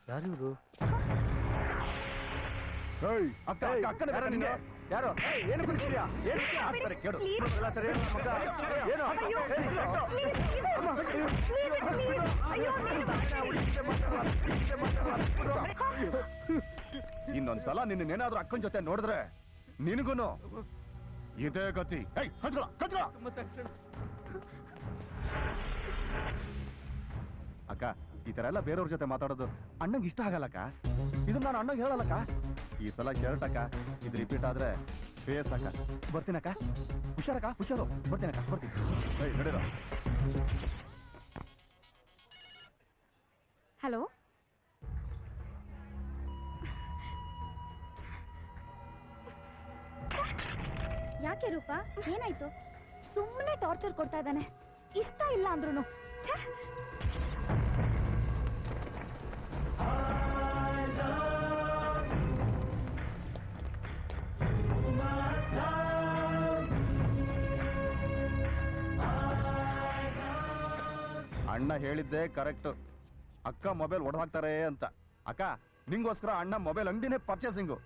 ಯಾರು ಇವರು? ಅಕ್ಕ ಅಕ್ಕನ ನಿಂಗೆ ಯಾರು ಏನು ಕುಡಿಸಿದ್ಯಾ? ಕೇಳು ಸರಿ ಇನ್ನೊಂದ್ಸಲ ನಿನ್ನೇನಾದ್ರೂ ಅಕ್ಕನ ಜೊತೆ ನೋಡಿದ್ರೆ ನಿನಗೂನು ಇದೇ ಗತಿ. ಅಕ್ಕ ಈ ತರ ಎಲ್ಲ ಬೇರೆಯವ್ರ ಜೊತೆ ಮಾತಾಡೋದು ಅಣ್ಣಂಗೆ ಇಷ್ಟ ಆಗಲ್ಲಕ್ಕ. ಇದು ನಾನು ಅಣ್ಣಂಗೆ ಹೇಳಲ್ಲಕ್ಕ. ಈ ಸಲ ಶರ್ಟ್ ಅಕ್ಕ, ಇದು ರಿಪೀಟ್ ಆದ್ರೆ ಫೇಸ್ ಅಕ್ಕ. ಬರ್ತೀನಕ್ಕ, ಹುಷಾರಕ್ಕ, ಹುಷಾರು. ಬರ್ತೀನಕ್ಕ, ಬರ್ತೀನಿ. ನಡೀರ. ಹಲೋ, ಯಾಕೆ ರೂಪ, ಏನಾಯ್ತು? ಸುಮ್ಮನೆ ಟಾರ್ಚರ್ ಕೊಡ್ತಾ ಇದ್ದಾನೆ. ಇಷ್ಟ ಇಲ್ಲ ಅಂದ್ರೂ ಅಣ್ಣ ಹೇಳಿದ್ದೆ ಕರೆಕ್ಟ್. ಅಕ್ಕ ಮೊಬೈಲ್ ಹೊಡೆದಾಕ್ತಾರೆ ಅಂತ. ಅಕ್ಕ ನಿಂಗೋಸ್ಕರ ಅಣ್ಣ ಮೊಬೈಲ್ ಅಂಗಡಿನೇ ಪರ್ಚೇಸಿಂಗು.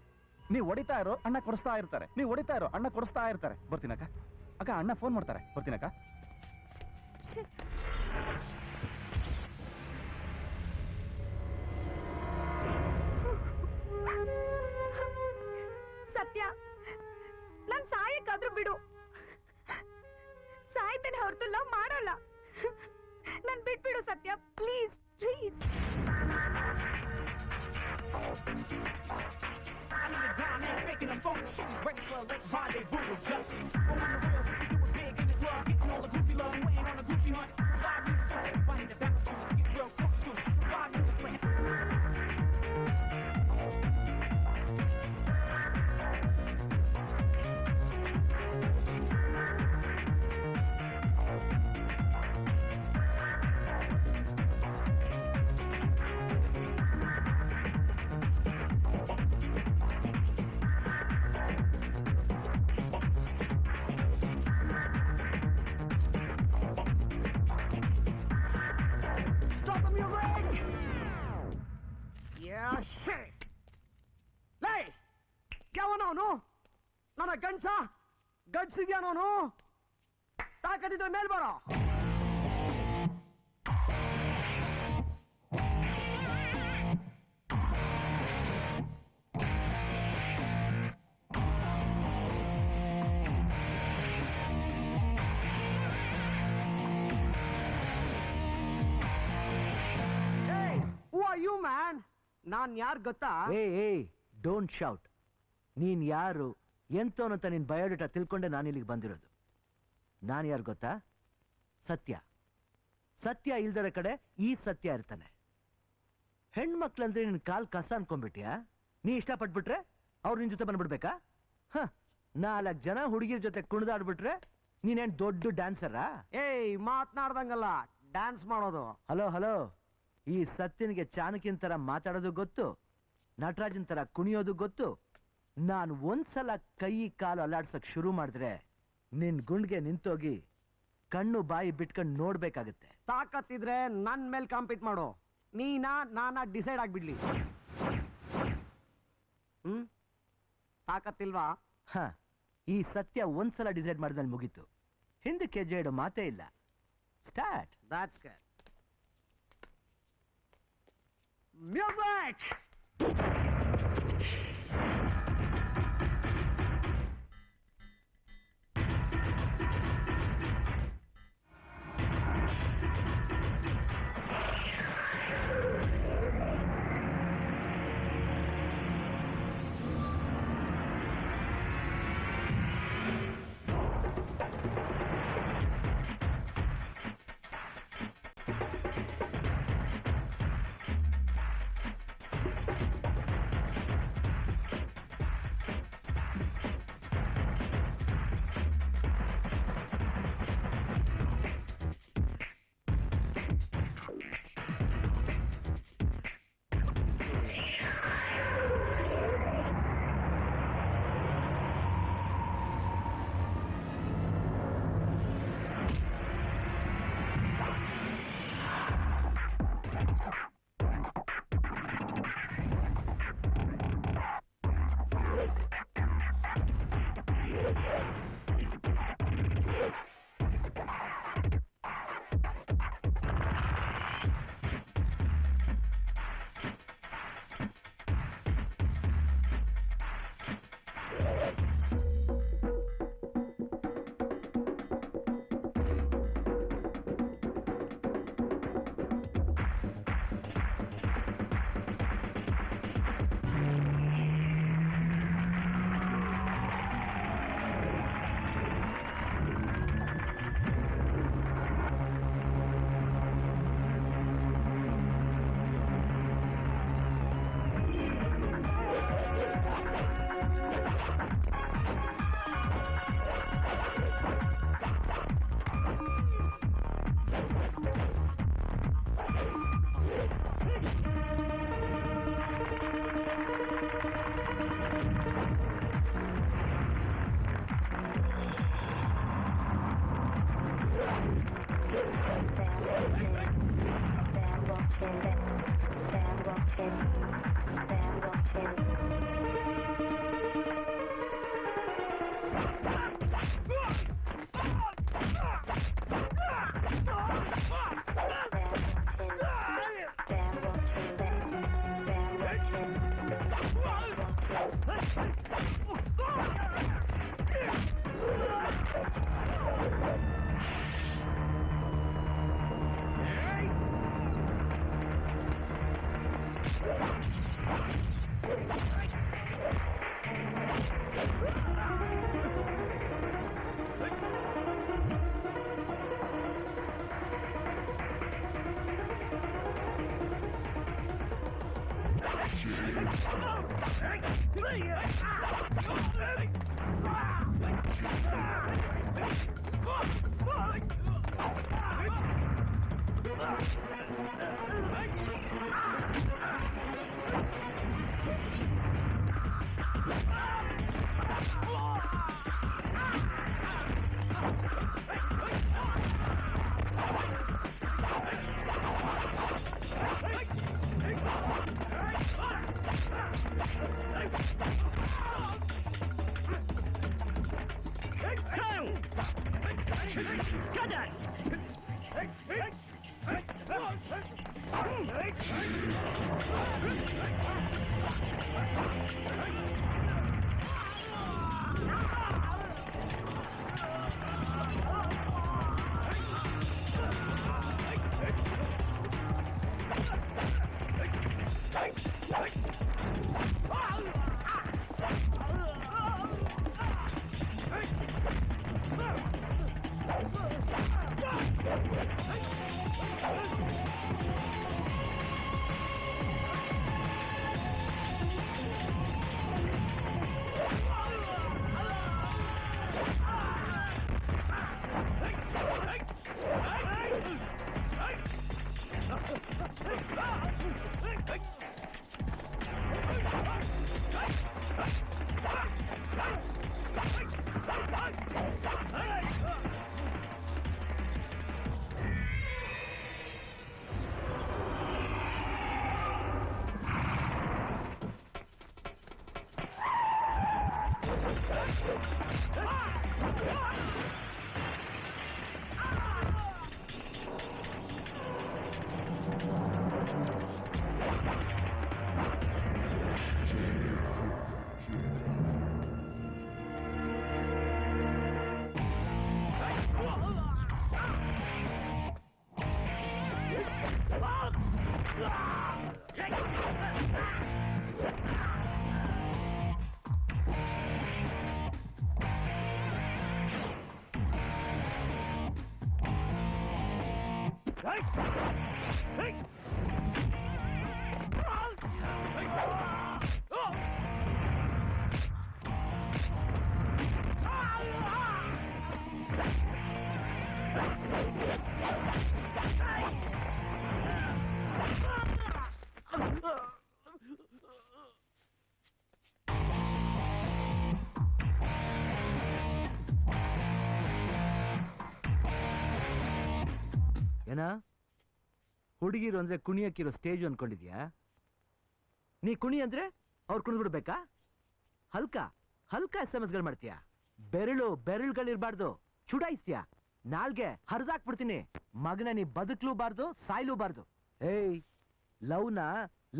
ನೀವ್ ಹೊಡಿತಾ ಇರೋ ಅಣ್ಣ ಕೊಡಿಸ್ತಾ ಇರ್ತಾರೆ, ನೀವ್ ಹೊಡಿತಾ ಇರೋ ಅಣ್ಣ ಕೊಡಿಸ್ತಾ ಇರ್ತಾರೆ. ಬರ್ತೀನಕ್ಕ. ಅಕ್ಕ ಅಣ್ಣ ಫೋನ್ ಮಾಡ್ತಾರೆ. ಬರ್ತೀನಕ್ಕ. ಸತ್ಯ, ನಾನ್ ಸಾಯಕ್ಕಾದ್ರೂ ಬಿಡು. ಸಾಯ್ತೇನೆ ಹೊರತು ಲವ್ ಮಾಡಲ್ಲ. ನನ್ ಬಿಟ್ಬಿಡು ಸತ್ಯ, please please. Stop the music! Yeah, shit! ಲೈ ಯಾವನವನು ನನ್ನ ಗಂಡ್ಸ ಗಡ್ಸಿದ್ಯಾನವನು ತಾಕತ್ತಿದ್ರೆ ಮೇಲ್ ಬರೋ Who are you, man? ನಾನ್ ಯಾರ್ ಗೊತ್ತಾ? ಏಯ್ ಡೋಂಟ್ ಶೌಟ್. ನೀನ್ ಯಾರು ಎಂತೋನು ಅಂತ ನಿನ್ ಬಯೋಡೇಟಾ ತಿಳ್ಕೊಂಡೆ ನಾನು ಇಲ್ಲಿಗೆ ಬಂದಿರೋದು. ನಾನು ಯಾರು ಗೊತ್ತಾ? ಸತ್ಯ. ಸತ್ಯ ಇಲ್ದರ ಕಡೆ ಈ ಸತ್ಯ ಇರ್ತಾನೆ. ಹೆಣ್ಮಕ್ಳಂದ್ರೆ ನಿನ್ ಕಾಲ್ ಕಸ ಅನ್ಕೊಂಡ್ಬಿಟ್ಯಾ? ನೀ ಇಷ್ಟಪಟ್ಬಿಟ್ರೆ ಅವ್ರು ನಿನ್ ಜೊತೆ ಬಂದ್ಬಿಡ್ಬೇಕಾ? 4 ಜನ ಹುಡುಗಿರ್ ಜೊತೆ ಕುಣಿದಾಡ್ಬಿಟ್ರೆ ನೀನೇನ್ ದೊಡ್ಡ ಡ್ಯಾನ್ಸರಾ? ಏಯ್ ಮಾತ್ನಾಡ್ದಂಗಲ್ಲ ಡ್ಯಾನ್ಸ್ ಮಾಡೋದು. ಹಲೋ ಈ ಸತ್ಯನಿಗೆ ಚಾಣಕ್ಯನ್ ತರ ಮಾತಾಡೋದು ಗೊತ್ತು, ನಟರಾಜನ್ ತರ ಕುಣಿಯೋದು ಗೊತ್ತು. ನಾನು ಒಂದ್ಸಲ ಕೈ ಕಾಲು ಅಲ್ಲಾಡ್ಸಕ್ ಶುರು ಮಾಡಿದ್ರೆ ನಿನ್ ಗುಂಡ್ಗೆ ನಿಂತೋಗಿ ಕಣ್ಣು ಬಾಯಿ ಬಿಟ್ಕೊಂಡು ನೋಡ್ಬೇಕಾಗತ್ತೆ. ತಾಕತ್ತಿದ್ರೆ ನನ್ ಮೇಲ್ ಕಾಂಪೀಟ್ ಮಾಡು. ನಾನಾ ಡಿಸೈಡ್ ಆಗ್ಬಿಡ್ಲಿ. ತಾಕತ್ತಿಲ್ವಾ? ಈ ಸತ್ಯ ಒಂದ್ಸಲ ಡಿಸೈಡ್ ಮಾಡಿದ್ಮೇಲೆ ಮುಗೀತು. ಹಿಂದಕ್ಕೆ ಹೆಜ್ಜೆ ಇಡೋ ಮಾತೇ ಇಲ್ಲ. ಸ್ಟಾರ್ಟ್. That's good. Music! ಏನ ಹುಡುಗಿರು ಅಂದ್ರೆ ಕುಣಿಯಕ್ಕಿರೋ ಸ್ಟೇಜ್ ಅನ್ಕೊಂಡಿದ್ಯಾ? ನೀ ಕುಣಿ ಅಂದ್ರೆ ಅವ್ರು ಕುಣಿದ್ಬಿಡ್ಬೇಕಾ? ಹಲ್ಕ ಹಲ್ಕ SMS ಗಳು ಮಾಡ್ತೀಯಾ? ಬೆರಳುಗಳಿರ್ಬಾರ್ದು, ಚುಡಾಯಿಸ್ತೀಯಾ? ನಾಲ್ಗೆ ಹರಿದಾಕ್ಬಿಡ್ತೀನಿ ಮಗನ. ನೀ ಬದುಕ್ಲೂಬಾರ್ದು, ಸಾಯ್ಲೂಬಾರ್ದು. ಏಯ್,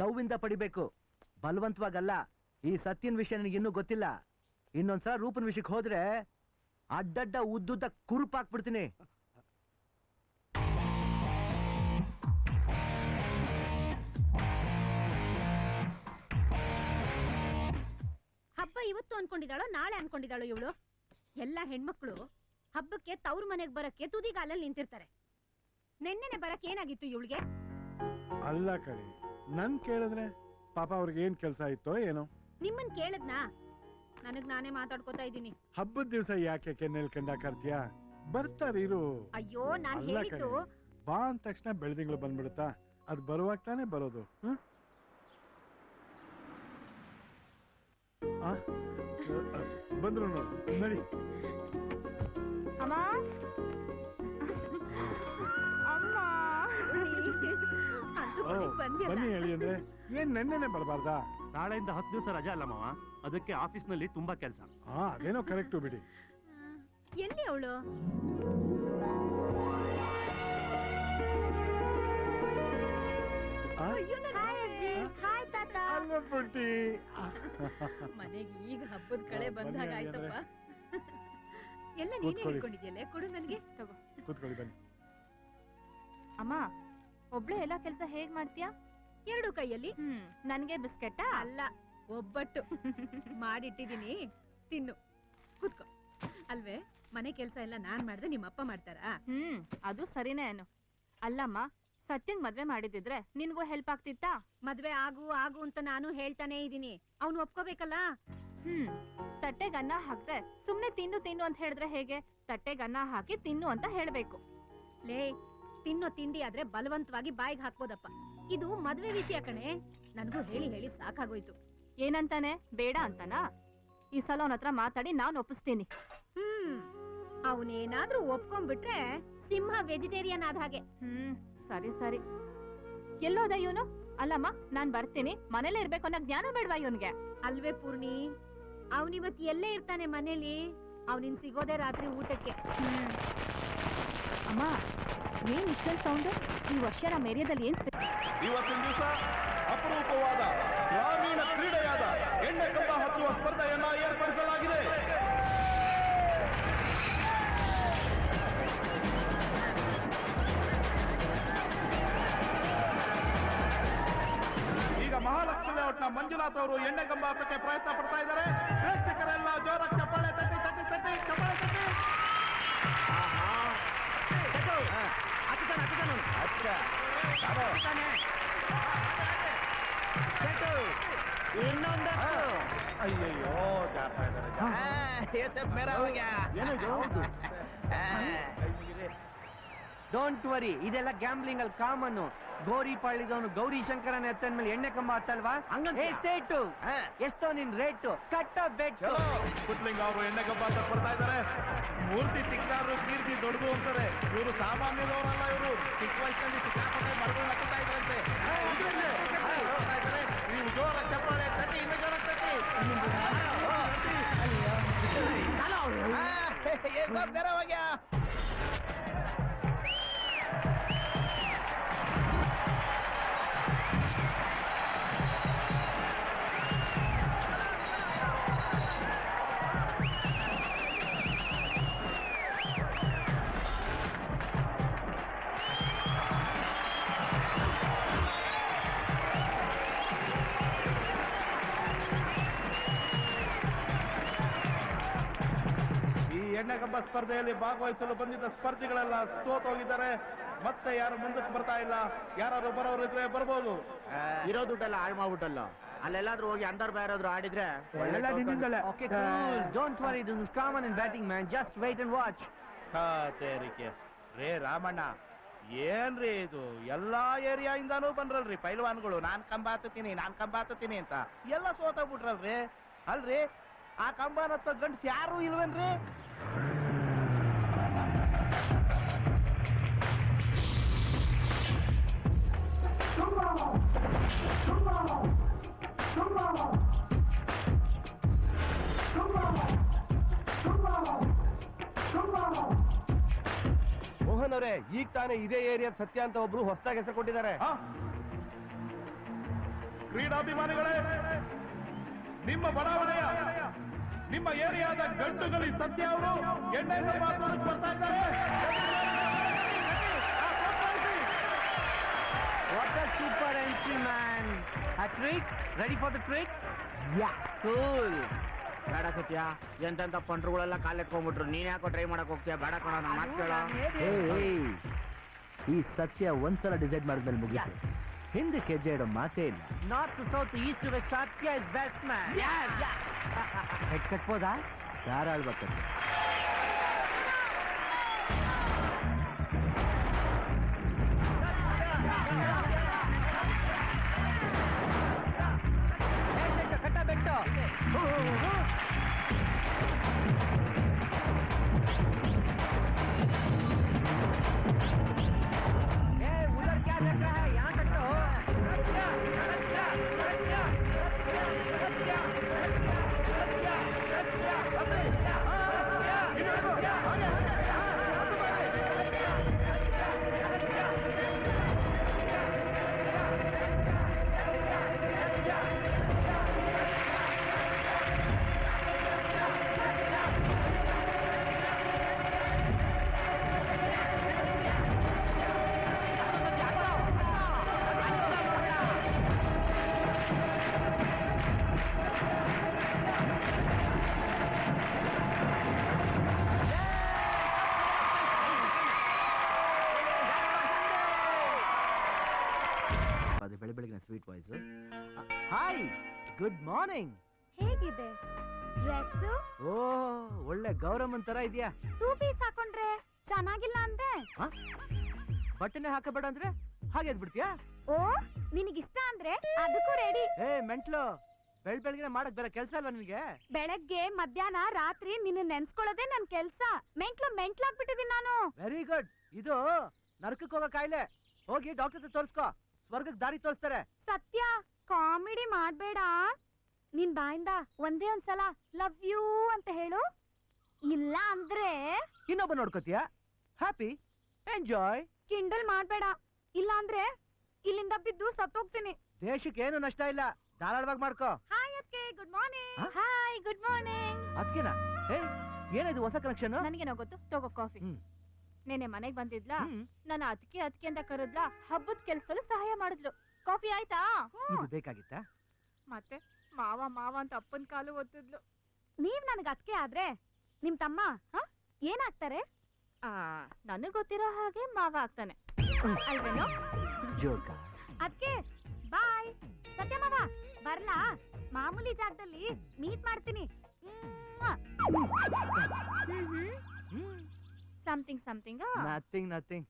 ಲವ್ ಇಂದ ಪಡಿಬೇಕು, ಬಲವಂತವಾಗಲ್ಲ. ಈ ಸತ್ಯನ್ ವಿಷಯ ನನಗೆ ಇನ್ನೂ ಗೊತ್ತಿಲ್ಲ. ಇನ್ನೊಂದ್ಸಲ ರೂಪನ್ ವಿಷಯಕ್ಕೆ ಹೋದ್ರೆ ಅಡ್ಡಡ್ಡ ಉದ್ದುದ್ದ ಕುರುಪಾಕ್ಬಿಡ್ತೀನಿ. ಹಬ್ಬ ಇವತ್ತು ಅನ್ಕೊಂಡಿದ್ದಾಳೋ ನಾಳೆ ಅನ್ಕೊಂಡಿದ್ದಾಳೋ ಇವಳು? ಎಲ್ಲ ಹೆಣ್ಮಕ್ಳು ಹಬ್ಬಕ್ಕೆ ತವ್ರ ಮನೆಗ್ ಬರಕ್ಕೆ ತುದಿಗಾಲಲ್ಲಿ ನಿಂತಿರ್ತಾರೆ. ನೆನ್ನೆನೆ ಬರಕ್ ಏನಾಗಿತ್ತು ಇವಳಿಗೆ? ಅಲ್ಲ ಕಣಿ, ನನ್ ಕೇಳಿದ್ರೆ ಪಾಪ ಅವ್ರಿಗೆ ಏನ್ ಕೆಲ್ಸ ಇತ್ತೋ ಏನೋ. ನಿಮ್ಮನ್ ಕೇಳದ್ನಾ? ನನಗ್ ನಾನೇ ಮಾತಾಡ್ಕೋತಾ ಇದ್ದೀನಿ. ಹಬ್ಬದ ದಿವಸ ಯಾಕೆ ಕೆನ್ನೆಲ್ ಕಂಡ ಕರ್ತೀಯಾ? ಬರ್ತಾರಿರು. ಅಯ್ಯೋ, ನಾನ್ ಅಲ್ಲ ಹೇಳಿದ್ದು ಕಣೆ, ಬಾ ಅಂದ ತಕ್ಷಣ ಬೆಳ್ದಿಂಗ್ಳು ಬಂದ್ಬಿಡುತ್ತಾ? ಅದ್ ಬರುವಾಗ ತಾನೇ ಬರೋದು. ಬಂದ್ರು ನೋಡು, ನಡಿ. ಅಮ್ಮ ಅಮ್ಮ ಅಂತೂ ಓ, ಮನೆಗ್ ಬಂದ್ಯಲ್ಲ. ಬನ್ನಿ ಹೇಳಿ ಅಂದ್ರೆ ಏನ್ ನೆನ್ನೆನೆ ಬರಬಾರ್ದಾ? ನಾಳೆಯಿಂದ 10 ದಿವಸ ರಜಾ ಅಲ್ಲ ಮಾವ, ಅದಕ್ಕೆ ಆಫೀಸ್ನಲ್ಲಿ ತುಂಬಾ ಕೆಲಸ. ಹಾ, ಅದೇನೋ ಕರೆಕ್ಟು ಬಿಡಿ. ಎಲ್ಲಿ ಅವಳು? ಹಾಯ್ ಅಜ್ಜಿ, ಹಾಯ್ ತಾತ. ಅಲ್ಲ ಪುಟ್ಟಿ. ಮನೆಗೆ ಈಗ ಹಬ್ಬದ ಕಳೆ ಬನ್ನಿ ಬಂದಾಗ ಆಯ್ತಪ್ಪ. ಎಲ್ಲ ನೀನೇ ಕೂತ್ಕೊಳ್ಳಿ. ಹಿಡ್ಕೊಂಡಿದ್ಯಲ್ಲ, ಕೊಡು ನನಗೆ. ತಗೋ. ಕೂತ್ಕೊಳ್ಳಿ, ಬನ್ನಿ. ಅಮ್ಮ, ಒಬ್ಳೆ ಎಲ್ಲ ಕೆಲಸ ಹೇಗ್ ಮಾಡ್ತೀಯಾ? ಎರಡು ಕೈಯಲ್ಲಿ. ನನ್ಗೆ ಬಿಸ್ಕೆಟ್ ಅಲ್ಲ, ಒಬ್ಬಟ್ಟು ಮಾಡಿಟ್ಟಿದೀನಿ, ತಿನ್ನು. ಕೂತ್ಕೋ. ಅಲ್ವೇ, ಮನೆ ಕೆಲ್ಸ ಎಲ್ಲ ನಾನ್ ಮಾಡ್ದೆ ನಿಮ್ಮಪ್ಪ ಮಾಡ್ತಾರಾ? ಅದು ಸರಿನೇ ಏನು. ಅಲ್ಲಮ್ಮ, ಸತ್ಯಂಗ್ ಮದ್ವೆ ಮಾಡಿದಿದ್ರೆ ನಿನ್ಗೂ ಹೆಲ್ಪ್ ಆಗ್ತಿತ್ತಾ? ಮದ್ವೆ ಆಗು ಆಗು ಅಂತ ನಾನು ಹೇಳ್ತಾನೆ ಇದೀನಿ, ಅವ್ನು ಒಪ್ಕೋಬೇಕಲ್ಲ. ತಟ್ಟೆಗೆ ಅನ್ನ ಹಾಕ್ದೆ ಸುಮ್ನೆ ತಿನ್ನು ತಿನ್ನು ಅಂತ ಹೇಳಿದ್ರೆ ಹೇಗೆ? ತಟ್ಟೆಗೆ ಅನ್ನ ಹಾಕಿ ತಿನ್ನು ಅಂತ ಹೇಳ್ಬೇಕು. ಲೇ, ತಿನ್ನೋ ತಿಂಡಿ ಆದ್ರೆ ಬಲವಂತವಾಗಿ ಬಾಯಿಗೆ ಹಾಕ್ಬೋದಪ್ಪ. ಇದು ಮದ್ವೆ ವಿಷಯ ಕಣೆ. ನನಗೂ ಹೇಳಿ ಹೇಳಿ ಸಾಕಾಗೋಯ್ತು. ಏನಂತಾನೆ? ಬೇಡ ಅಂತನಾ? ಈ ಸಲ ಅವನ ಹತ್ರ ಮಾತಾಡಿ ನಾನ್ ಒಪ್ಪಿಸ್ತೀನಿ. ಅವನೇನಾದ್ರೂ ಒಪ್ಕೊಂಡ್ಬಿಟ್ರೆ ಸಿಂಹ ವೆಜಿಟೇರಿಯನ್ ಆದ ಹಾಗೆ. ಸರಿ ಸರಿ. ಎಲ್ಲೋದ ಇವನು? ಅಲ್ಲಮ್ಮ, ನಾನ್ ಬರ್ತೀನಿ. ಮನೇಲೇ ಇರ್ಬೇಕು ಅನ್ನೋ ಜ್ಞಾನ ಬೇಡ್ವಾ ಇವನ್ಗೆ? ಅಲ್ವೇ ಪೂರ್ಣಿ, ಅವನಿವತ್ ಎಲ್ಲೇ ಇರ್ತಾನೆ ಮನೇಲಿ. ಅವನಿನ್ ಸಿಗೋದೇ ರಾತ್ರಿ ಊಟಕ್ಕೆ. ಅಮ್ಮ ಏನ್ ಇಷ್ಟೊಂದು ಸೌಂಡ್? ಈ ವರ್ಷ ನಮ್ಮ ಏರಿಯಾದಲ್ಲಿ ಏನ್ ಇವತ್ತಿನ ದಿವಸ ಅಪರೂಪವಾದ ಗ್ರಾಮೀಣ ಕ್ರೀಡೆಯಾದ ಎಣ್ಣೆ ಕಂಬ ಹತ್ತುವ ಸ್ಪರ್ಧೆಯನ್ನ ಏರ್ಪಡಿಸಲಾಗಿದೆ. ಈಗ ಮಹಾಲಕ್ಷ್ಮಿ ಲೇಔಟ್ನ ಮಂಜುನಾಥ್ ಅವರು ಎಣ್ಣೆ ಕಂಬ ಹತ್ತಕ್ಕೆ ಪ್ರಯತ್ನ ಪಡ್ತಾ ಇದ್ದಾರೆ. ಪ್ರೇಕ್ಷಕರೆಲ್ಲ ಜೋರ ಚಪ್ಪಾಳೆ ತಟ್ಟಿ ತಟ್ಟಿ ತಟ್ಟಿ ಚಪ್ಪಾಳೆ ತಟ್ಟಿ. ಅಯ್ಯಯ್ಯೋ ಜಾರ್ತಾ ಇದ್ದಾರೆ. ಡೋಂಟ್ ವರಿ, ಇದೆಲ್ಲ ಗ್ಯಾಂಬ್ಲಿಂಗ್ ಅಲ್ಲಿ ಕಾಮನ್. ಗೌರಿ ಪಾಳಿದವನು ಗೌರಿ ಶಂಕರನ ಎತ್ತನ ಮೇಲೆ ಎಣ್ಣೆ ಕಂಬ ಹತ್ತಲ್ವಾ? ಏ ಸೇಟು, ಎಷ್ಟೋ ನಿನ್ ರೇಟು ಕಟ್ಟ ಬೆಟ್ಟು. ಪುಟ್ಲಿಂಗ ಅವರು ಎಣ್ಣೆ ಕಂಬ ಹತ್ತ ಬರ್ತಾ ಇದ್ದಾರೆ. ಮೂರ್ತಿ ಚಿಕ್ಕದಾದ್ರು ಕೀರ್ತಿ ದೊಡ್ಡದು ಅಂತಾರೆ. ಇವರು ಸಾಮಾನ್ಯದವರಲ್ಲ, ಇವರು ಚಿಕ್ಕ ವಯಸ್ಸಿನಲ್ಲಿ ಸಿಕ್ಕಾಪಟ್ಟೆ ಮರಗಳು ಹಾಕ್ತಾ ಇದ್ರಂತೆ. ನೀವು ಜೋರ ಚಪ್ಪಾಳೆ ತಟ್ಟಿ, ಇನ್ನು ಜೋರ ತಟ್ಟಿ. ಎಣ್ಣೆ ಕಂಬ ಸ್ಪರ್ಧೆಯಲ್ಲಿ ಭಾಗವಹಿಸಲು ಬಂದಿದ್ದ ಸ್ಪರ್ಧಿಗಳೆಲ್ಲ ಸೋತೋಗಿದ್ದಾರೆ. ಮತ್ತೆ ಯಾರು ಮುಂದಕ್ಕೆ ಬರ್ತಾ ಇಲ್ಲ. ಯಾರು ಬರೋರು ಇದ್ರೆ ಬರ್ಬೋದು. ಇರೋ ದುಡ್ಡೆಲ್ಲ ಹಾಳು ಮಾಡ್ಬಿಟ್ಟಲ್ಲ. ಅಲ್ಲೆಲ್ಲಾದ್ರೂ ಹೋಗಿ ಅಂದರ್ ಬೇರಾದ್ರೂ ಆಡಿದ್ರೆ Okay, cool. Don't worry, this is common in batting, man. Just wait and watch. ತೇರಿಕೆ ರೇ ರಾಮಣ್ಣ, ಏನ್ರಿ ಇದು? ಎಲ್ಲಾ ಏರಿಯಾ ಇಂದಾನು ಬಂದ್ರಲ್ರಿ ಪೈಲ್ವಾನ್ಗಳು. ನಾನ್ ಕಂಬ ಹತ್ತೀನಿ ಅಂತ ಎಲ್ಲ ಸೋತೋಗ್ಬಿಟ್ರಲ್ರಿ. ಅಲ್ರಿ, ಆ ಕಂಬನ ಹತ್ತ ಗಂಡ್ಸ್ ಯಾರು ಇಲ್ವೇನ್ರಿ? ಮೋಹನ್ ಅವರೇ, ಈಗ ತಾನೇ ಇದೇ ಏರಿಯಾ ಸತ್ಯ ಅಂತ ಒಬ್ರು ಹೊಸದಾಗಿ ಹೆಸರು ಕೊಟ್ಟಿದ್ದಾರೆ. ಕ್ರೀಡಾಭಿಮಾನಿಗಳೇ, ನಿಮ್ಮ ಬಡಾವಣೆಯ ನಿಮ್ಮ ಏರಿಯಾದ ಗಂಟುಗಲಿ ಸತ್ಯ ಅವರು ಎಣ್ಣೆ ಕಂಬ ಹತ್ತೋದಕ್ಕೆ ಬರ್ತಾ ಇದ್ದಾರೆ. What a super entry, man. A trick? Ready for the trick? Yeah, cool. ಬೇಡ ಸತ್ಯ, ಎಂತೆಂತ ಪಂಟ್ರುಗಳೆಲ್ಲ ಕಾಲೆತ್ಕೊಂಡ್ಬಿಟ್ರು. ನೀನ್ ಯಾಕೋ ಟ್ರೈ ಮಾಡಕ್ ಹೋಗ್ತೀಯ? ಬೇಡ ಕಣ, ನನ್ನ ಮಾತು ಕೇಳ. ಈ ಸತ್ಯ ಒಂದ್ಸಲ ಡಿಸೈಡ್ ಮಾಡಿದ್ಮೇಲೆ ಮುಗೀತು. ಹಿಂದಕ್ಕೆ ಹೆಜ್ಜೆ ಇಡೋ ಮಾತೇ ಇಲ್ಲ. ನಾರ್ತ್ ಸೌತ್ ಈಸ್ಟ್ ವೆಸ್ಟ್, ಸತ್ಯ ಇಸ್ ಬೆಸ್ಟ್ ಮ್ಯಾನ್. ಹೆಡ್ ಕಟ್ಬೋದಾ? ಧಾರಾಳ್ಬೇಕಂತೆ. ಕಟ್ಟ ಬೆಟ್ಟು. उधर क्या देख रहा है? यहाँ कटो. ಬೆಳಗಿನ sweet voice. Hi, good morning. ಹೇಗಿದೆ ಡ್ರೆಸ್? ಓ, ಒಳ್ಳೆ ಗೌರಮ್ಮನ್ ತರ ಇದೆಯಾ? 2 ಪೀಸ್ ಹಾಕೊಂಡ್ರೆ ಚೆನ್ನಾಗಿಲ್ಲ ಅಂದೆ. ಬಟ್ಟೆನೆ ಹಾಕಬೇಡ ಅಂದ್ರೆ ಹಾಗೆ ಎದ್ಬಿಡ್ತೀಯಾ? ಓ, ನಿನಗಿಷ್ಟ ಅಂದ್ರೆ ಅದಕ್ಕೂ ರೆಡಿ. ಏ ಮೆಂಟ್ಲು, ಬೆಳಗ್ಗೆ ಮಾಡಕ್ ಬೇರೆ ಕೆಲ್ಸ ಅಲ್ವಾ ನಿನ್ಗೆ? ಬೆಳಗ್ಗೆ ಮಧ್ಯಾಹ್ನ ರಾತ್ರಿ ನಿನ್ನ ನೆನ್ಸ್ಕೊಳ್ಳೋದೇ ನನ್ ಕೆಲ್ಸ. ಮೆಂಟ್ಲಾಗ್ಬಿಟ್ಟಿದೀನಿ ನಾನು. Very good. ಇದು ನರಕಕ್ಕೆ ಹೋಗೋ ಕಾಯಿಲೆ. ಹೋಗಿ ಡಾಕ್ಟರ್ ಹತ್ರ ತೋರ್ಸ್ಕೋ, ಸ್ವರ್ಗಕ್ಕೆ ದಾರಿ ತೋರಿಸ್ತಾರೆ. ಸತ್ಯ, ಕಾಮಿಡಿ ಮಾಡ್ಬೇಡ. ನಿನ್ ಬಾಯಿಂದ ಒಂದೇ ಒಂದ್ಸಲ ಲವ್ ಯು ಅಂತ ಹೇಳು. ಇಲ್ಲ ಅಂದ್ರೆ ಇನ್ನೊಬ್ಬ ನೋಡ್ಕೋತೀಯ? Happy enjoy. ಕಿಂಡಲ್ ಮಾಡ್ಬೇಡ, ಇಲ್ಲ ಅಂದ್ರೆ ಇಲ್ಲಿಂದ ಬಿದ್ದು ಸತ್ತೋಗ್ತೀನಿ. ದೇಶಕ್ಕೆ ಏನು ನಷ್ಟ ಇಲ್ಲ, ಧಾರಾಳವಾಗಿ ಮಾಡ್ಕೋ. ಹಾಯ್ ಅದ್ಕೆ, ಗುಡ್ ಮಾರ್ನಿಂಗ್. ಹಾ? Hi, good morning. ಅದಕ್ಕೆನಾ? ಏನಿದು ಹೊಸ ಕನೆಕ್ಷನ್? ನನಗೇನೋ ಗೊತ್ತು, ತಗೋ ಕಾಫಿ. ಹ್ಮ್. ನೆನೆ ಮನೆಗ್ ಬಂದಿದ್ಲಾ, ನನ್ನ ಅದಕ್ಕೆ ಅಂತ ಕರೆದ್ಲಾ, ಹಬ್ಬದ ಕೆಲ್ಸದಲ್ಲೂ ಸಹಾಯ ಮಾಡಿದ್ಲು. ಕಾಫಿ ಆಯ್ತಾ? ಇದು ಬೇಕಾಗಿತ್ತಾ? ಮತ್ತೆ ಮಾವ ಮಾವ ಅಂತ ಅಪ್ಪನ್ ಕಾಲು ಒತ್ತಿದ್ಲು. ನೀವ್ ನನ್ಗ ಅದಕ್ಕೆ ಆದ್ರೆ ನಿಮ್ ತಮ್ಮ ಏನಾಗ್ತಾರೆ? ನನಗ್ ಗೊತ್ತಿರೋ ಹಾಗೆ ಮಾವ ಆಗ್ತಾನೆ ಅಲ್ವೇನೋ? ಜೋಕ. ಅದಕ್ಕೆ ಬಾಯ್. ಸತ್ಯ ಮಾವ ಬರ್ಲಾ? ಮಾಮೂಲಿ ಜಾಗದಲ್ಲಿ ಮೀಟ್ ಮಾಡ್ತೀನಿ. Something something. ನಥಿಂಗ್.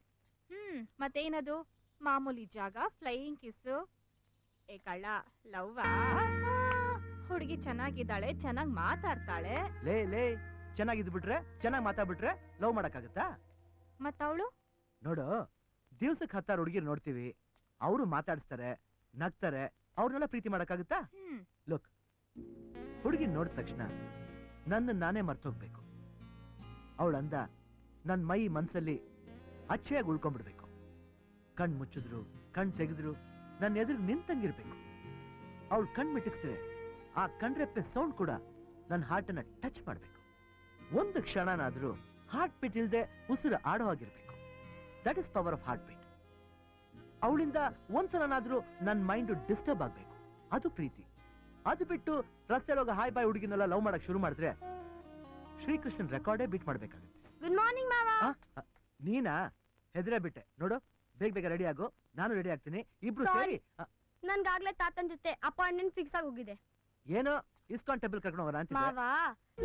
ಮತ್ತೇನದು? ಮಾಮೂಲಿ ಜಾಗ, ಫ್ಲೈಯಿಂಗ್ ಕಿಸ್ಸು. ಏ ಕಳ್ಳ, ಲವ್ವಾ? ಹುಡುಗಿ ಚೆನ್ನಾಗಿದ್ದಾಳೆ, ಚೆನ್ನಾಗ್ ಮಾತಾಡ್ತಾಳೆ. ಲೇ ಚೆನ್ನಾಗಿದ್ ಬಿಟ್ರೆ, ಚೆನ್ನಾಗಿ ಮಾತಾಡ್ಬಿಟ್ರೆ ಲವ್ ಮಾಡಕ್ಕಾಗತ್ತಾ? ಮತ್ತವಳು? ನೋಡು, ದಿವ್ಸಕ್ಕೆ 10 ಹುಡುಗಿರ್ ನೋಡ್ತೀವಿ, ಅವರು ಮಾತಾಡಿಸ್ತಾರೆ, ನಗ್ತಾರೆ, ಅವ್ರನ್ನೆಲ್ಲ ಪ್ರೀತಿ ಮಾಡಕ್ಕಾಗತ್ತಾ? ಲುಕ್, ಹುಡುಗಿ ನೋಡಿದ ತಕ್ಷಣ ನನ್ನ ನಾನೇ ಮರ್ತೋಗ್ಬೇಕು. ಅವಳಂದ ನನ್ ಮೈ ಮನ್ಸಲ್ಲಿ ಅಚ್ಚೆಯಾಗಿ ಉಳ್ಕೊಂಡ್ಬಿಡ್ಬೇಕು. ಕಣ್ ಮುಚ್ಚಿದ್ರು, ಕಣ್ ತೆಗೆದ್ರು ನನ್ನ ಎದುರು ನಿಂತಂಗಿರ್ಬೇಕು. ಅವಳು ಕಣ್ ಮಿಟಕ್ಸಿದ್ರೆ ಆ ಕಣ್ರೆಪ್ಪೆ ಸೌಂಡ್ ಕೂಡ ನನ್ನ ಹಾರ್ಟ್ ಅನ್ನ ಟಚ್ ಮಾಡ್ಬೇಕು. ಒಂದು ಕ್ಷಣನಾದ್ರೂ ಹಾರ್ಟ್ ಬೀಟ್ ಇಲ್ದೆ ಉಸಿರು ಆಡೋ ಆಗಿರ್ಬೇಕು. That is power of heart beat. ಅವಳಿಂದ ಒಂದ್ಸಲನಾದ್ರೂ ನನ್ನ ಮೈಂಡ್ ಡಿಸ್ಟರ್ಬ್ ಆಗ್ಬೇಕು, ಅದು ಪ್ರೀತಿ. ಅದು ಬಿಟ್ಟು ರಸ್ತೆಲೋಗ ಹಾಯ್ ಬಾಯ್ ಹುಡುಗಿನೆಲ್ಲ ಲವ್ ಮಾಡಕ್ ಶುರು ಮಾಡಿದ್ರೆ ಶ್ರೀಕೃಷ್ಣನ್ ರೆಕಾರ್ಡೇ ಬೀಟ್ ಮಾಡ್ಬೇಕಾಗುತ್ತೆ. ಗುಡ್ ಮಾರ್ನಿಂಗ್ ಮಾವ. ನೀನಾ? ಹೆದರೇ ಬಿಟ್ಟೆ. ನೋಡು, ಬೇಗ ರೆಡಿ ಆಗು, ನಾನು ರೆಡಿ ಆಗ್ತೀನಿ, ಇಬ್ರು ಸೇರಿ. ನನ್ಗಾಗ್ಲೇ ತಾತನ್ ಜೊತೆ ಅಪಾಯಿಂಟ್ಮೆಂಟ್ ಫಿಕ್ಸ್ ಆಗೋಗಿದೆ. ಏನೋ ಇಸ್ಕಾನ್ ಟೆಂಪಲ್ ಕರ್ಕೊಂಡು ಹೋಗೋಣ ಅಂತಿದ್ದೆ. ಮಾವ,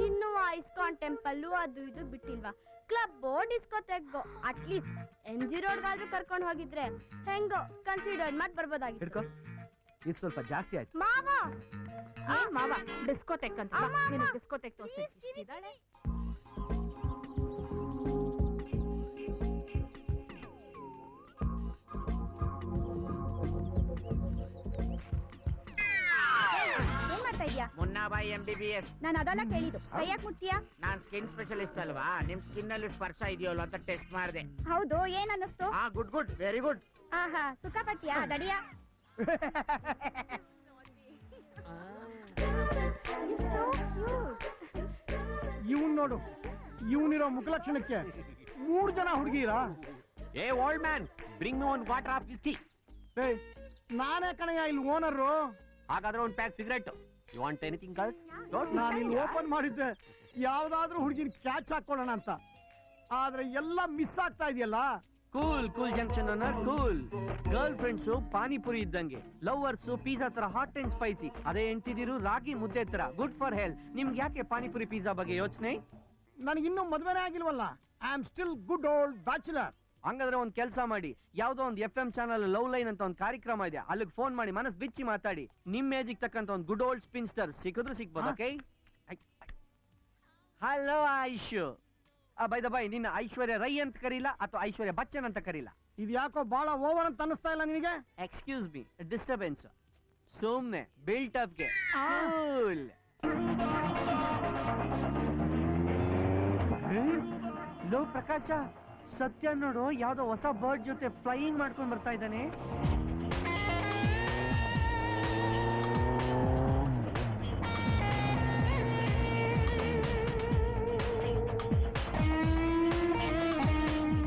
ಇನ್ನು ಆ ಇಸ್ಕಾನ್ ಟೆಂಪಲ್ ಅದು ಇದು ಬಿಟ್ಟಿಲ್ವಾ? ಕ್ಲಬ್ ಡಿಸ್ಕೋಥೆಕ್ಗೋ ಅಟ್ಲೀಸ್ಟ್ MG ರೋಡ್ಗಾದ್ರೂ ಕರ್ಕೊಂಡು ಹೋಗಿದ್ರೆ ಹೆಂಗೋ ಕನ್ಸಿಡರ್ ಮಾಡಿ ಬರ್ಬೋದಾಗಿತ್ತು. ಹಿಡ್ಕೋ, ಇದು ಸ್ವಲ್ಪ ಜಾಸ್ತಿ ಆಯ್ತು. ಮಾವ ಏನ್ ಮಾವ ಡಿಸ್ಕೋಟೆಕ್ ಅಂತ? ನೀನು ಡಿಸ್ಕೋಟೆಕ್ ತೋರಿಸ್ತಿದ್ದಾಳೆ. ಏನ್ ಮಾಡ್ತಾ ಇದ್ಯಾ? ಮುನ್ನಾಬಾಯಿ MBBS. ನಾನು ಅದೆಲ್ಲ ಕೇಳಿದ್ದು. ಕೈಯಾಕ್ ಮುಟ್ತೀಯಾ? ನಾನ್ ಸ್ಕಿನ್ ಸ್ಪೆಷಲಿಸ್ಟ್ ಅಲ್ವಾ, ನಿಮ್ ಸ್ಕಿನ್ ಅಲ್ಲಿ ಸ್ಪರ್ಶ ಇದೆಯಲ್ಲ ಅಂತ ಟೆಸ್ಟ್ ಮಾಡಿದೆ. ಹೌದು, ಏನ್ ಅನ್ನಿಸ್ತು? Good very good. ಆಹಾ, ಸುಖ ಪಟ್ಟಿಯಾ? ದಡಿಯಾ? ಇವನ್ ನೋಡು, ಇವನಿರೋ ಮುಖಲಕ್ಷಣಕ್ಕೆ 3 ಜನ ಹುಡುಗಿರಾ? ಏ old man, bring me one water of whiskey. ಏಯ್, ನಾನೇ ಕಣಯ್ಯ ಇಲ್ಲಿ ಓನರು. ಹಾಗಾದ್ರೆ ಒಂದು pack cigarette. You want anything girls? ನಾನು ಇಲ್ಲಿ ಓಪನ್ ಮಾಡಿದ್ದೆ ಯಾವ್ದಾದ್ರೂ ಹುಡುಗಿನ ಕ್ಯಾಚ್ ಹಾಕೊಳ್ಳೋಣ ಅಂತ, ಆದ್ರೆ ಎಲ್ಲ ಮಿಸ್ ಆಗ್ತಾ ಇದೆಯಲ್ಲ. ಕೂಲ್ ಜಂಕ್ಷನ್ ಅನ್ನೋ ಕೂಲ್. ಗರ್ಲ್ ಫ್ರೆಂಡ್ಸ್ ಪಾನಿಪುರಿ ಇದ್ದಂಗೆ, ಲವರ್ಸ್ ಪಿಜ್ಜಾ ತರ ಹಾಟ್ ಅಂಡ್ ಸ್ಪೈಸಿ. ಅದೇ ಎಂಟಿದಿರು ರಾಗಿ ಮುದ್ದೆ ತರ ಗುಡ್ ಫಾರ್ ಹೆಲ್ತ್. ನಿಮ್ಗೆ ಯಾಕೆ ಪಾನಿಪುರಿ ಪಿಜ್ಜಾ ಬಗ್ಗೆ ಯೋಚನೆ? ನನಗಿನ್ನೂ ಮದ್ವೆನೇ ಆಗಿಲ್ವಲ್ಲ. I am still good old bachelor. ಹಂಗಾದ್ರೆ ಒಂದ್ ಕೆಲಸ ಮಾಡಿ, ಯಾವ್ದೋ ಒಂದು FM ಚಾನಲ್ ಲವ್ ಲೈನ್ ಅಂತ ಒಂದು ಕಾರ್ಯಕ್ರಮ ಇದೆ, ಅಲ್ಲಿಗೆ ಫೋನ್ ಮಾಡಿ ಮನಸ್ ಬಿಚ್ಚಿ ಮಾತಾಡಿ. ನಿಮ್ ಏಜಿಗೆ ತಕ್ಕಂತ ಒಂದು ಗುಡ್ ಓಲ್ಡ್ ಸ್ಪಿನ್ಸ್ಟರ್ ಸಿಕ್ಕಿದ್ರು ಸಿಕ್ಬೋದು. Okay? Hello Aishu. Bye the bye, ನಿನ್ನ ಐಶ್ವರ್ಯ ರೈ ಅಂತ ಕರೀಲ ಅಥವಾ ಐಶ್ವರ್ಯ ಬಚ್ಚನ್ ಅಂತ ಕರೀಲ? ಇದು ಯಾಕೋ ಬಹಳ ಓವರ್ ಅಂತ ಅನಿಸ್ತಾ ಇಲ್ಲ ನಿನಗೆ? Excuse me, disturbance. ಸುಮ್ನೆ ಬಿಲ್ಟ್ ಅಪ್ಗೆ. ಲೋ ಪ್ರಕಾಶ, ಸತ್ಯ ನೋಡು, ಯಾವ್ದೋ ಹೊಸ ಬರ್ಡ್ ಜೊತೆ ಫ್ಲೈಯಿಂಗ್ ಮಾಡ್ಕೊಂಡ್ ಬರ್ತಾ ಇದ್ದಾನೆ.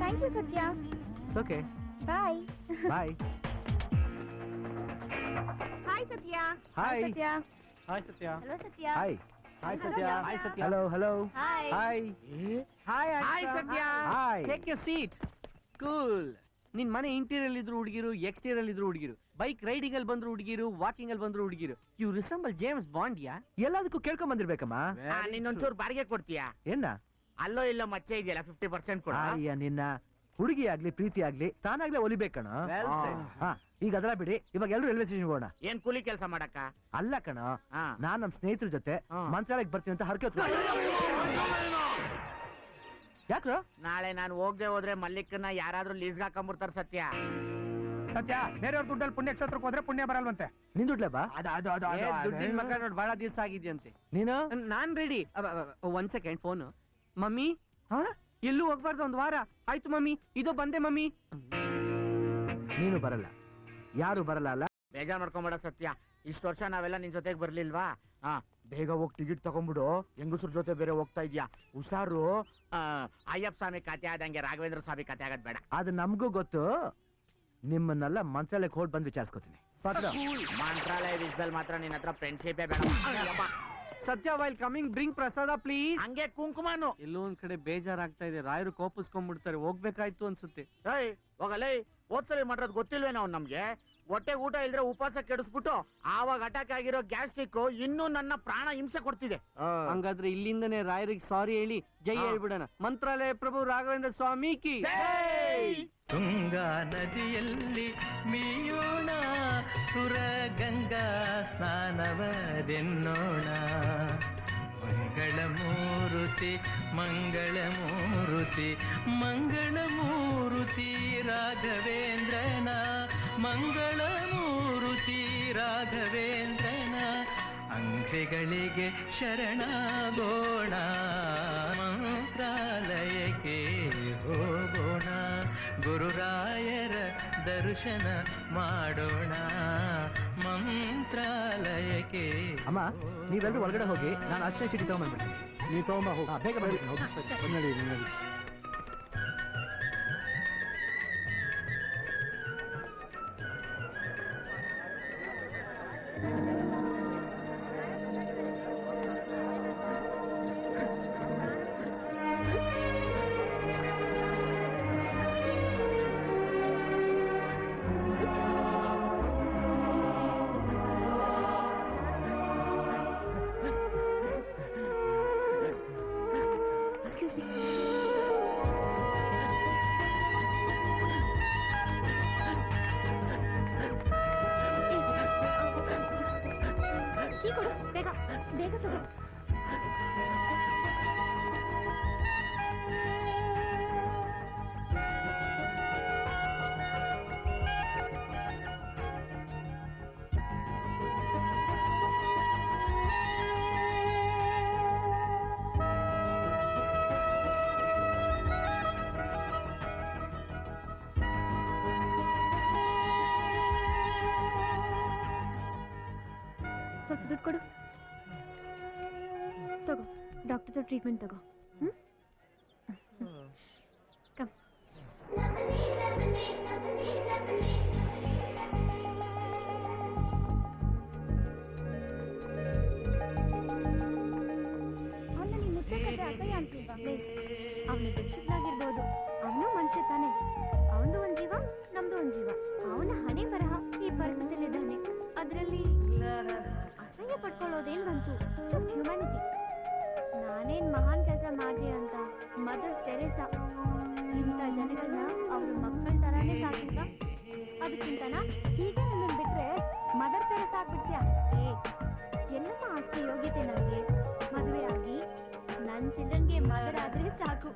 ಥ್ಯಾಂಕ್ ಯು ಸತ್ಯ. ಓಕೆ, ಬಾಯ್. ಬಾಯ್. ಹಾಯ್ ಸತ್ಯ. ಹಾಯ್. ಸತ್ಯ. ಹಾಯ್ ಸತ್ಯ. ಹಲೋ ಸತ್ಯ. ಹಾಯ್. ಹಾಯ್ ಸತ್ಯ. ಹಾಯ್ ಸತ್ಯ. ಹಲೋ. ಹಾಯ್. ಹಾಯ್. ಹಾಯ್ ಸತ್ಯ. ಹಾಯ್. ಟೇಕ್ ಯರ್ ಸೀಟ್. ಕೂಲ್. ನಿನ್ ಮನೆ ಇಂಟೀರಿಯರ್ ಇದ್ರು ಹುಡುಗಿರು, ಎಕ್ಸ್ಟೀರಿಯರ್ ಇದ್ರು ಹುಡುಗಿರು, ಬೈಕ್ ರೈಡಿಂಗ್ ಅಲ್ಲಿ ಬಂದ್ರು ಹುಡುಗಿರು, ವಾಕಿಂಗ್ ಅಲ್ಲಿ ಬಂದ್ರು ಹುಡುಗಿರು. You resemble James Bond. Yeah ಎಲ್ಲದಕ್ಕೂ ಕೇಳ್ಕೊಂಡ್ ಬಂದಿರ್ಬೇಕಮ್ಮ. ನಿನ್ನೊಂಚೂರು ಬಾಡಿಗೆ ಕೊಡ್ತೀಯಾ? ಏನ ಅಲ್ಲೋ ಇಲ್ಲೋ ಮಚ್ಚೆ ಇದೆಯಲ್ಲ, 50% ಕೊಡ. ಅಯ್ಯ, ನಿನ್ನ ಹುಡುಗಿ ಆಗ್ಲಿ ಪ್ರೀತಿ ಆಗ್ಲಿ ತಾನಾಗ್ಲೇ ಒಲಿಬೇಕಣ. ಈಗ ಅದರ ಬಿಡಿ, ಇವಾಗ ಎಲ್ರು ರೈಲ್ವೆ ಸ್ಟೇಷನ್ ಹೋಗೋಣ. ಏನ್ ಕೂಲಿ ಕೆಲಸ ಮಾಡಕ್ಕ? ಅಲ್ಲ ಕಣ, ಹಾ. ನಾನ್ ನಮ್ ಸ್ನೇಹಿತರ ಜೊತೆ ಮಂತ್ರಾಲಯಕ್ಕೆ ಬರ್ತೀನಿ ಅಂತ ಹರಕೆ ಹೊತ್ಕೊಂಡೆ. ಯಾಕ್ರ? ನಾಳೆ ನಾನು ಹೋಗದೆ ಹೋದ್ರೆ ಮಲ್ಲಿಕನ್ನ ಯಾರಾದ್ರೂ ಲೀಸ್ಗೆ ಹಾಕೊಂಡ್ಬಿಡ್ತಾರ ಸತ್ಯ. ಸತ್ಯ, ಬೇರೆಯವ್ರ ದುಡ್ಡಲ್ಲಿ ಪುಣ್ಯಕ್ಷೇತ್ರಕ್ಕೆ ಹೋದ್ರೆ ಪುಣ್ಯ ಬರಲ್ವಂತೆ. ನಿನ್ ದುಡ್ಲೆ ಬಾ. ದುಡ್ಡಿನ ಮಗ ನೋಡಿ, ಬಹಳ ದಿವಸ ಆಗಿದ್ಯಂತೆ. ನೀನು? ನಾನ್ ರೆಡಿ. ಒಂದ್ ಸೆಕೆಂಡ್, ಫೋನ್. ಮಮ್ಮಿ, ಎಲ್ಲೂ ಹೋಗ್ಬಾರ್ದು ಒಂದ್ ವಾರ ಆಯ್ತು ಮಮ್ಮಿ ಇದು ಬಂದೆ ಮಮ್ಮಿ ನೀನು ಬರಲ್ಲ, ಯಾರು ಬರಲ್ಲ ಅಲ್ಲ? ಬೇಜಾರ್ ಮಾಡ್ಕೊಂಬೇಡ ಸತ್ಯ. ಇಷ್ಟು ವರ್ಷ ನಾವೆಲ್ಲ ನಿನ್ ಜೊತೆಗೆ ಬರ್ಲಿಲ್ವಾ? ಹಾ, ಬೇಗ ಹೋಗಿ ಟಿಕೆಟ್ ತಗೊಂಡ್ಬಿಡು. ಹೆಂಗಸ್ರ ಜೊತೆ ಬೇರೆ ಹೋಗ್ತಾ ಇದ್ಯಾ, ಹುಷಾರು. ಅಯ್ಯಪ್ಪ ಸ್ವಾಮಿ ಕತೆ ಆದಂಗೆ ರಾಘವೇಂದ್ರ ಸ್ವಾಮಿ ಕತೆ ಆಗದ್ ಬೇಡ. ಅದು ನಮಗೂ ಗೊತ್ತು. ನಿಮ್ಮನ್ನೆಲ್ಲ ಮಂತ್ರಾಲಯಕ್ಕೆ ಹೋಗಿ ಬಂದು ವಿಚಾರಿಸ್ಕೊತೀನಿ. ಮಂತ್ರಾಲಯ ವಿಷಯದಲ್ಲಿ ಮಾತ್ರ ನಿನ್ನ ಹತ್ರ ಫ್ರೆಂಡ್ಶಿಪೇ ಬೇಡ. ಸತ್ಯ ವೈಲ್ ಕಮಿಂಗ್ ಬ್ರಿಂಗ್ ಪ್ರಸಾದ ಪ್ಲೀಸ್. ಹಂಗೆ ಕುಂಕುಮನು. ಎಲ್ಲೋ ಒಂದ್ ಕಡೆ ಬೇಜಾರಾಗ್ತಾ ಇದೆ, ರಾಯರು ಕೋಪಿಸ್ಕೊಂಡ್ಬಿಡ್ತಾರೆ, ಹೋಗ್ಬೇಕಾಯ್ತು ಅನ್ಸುತ್ತೆ. ಏಯ್ ಹೋಗಲೇ, ಹೋದ್ಸಲಿ ಮಾಡೋದು ಗೊತ್ತಿಲ್ವೇನೋ ಅವ್ನು ನಮ್ಗೆ. ಹೊಟ್ಟೆ ಊಟ ಇಲ್ದ್ರೆ ಉಪವಾಸ ಕೆಡಿಸ್ಬಿಟ್ಟು ಆವಾಗ ಅಟ್ಯಾಕ್ ಆಗಿರೋ ಗ್ಯಾಸ್ಟ್ರಿಕ್ ಇನ್ನೂ ನನ್ನ ಪ್ರಾಣ ಹಿಂಸೆ ಕೊಡ್ತಿದೆ. ಹಂಗಾದ್ರೆ ಇಲ್ಲಿಂದನೇ ರಾಯರಿಗೆ ಸಾರಿ ಹೇಳಿ ಜೈ ಹೇಳ್ಬಿಡೋಣ. ಮಂತ್ರಾಲಯ ಪ್ರಭು ರಾಘವೇಂದ್ರ ಸ್ವಾಮಿ ಕಿ ತುಂಗಾ ನದಿಯಲ್ಲಿ ಮೀಯೋಣ, ಸುರ ಗಂಗಾ ಸ್ನಾನವದೆನ್ನೋಣ. ಮಂಗಳಮೂರುತಿ ಮಂಗಳಮೂರುತಿ ಮಂಗಳಮೂರುತಿ ರಾಘವೇಂದ್ರನ, ಮಂಗಳಮೂರುತಿ ರಾಘವೇಂದ್ರನ ಅಂಗ್ರಿಗಳಿಗೆ ಶರಣಾಗೋಣ. ಮಂತ್ರಾಲಯಕ್ಕೆ ಹೋಗೋಣ, ಗುರುರಾಯರ ದರ್ಶನ ಮಾಡೋಣ. ಮಂತ್ರಾಲಯಕ್ಕೆ. ಅಮ್ಮ, ನೀವೆಲ್ಲರೂ ಒಳಗಡೆ ಹೋಗಿ, ನಾನು ಅಕ್ಷಯ ಚೀಟಿ ತಗೊಂಡ್ಬಂದ್ಬಿಡ್ತೀನಿ. ನೀ ತಗೊಂಬ ಹೋಗಿ. ಬೇಗ ಬರ್ರಿ. ನಡಿ ನಡಿ. Excuse me. ಕೀ ಕೊಡು, ಬೇಗ ಬೇಗ ತಗೋ. ಸ್ವಲ್ಪ ದುಡ್ಡು ಕೊಡು. ತಗೋ, ಡಾಕ್ಟರ್ ಟ್ರೀಟ್ಮೆಂಟ್ ತಗೋ. ಕಮ್. ಅವನು ಭಿಕ್ಷುಕನಾಗಿರ್ಬೋದು, ಅವನು ಮನುಷ್ಯ ತಾನೆ. ಅವನು ಒಂದ್ ಜೀವ, ನಮ್ದು ಒಂದ್ ಜೀವ. ಅವನ ಹಣೆ ಬರಹ ಈ ಪರಿಸ್ಥಿತಿಯಲ್ಲಿದ್ದಾನೆ. ಅದರಲ್ಲಿ ಅಸಹ್ಯ ಪಡ್ಕೊಳ್ಳೋದೇನ್ ಬಂತು? Just humanity. ನಾನೇನ್ ಮಹಾನ್ ಕೆಲಸ ಮಾಡಿದೆ ಅಂತ ಮದರ್ ತೆರೇಸಾ ಇಂಥ ಜನಗಳನ್ನ ಅವ್ರ ಮಕ್ಕಳ ತರಾನೇ ಸಾಕಿಲ್ವಾ? ಅದಕ್ಕಿಂತನ ಹೀಗೆ ನನ್ನನ್ನು ಬಿಟ್ರೆ ಮದರ್ ತೆರೇಸಾ ಆಗ್ಬಿಡ್ತೀಯಾ? ಎಲ್ಲಮ್ಮ ಅಷ್ಟೇ ಯೋಗ್ಯತೆ ನನಗೆ. ಮದುವೆ ಆಗಿ ನನ್ನ ಚಿಲ್ಡ್ರನ್ಗೆ ಮದರ್ ಆದ್ರೆ ಸಾಕು.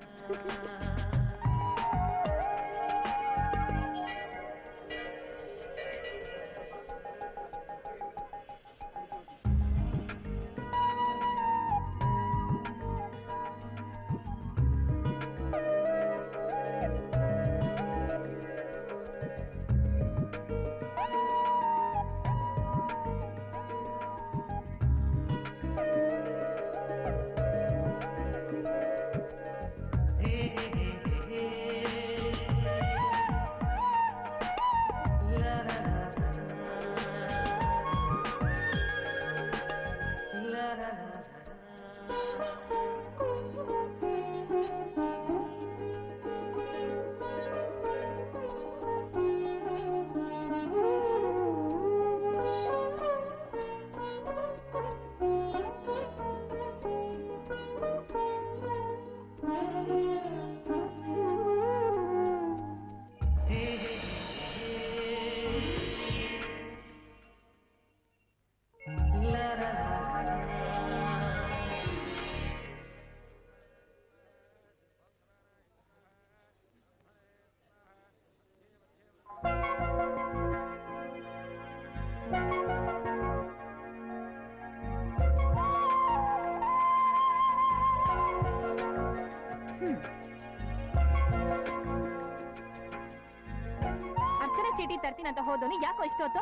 ಚೀಟಿ ತರ್ತೀನಿ ಅಂತ ಹೋದೋನು ಯಾಕೋ ಇಷ್ಟೊತ್ತು?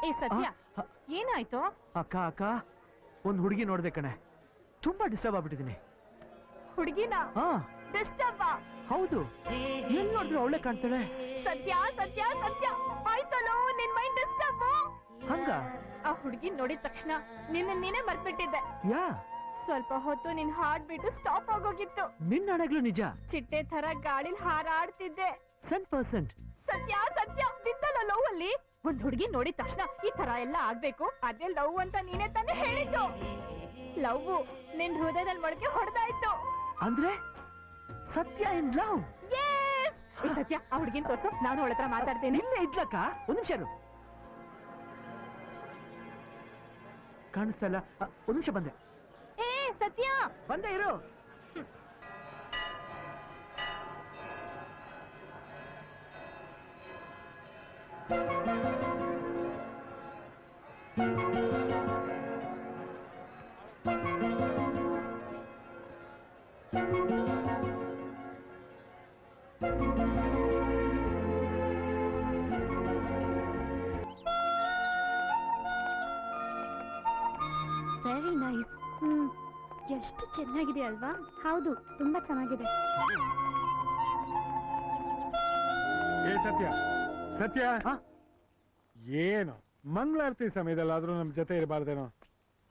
ಏ ಸತ್ಯ, ಏನಾಯ್ತು? ಅಕ್ಕ ಅಕ್ಕ ಒಂದ್ ಹುಡುಗಿ ನೋಡ್ದೆ ಕಣೆ, ತುಂಬಾ ಡಿಸ್ಟರ್ಬ್ ಆಗ್ಬಿಟ್ಟಿದೀನಿ. ಹುಡುಗಿನ ಹಾ ಡಿಸ್ಟರ್ಬ್? ಹೌದು, ಎಲ್ಲಿ ನೋಡಿದ್ರು ಅವಳೆ ಕಾಣ್ತಾಳೆ. ಸತ್ಯ ಸತ್ಯ ಸತ್ಯ, ಆಯ್ತಲ್ಲೋ ನಿನ್ ಮೈಂಡ್ ಡಿಸ್ಟರ್ಬ್. ಹಂಗ? ಆ ಹುಡುಗಿ ನೋಡಿದ ತಕ್ಷಣ ನೀನೇ ಮರ್ತ್ಬಿಟ್ಟಿದ್ದೆ. ಯಾ ಸ್ವಲ್ಪ ಹೊತ್ತು ನಿನ್ ಹಾರ್ಟ್ ಬಿಟ್ಟು ಸ್ಟಾಪ್ ಆಗೋಗಿತ್ತು. ನಿನ್ನ ಹಣೆಗಳು ನಿಜ. ಚಿಟ್ಟೆ ತರ ಗಾಳಿಲ್ ಹಾರಾಡ್ತಿದ್ದೆ. 100%. ಸತ್ಯ ಸತ್ಯ, ಬಿದ್ದಲ್ಲ ಲವ್ ಅಲ್ಲಿ. ಒಂದ್ ಹುಡುಗಿ ನೋಡಿದ ತಕ್ಷಣ ಈ ತರ ಎಲ್ಲ ಆಗ್ಬೇಕು, ಅದೇ ಲವ್ ಅಂತ ನೀನೇ ತಾನೇ ಹೇಳಿದ್ದು. ಲವ್ ನಿನ್ ಹೃದಯದಲ್ಲಿ ಮೊಳಕೆ ಹೊಡೆದಾಯ್ತು. ಅಂದ್ರೆ ಸತ್ಯ ಇನ್ ಲವ್? ಸತ್ಯ, ಆ ಹುಡುಗಿನ ತೋರ್ಸು, ನಾನು ಅವಳ ಹತ್ರ ಮಾತಾಡ್ತೀನಿ. ಇಲ್ಲೇ ಇದ್ಲಕ್ಕ, ಒಂದ್ ನಿಮಿಷ ಇರು. ಕಾಣಿಸ್ತಾ ಇಲ್ಲ, ಒಂದ್ ನಿಮಿಷ ಬಂದೆ. ಏ ಸತ್ಯ, ಬಂದೆ ಇರು. Very nice. ಎಷ್ಟು ಚೆನ್ನಾಗಿದೆ ಅಲ್ವಾ? ಹೌದು, ತುಂಬಾ ಚೆನ್ನಾಗಿದೆ. ಏ ಸತ್ಯ ಸತ್ಯ, ಏನು ಮಂಗಳಾರತಿ ಸಮಯದಲ್ಲಾದ್ರೂ ನಮ್ ಜೊತೆ ಇರಬಾರ್ದೇನೋ?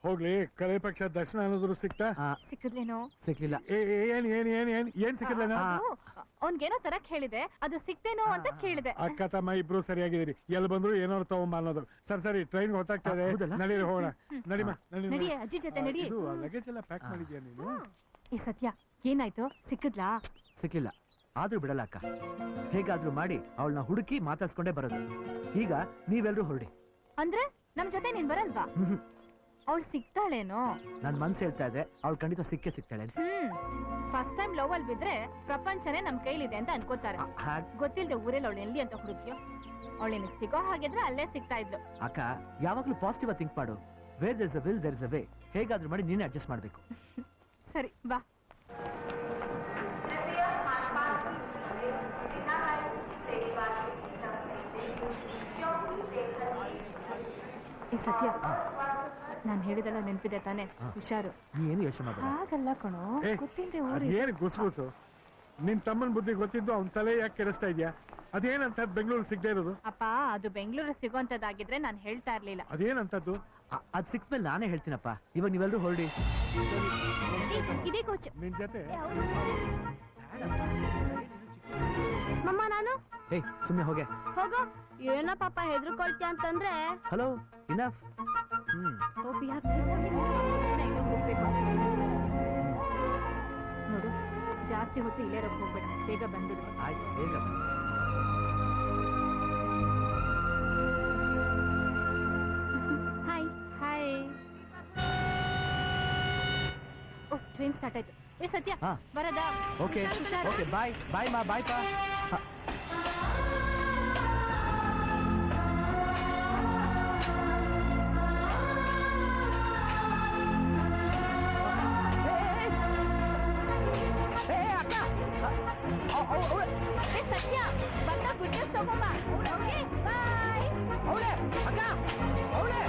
ಹೋಗ್ಲಿ, ಕಳೆ ಪಕ್ಷ ದರ್ಶನ ಅನ್ನೋದ್ರು ಸಿಕ್ತಾ? ಸಿಕ್ಕದ್ಲೇನೋ? ಸಿಕ್ಲಿಲ್ಲ. ಏನ್ ಸಿಕ್ಕಿದ್ಲೇನೋ? ಅವ್ನ್ಗೇನೋ ತರಕ್ ಹೇಳಿದೆ, ಅದು ಸಿಕ್ತೇನೋ ಅಂತ ಕೇಳಿದೆ. ಅಕ್ಕ ತಮ್ಮ ಇಬ್ರು ಸರಿಯಾಗಿದ್ದೀರಿ, ಎಲ್ಲಿ ಬಂದ್ರು ಏನೋ ತಗೊಂಬ ಅನ್ನೋದು. ಸರಿ ಟ್ರೈನ್ ಹೊತ್ತಾಗ್ತಾ ಇದೆ, ನಡೀರಿ ಹೋಗೋಣ. ನಡಿಮಾ ನಡಿ, ಅಜ್ಜಿ ಜೊತೆ ನಡಿ. ಲಗೇಜ್ ಎಲ್ಲ ಪ್ಯಾಕ್ ಮಾಡಿದ್ಯಾ ನೀನು? ಏ ಸತ್ಯ, ಏನಾಯ್ತು? ಸಿಕ್ಕದ್ಲಾ? ಸಿಕ್ಲಿಲ್ಲ, ಆದ್ರೂ ಬಿಡಲ್ಲ ಅಕ್ಕ. ಹೇಗಾದ್ರೂ ಮಾಡಿ ಅವಳನ್ನ ಹುಡುಕಿ ಮಾತಾಡ್ಸ್ಕೊಂಡೇ ಬರೋದು. ಈಗ ನೀವೆಲ್ರೂ ಹೊರಡಿ. ಅಂದ್ರೆ ನಮ್ ಜೊತೆ ನೀನ್ ಬರಲ್ವಾ? ಅವಳು ಸಿಗ್ತಾಳೇನೋ? ನನ್ ಮನ್ಸು ಹೇಳ್ತಾ ಇದೆ, ಅವಳು ಖಂಡಿತ ಸಿಕ್ಕೇ ಸಿಗ್ತಾಳೆ. ಫಸ್ಟ್ ಟೈಮ್ ಲವ್ ಅಲ್ಲಿ ಬಿದ್ರೆ ಪ್ರಪಂಚನೇ ನಮ್ ಕೈಲಿದೆ ಅಂತ ಅನ್ಕೋತಾರೆ. ಗೊತ್ತಿಲ್ದೆ ಊರಲ್ಲಿ ಅವಳು ಎಲ್ಲಿ ಅಂತ ಹುಡುಕ್ಯೋ. ಅವಳು ನಿನಗೆ ಸಿಗೋ ಹಾಗಿದ್ರೆ ಅಲ್ಲೇ ಸಿಗ್ತಾ ಇದ್ಲು. ಅಕ್ಕ, ಯಾವಾಗ್ಲೂ ಪಾಸಿಟಿವ್ ಆಗಿ ಥಿಂಕ್ ಮಾಡು. Where there's a will there's a way. ಹೇಗಾದ್ರೂ ಮಾಡಿ ನೀನೇ ಅಡ್ಜಸ್ಟ್ ಮಾಡ್ಬೇಕು. ಸರಿ ಬಾ. ಏ ಸತ್ಯ, ನಾನ್ ಹೇಳಿದೆಲ್ಲ ನೆನ್ಪಿದೆ ತಾನೆ? ಹುಷಾರು. ನೀ ಏನು ಯೋಚನೆ ಮಾಡಬೇಡ. ಹಾಗಲ್ಲ ಕಣೋ, ಗೊತ್ತಿಲ್ದೆ ಏನ್ ಗುಸುಗುಸು? ನಿನ್ ತಮ್ಮನ್ ಬುದ್ಧಿ ಗೊತ್ತಿದ್ದು ಅವ್ನ್ ತಲೆ ಯಾಕೆ ಕೆಡಿಸ್ತಾ ಇದ್ಯಾ? ಅದೇನಂತ ಬೆಂಗಳೂರು ಸಿಗದೆ ಇರೋದು? ಅಪ್ಪ, ಅದು ಬೆಂಗಳೂರು ಸಿಗೋಂತದ್ದಾಗಿದ್ರೆ ನಾನು ಹೇಳ್ತಾ ಇರ್ಲಿಲ್ಲ. ಅದೇನಂತದ್ದು? ಅದ್ ಸಿಕ್ಮೇಲೆ ನಾನೇ ಹೇಳ್ತೀನಪ್ಪ. ಇವಾಗ ನೀವೆಲ್ಲರೂ ಹೊರಡಿ. ಇದೇ ಕೋಚ್. ನಿನ್ ಜೊತೆ ಮಮ್ಮ, ನಾನು ಹೇ, ಸುಮ್ಮನೆ ಹೋಗೆ. ಹೋಗೋ. ಏನೋ ಪಾಪ ಹೆದರ್ಕೊಳ್ತೀಯ ಅಂತಂದ್ರೆ. Hello, enough. ನೋಡು, ಜಾಸ್ತಿ ಹೊತ್ತು ಇಲ್ಲೇ ಇರೋಕ್ ಹೋಗ್ಬೇಡ, ಬೇಗ ಬಂದ್ಬಿಡು. ಆಯ್ತು, ಬೇಗ. Hi hi. ಓ, ಟ್ರೈನ್ ಸ್ಟಾರ್ಟ್ ಆಯ್ತು. ಏ ಸತ್ಯ, ಬರದಾ? ಓಕೆ ಓಕೆ, ಬಾಯ್ ಬಾಯ್ ಮಾ, ಬಾಯ್ ಪಾ. ಏ ಸತ್ಯ, ಬಂದ ಗುಡ್ ನ್ಯೂಸ್ ತಗೊಂಬ. ಓಕೆ, ಬಾಯ್. ಅವಳೆ ಅಕ್ಕ, ಅವಳೆ.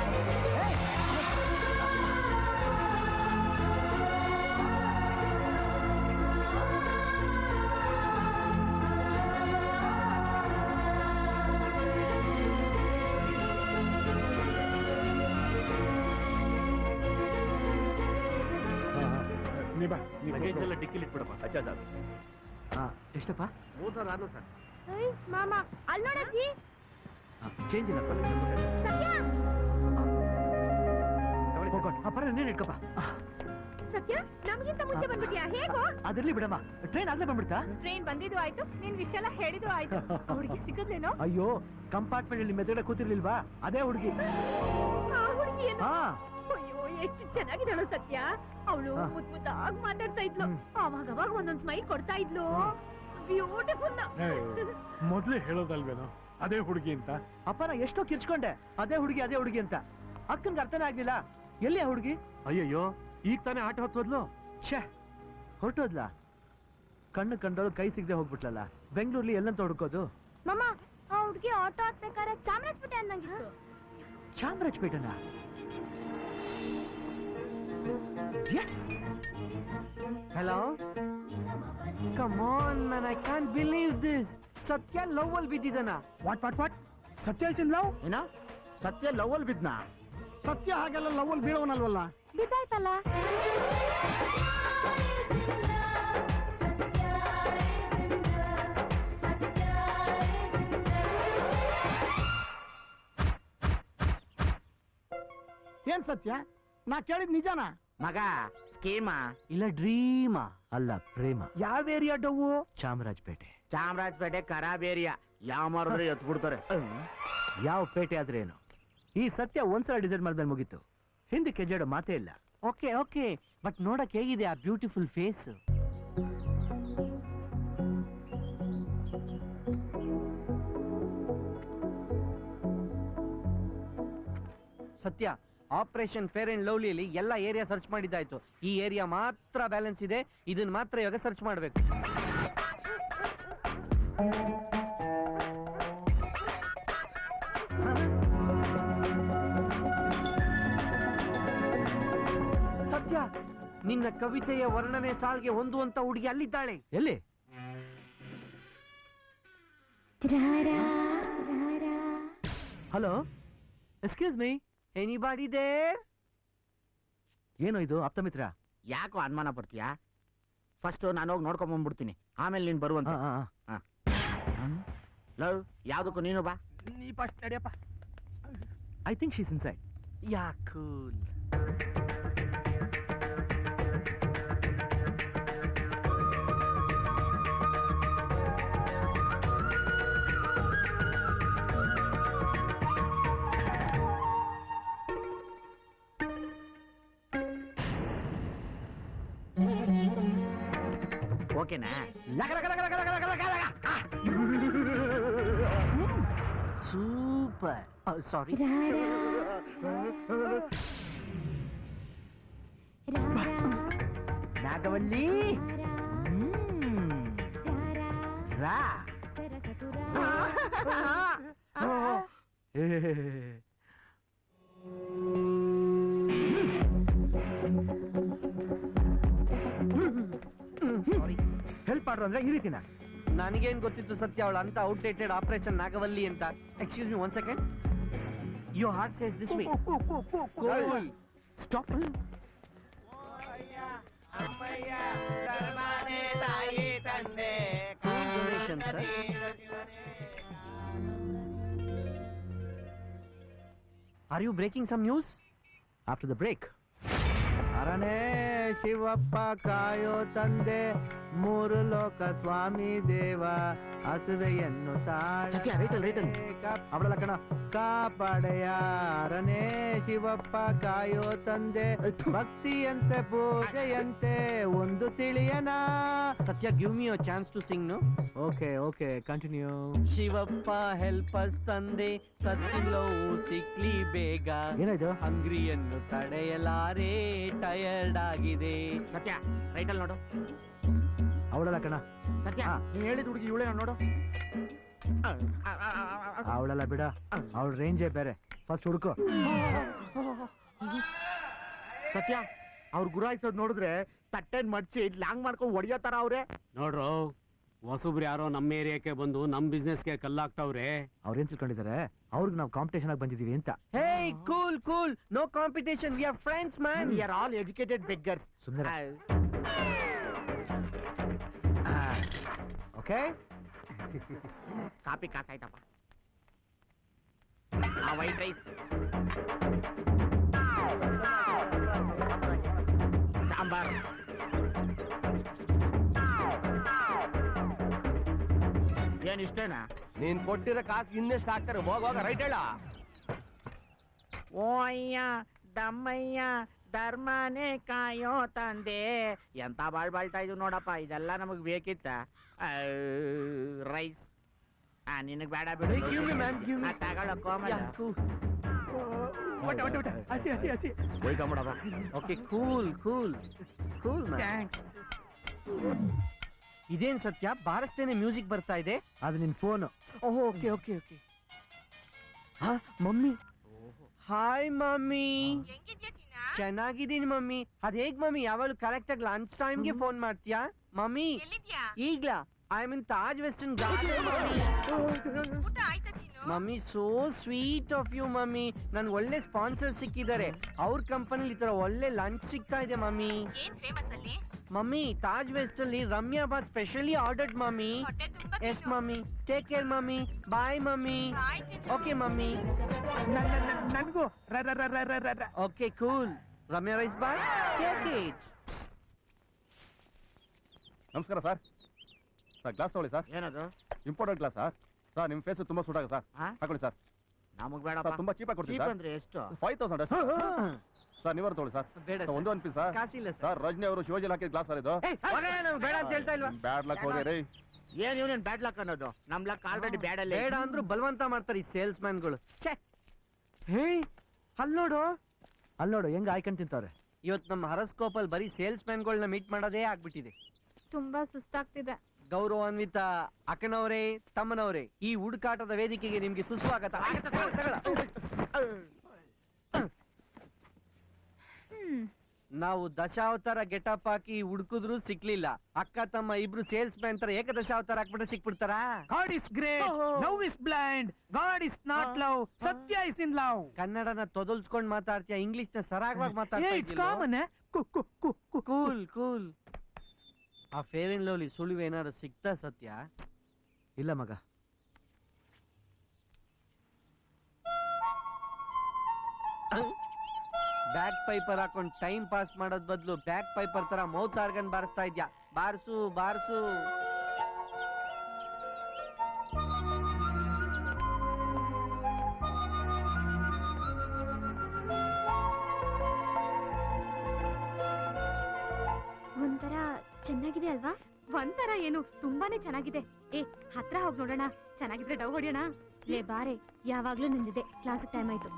ನೀ ಬಾ. ಲಗೇಜ್ ಎಲ್ಲ ಡಿಕ್ಕಿಲಿ ಇಟ್ಬಿಡಪ್ಪ. ಅಚ್ಚಾ ಸರ್. ಎಷ್ಟಪ್ಪ? 3,400 ಸರ್. ಮಾಮ, ಅಲ್ಲಿ ನೋಡಜ್ಜಿ. ಚೇಂಜ್ ಇಲ್ಲಪ್ಪ. ಸತ್ಯ, ಪರ ನೀನ್ ಇಟ್ಕಪ್ಪ. ಸತ್ಯ, ನಮಗಿಂತ ಮುಂಚೆ ಬಂದ್ಬಿಟ್ಯಾ? ಹೇಗೋ? ಅದಿರ್ಲಿ ಬಿಡಮ್ಮ, ಟ್ರೈನ್ ಆಗ್ಲೇ ಬಂದ್ಬಿಡ್ತಾ? ಟ್ರೈನ್ ಬಂದಿದ್ದು ಆಯ್ತು, ನಿನ್ ವಿಷಯ ಎಲ್ಲ ಹೇಳಿದ್ದು ಆಯ್ತು. ಹುಡುಗಿ ಸಿಗದ್ಲೇನೋ? ಅಯ್ಯೋ, ಕಂಪಾರ್ಟ್ಮೆಂಟ್ ಅಲ್ಲಿ ಮೆದುಗಡೆ ಕೂತಿರ್ಲಿಲ್ವಾ? ಅದೇ ಹುಡುಗಿ. ಆ ಹುಡುಗಿ ಏನು? ಹಾ, ಅಯ್ಯೋ, ಎಷ್ಟು ಚೆನ್ನಾಗಿದ್ದಾಳು ಸತ್ಯ. ಅವಳು ಮುದ್ದಾಗಿ ಮಾತಾಡ್ತಾ ಇದ್ಲು, ಅವಾಗ ಒಂದೊಂದ್ ಸ್ಮೈಲ್ ಕೊಡ್ತಾ ಇದ್ಲು. ಬ್ಯೂಟಿಫುಲ್. ಮೊದ್ಲೇ ಹೇಳೋದಲ್ವೇನೋ ಅದೇ ಹುಡುಗಿ ಅಂತ? ಅಪ್ಪ, ನಾ ಎಷ್ಟೋ ಕಿರ್ಚ್ಕೊಂಡೆ ಅದೇ ಹುಡುಗಿ ಅಂತ. ಅಕ್ಕನ್ಗೆ ಅರ್ಥನೇ ಆಗ್ಲಿಲ್ಲ. ಎಲ್ಲಿ ಆ ಹುಡುಗಿ? ಅಯ್ಯಯ್ಯೋ, ಈಗ ತಾನೇ ಆಟ ಹೊತ್ತೋದ್ಲು. ಛೇ, ಹೊರಟೋದ್ಲಾ? ಕಣ್ಣು ಕಂಡೋಳು ಕೈ ಸಿಗದೆ ಹೋಗ್ಬಿಟ್ಲಲ್ಲ. ಬೆಂಗಳೂರಲ್ಲಿ ಎಲ್ಲಂತ ಹುಡುಕೋದು? ಮಮ್ಮ, ಆ ಹುಡ್ಗಿ ಆಟೋ ಹತ್ಬೇಕಾದ್ರೆ ಚಾಮರಾಜಪೇಟೆ ಅಂದಂಗಿತ್ತು. ಚಾಮರಾಜಪೇಟೆನಾ? Hello, come on man, I can't believe this. Satya love ಅಲ್ಲಿ ಬಿದ್ದಿದ್ದಾನ? What Satya is in love? ಏನ ಸತ್ಯ ಲವ್ ಅಲ್ಲಿ ಬಿದ್ನಾ? ಸತ್ಯ ಹಾಗೆಲ್ಲ ಲವ್ ಅಲ್ಲಿ ಬೀಳವನಲ್ವಲ್ಲ. ಬಿದ್ದಾಯ್ತಲ್ಲ. ಏನ್ ಸತ್ಯ? ನಾ ಕೇಳಿದ್ ನಿಜಾನಾ? ಮಗ ಸ್ಕೀಮಾ? ಇಲ್ಲ ಡ್ರೀಮಾ? ಅಲ್ಲ ಪ್ರೇಮ. ಯಾವ ಏರಿಯಾ ಡವ್ವು? ಚಾಮರಾಜಪೇಟೆ. ಚಾಮರಾಜಪೇಟೆ ಖರಾಬೇರಿಯಾ, ಯಾವ ಮಾರಿದ್ರೆ ಎತ್ ಬಿಡ್ತಾರೆ. ಯಾವ ಪೇಟೆ ಆದ್ರೆ ಏನು, ಈ ಸತ್ಯ ಒಂದ್ಸಲ ಡಿಸೈಡ್ ಮಾಡಿದ್ಮೇಲೆ ಮುಗೀತು, ಹಿಂದಕ್ಕೆ ಹೆಜ್ಜೆಡೋ ಮಾತೇ ಇಲ್ಲ. ಓಕೆ ಓಕೆ, ಬಟ್ ನೋಡಕ್ ಹೇಗಿದೆ ಆ ಬ್ಯೂಟಿಫುಲ್ ಫೇಸ್? ಸತ್ಯ, ಆಪರೇಷನ್ ಫೇರ್ ಅಂಡ್ ಲವ್ಲಿಯಲ್ಲಿ ಎಲ್ಲ ಏರಿಯಾ ಸರ್ಚ್ ಮಾಡಿದ್ದಾಯ್ತು. ಈ ಏರಿಯಾ ಮಾತ್ರ ಬ್ಯಾಲೆನ್ಸ್ ಇದೆ, ಇದನ್ನ ಮಾತ್ರ ಇವಾಗ ಸರ್ಚ್ ಮಾಡ್ಬೇಕು. ಸತ್ಯ, ನಿನ್ನ ಕವಿತೆಯ ವರ್ಣನೆ ಸಾಲ್ಗೆ ಹೊಂದುವಂತ ಹುಡುಗಿ ಅಲ್ಲಿದ್ದಾಳೆ. ಎಲ್ಲಿ? Hello, excuse me, anybody there? ಏನೋ ಇದು ಆಪ್ತ ಮಿತ್ರ? ಯಾಕೋ ಅನುಮಾನ ಪಡ್ತೀಯಾ? ಫಸ್ಟ್ ನಾನು ಹೋಗಿ ನೋಡ್ಕೊಂಡ್ ಬಂದ್ಬಿಡ್ತೀನಿ, ಆಮೇಲೆ ನೀನ್ ಬರುವಂತ. ಲವ್ ಯಾವ್ದಕ್ಕೂ ನೀನು ಬಾ. ನೀ ಫಸ್ಟ್ ನಡಿಯಪ್ಪ. I think she's inside. Yeah cool. ಓಕೆನಾ? ಸೂಪರ್. ಸಾರಿ. ನಾಗವಲ್ಲಿ ರಾ. ಹೆಲ್ಪ್ ಮಾಡ್ರು ಅಂದ್ರೆ ಈ ರೀತಿನ? ನನಗೇನ್ ಗೊತ್ತಿತ್ತು ಸತ್ಯ ಅವಳ ಅಂತ ಔಟ್ಡೇಟೆಡ್ ಆಪರೇಷನ್ ನಾಗವಲ್ಲಿ ಅಂತ. Excuse me, 1 second. Your heart says this way. Cool. Stop. Donation, sir. Are you breaking some news? After the break. ಅರನೇ ಶಿವಪ್ಪ ಕಾಯೋ ತಂದೆ, ಮೂರು ಲೋಕ ಸ್ವಾಮಿ ದೇವ, ಹಸುವೆಯನ್ನು ಸತ್ಯ, ರೈಟಲ್. ಅವಳಲ್ಲ ಕಣ, ಕಾಪಾಡೆಯ ಅರನೇ ಶಿವಪ್ಪ ಕಾಯೋ ತಂದೆ, ಭಕ್ತಿಯಂತೆ ಪೂಜೆಯಂತೆ ಒಂದು ತಿಳಿಯನ. ಸತ್ಯ, give me a chance to sing. No? Okay continue. Shivappa help us ತಂದೆ, ಸತ್ತಿಲ್ಲವೂ ಸಿಕ್ಲಿ ಬೇಗ, ಏನಾಯ್ತು? ಹಂಗ್ರಿಯನ್ನು ತಡೆಯಲಾರೆ, ಟಯರ್ಡ್ ಆಗಿದೆ. ಸತ್ಯ, ರೈಟಲ್ ನೋಡು. ಅವಳಲ್ಲ ಕಣ. ಸತ್ಯ, ನೀನ್ ಹೇಳಿದ ಹುಡುಗಿ ಇವಳೇ ನೋಡು. ಅವಳಲ್ಲ ಬಿಡ, ಅವಳ ರೇಂಜೇ ಬೇರೆ. ಫಸ್ಟ್ ಹುಡುಕು. ಸತ್ಯ, ಅವ್ರ ಗುರಾಯಿಸೋದ್ ನೋಡಿದ್ರೆ ತಟ್ಟೆನ್ ಮಡ್ಚಿ ಲಾಂಗ್ ಮಾಡ್ಕೊಂಡ್ ಹೊಡಿಯೋ ತರ ಅವ್ರೆ. ನೋಡ್ರು, ಹೊಸಬ್ರು ಯಾರೋ ನಮ್ಮ ಏರಿಯಾಕ್ಕೆ ಬಂದು ನಮ್ ಬಿಸ್ನೆಸ್ಗೆ ಕಲ್ಲಾಗ್ತಾವ್ರೆ. ಅವ್ರೇನ್ ತಿಳ್ಕೊಂಡಿದ್ದಾರೆ, ಅವ್ರಿಗೆ ನಾವು ಕಾಂಪಿಟೇಷನ್ ಆಗಿ ಬಂದಿದೀವಿ ಅಂತ. ಹೇ, cool, no competition, we are friends man. We are all educated beggars. ಸುಮ್ಮನೆ. ಓಕೆ, ಕಾಪಿ ಕಾಸಾಯ್ತಪ್ಪ. ಆ ವೈಟ್ ರೈಸ್, ಸಾಂಬಾರ್, ಏನ್ ಇಷ್ಟೇನಾ? ನೀನ್ ಕೊಟ್ಟಿರೋ ಕಾಸು ಇನ್ನೆಷ್ಟು ಹಾಕ್ತಾರೆ? ಹೋಗೋಗ ರೈಟ್ ಹೇಳ. ಓ ಅಯ್ಯ ದಮ್ಮಯ್ಯ ಧರ್ಮನೇ ಕಾಯೋ ತಂದೆ. ಎಂತ ಬಾಳ್ತಾ ಇದ್ವು ನೋಡಪ್ಪ, ಇದೆಲ್ಲ ನಮಗ್ ಬೇಕಿತ್ತ? ರೈಸ್ ನಿನಗ್ ಬೇಡ ಬಿಡು. ತಗೊಳ್ಳೋ ಕೋಮಲ. Okay, cool. ಥ್ಯಾಂಕ್ಸ್. ಇದೇನ್ ಸತ್ಯ ಬಾರಿಸ್ತೇನೆ ಮ್ಯೂಸಿಕ್ ಬರ್ತಾ ಇದೆ. ಅದು ನಿನ್ phone. Oh okay okay okay. ಹಾ ಮಮ್ಮಿ. Hi mummy. ಚೆನ್ನಾಗಿದ್ದೀನಿ ಮಮ್ಮಿ. ಅದ್ ಹೇಗ್ ಮಮ್ಮಿ ಯಾವಾಗಲೂ ಕರೆಕ್ಟ್ ಆಗಿ ಲಂಚ್ ಟೈಮ್ಗೆ ಫೋನ್ ಮಾಡ್ತೀಯಾ ಮಮ್ಮಿ? ಈಗ್ಲಾ I mean Taj western garden mummy. Mummy so sweet of you mummy. ನನ್ ಒಳ್ಳೆ ಸ್ಪಾನ್ಸರ್ ಸಿಕ್ಕಿದ್ದಾರೆ. ಅವ್ರ ಕಂಪನಿಲಿ ಈ ತರ ಒಳ್ಳೆ ಲಂಚ್ ಸಿಗ್ತಾ ಇದೆ ಮಮ್ಮಿ. ಮಮ್ಮಿ ತಾಜ್ ವೆಸ್ಟ್ ಅಲ್ಲಿ ರಮ್ಯಾ ಬಾತ್ specially ordered mummy. Yes mummy. Take care mummy. Bye mummy. Okay mummy. ನನ್ಗೂ okay cool. Ramya rice bye. Take it. ನಮಸ್ಕಾರ ಸರ್. ಸರ್ ಗ್ಲಾಸ್ ತಗೊಳ್ಳಿ ಸರ್. ಏನದು? Important glass sir. ಸರ್ ನಿಮ್ಮ ಫೇಸ್ ತುಂಬಾ ಸೂಟ್ ಆಗ sir. ಹಾ? ಹಾಕೊಳ್ಳಿ ಸರ್. ನಮಗ್ ಬೇಡ. ಸರ್ ತುಂಬಾ ಚೀಪ್ ಆಗಿ ಕೊಡ್ತೀವಿ ಚೀಪ್ ಸರ್. ಅಂದ್ರೆ ಎಷ್ಟು? 5000 ಸರ್ ನೀವರು ತಗೊಳ್ಳಿ ಸರ್. ಬೇಡ ಸರ್, ಒಂದು 1 ಪೀಸ್ ಸರ್. ಕಾಸಿಲ್ಲ ಸರ್. ಸರ್ ರಜನಿ ಅವರು ಶಿವಾಜಿ ಹಾಕಿದ ಗ್ಲಾಸ್ ಸರ್ ಇದು. ಬೇಡ ಅಂತ ಹೇಳ್ತಾ ಇಲ್ವಾ? ಬ್ಯಾಡ್ ಲಕ್ ಹೋಗಿ ರೀ. ಏನ್ ಇವ್ನೇನ್ ಬ್ಯಾಡ್ ಲಕ್ ಅನ್ನೋದು? ನಮ್ ಲಕ್ ಆಲ್ರೆಡಿ ಬ್ಯಾಡ್ ಅಲ್ಲೇ. ಬೇಡ ಅಂದ್ರು ಬಲವಂತ ಮಾಡ್ತಾರೆ ಈ ಸೇಲ್ಸ್ ಮ್ಯಾನ್ಗಳು. ಛೇ. ಹೇ ಅಲ್ಲಿ ನೋಡು. ಅಲ್ಲಿ ನೋಡು ಹೆಂಗ್ ಆಯ್ಕೊಂಡ್ ತಿಂತವ್ರೆ. ಇವತ್ತು ನಮ್ಮ ಹರಸ್ಕೋಪ್ ಅಲ್ಲಿ ಬರೀ ಸೇಲ್ಸ್ ಮ್ಯಾನ್ಗಳನ್ನ ಮೀಟ್ ಮಾಡೋದೇ ಆಗ್ಬಿಟ್ಟಿದೆ. ತುಂಬಾ ಸುಸ್ತಾಗ್ತಿದೆ. ಗೌರವಾನ್ವಿತ ಅಕ್ಕನವರೇ, ತಮ್ಮನವರೇ, ಈ ಹುಡುಕಾಟದ ವೇದಿಕೆಗೆ ನಿಮ್ಗೆ ಸುಸ್ವಾಗತ. ನಾವು ದಶಾವತಾರ ಗೆಟಪ್ ಹಾಕಿ ಹುಡುಕಿದ್ರು ಸಿಕ್ಲಿಲ್ಲ. ಅಕ್ಕ ತಮ್ಮ ಇಬ್ರು ಸೇಲ್ಸ್ ಮ್ಯಾನ್ ತರ ಏಕದಶಾವತಾರ ಹಾಕ್ಬಿಟ್ರೆ ಸಿಕ್ಬಿಡ್ತಾರಾ? God is great. Love is blind. God is not love. Satya is in love. ಕನ್ನಡನ ತೊದಲ್ಸ್ಕೊಂಡ್ ಮಾತಾಡ್ತೀಯ, ಇಂಗ್ಲಿಷ್ ನ ಸರಾಗವಾಗಿ Hey, it's common, eh? Cool cool. ಆ ಫೇರ್ ಅಂಡ್ ಲವ್ಲಿ ಸುಳಿವು ಏನಾದ್ರು ಸಿಕ್ತಾ ಸತ್ಯ? ಇಲ್ಲ ಮಗ. ಬ್ಯಾಕ್ ಪೈಪರ್ ಹಾಕೊಂಡ್ ಟೈಮ್ ಪಾಸ್ ಮಾಡೋದ್ ಬದಲು ಬ್ಯಾಕ್ ಪೈಪರ್ ತರ ಮೌತ್ ಆರ್ಗನ್ ಬಾರಿಸ್ತಾ ಇದ್ಯಾ. Bars bars. ಒಂಥರ ಚೆನ್ನಾಗಿದೆ ಅಲ್ವಾ? ಒಂಥರ ಏನು ತುಂಬಾನೇ ಚೆನ್ನಾಗಿದೆ. ಏ ಹತ್ರ ಹೋಗಿ ನೋಡೋಣ. ಚೆನ್ನಾಗಿದ್ರೆ ಡವ್ ಹೊಡಿಯೋಣ. ಲೇ ಬಾರೆ, ಯಾವಾಗ್ಲೂ ನಿಂದಿದೆ. ಕ್ಲಾಸಿಗೆ ಟೈಮ್ ಆಯ್ತು.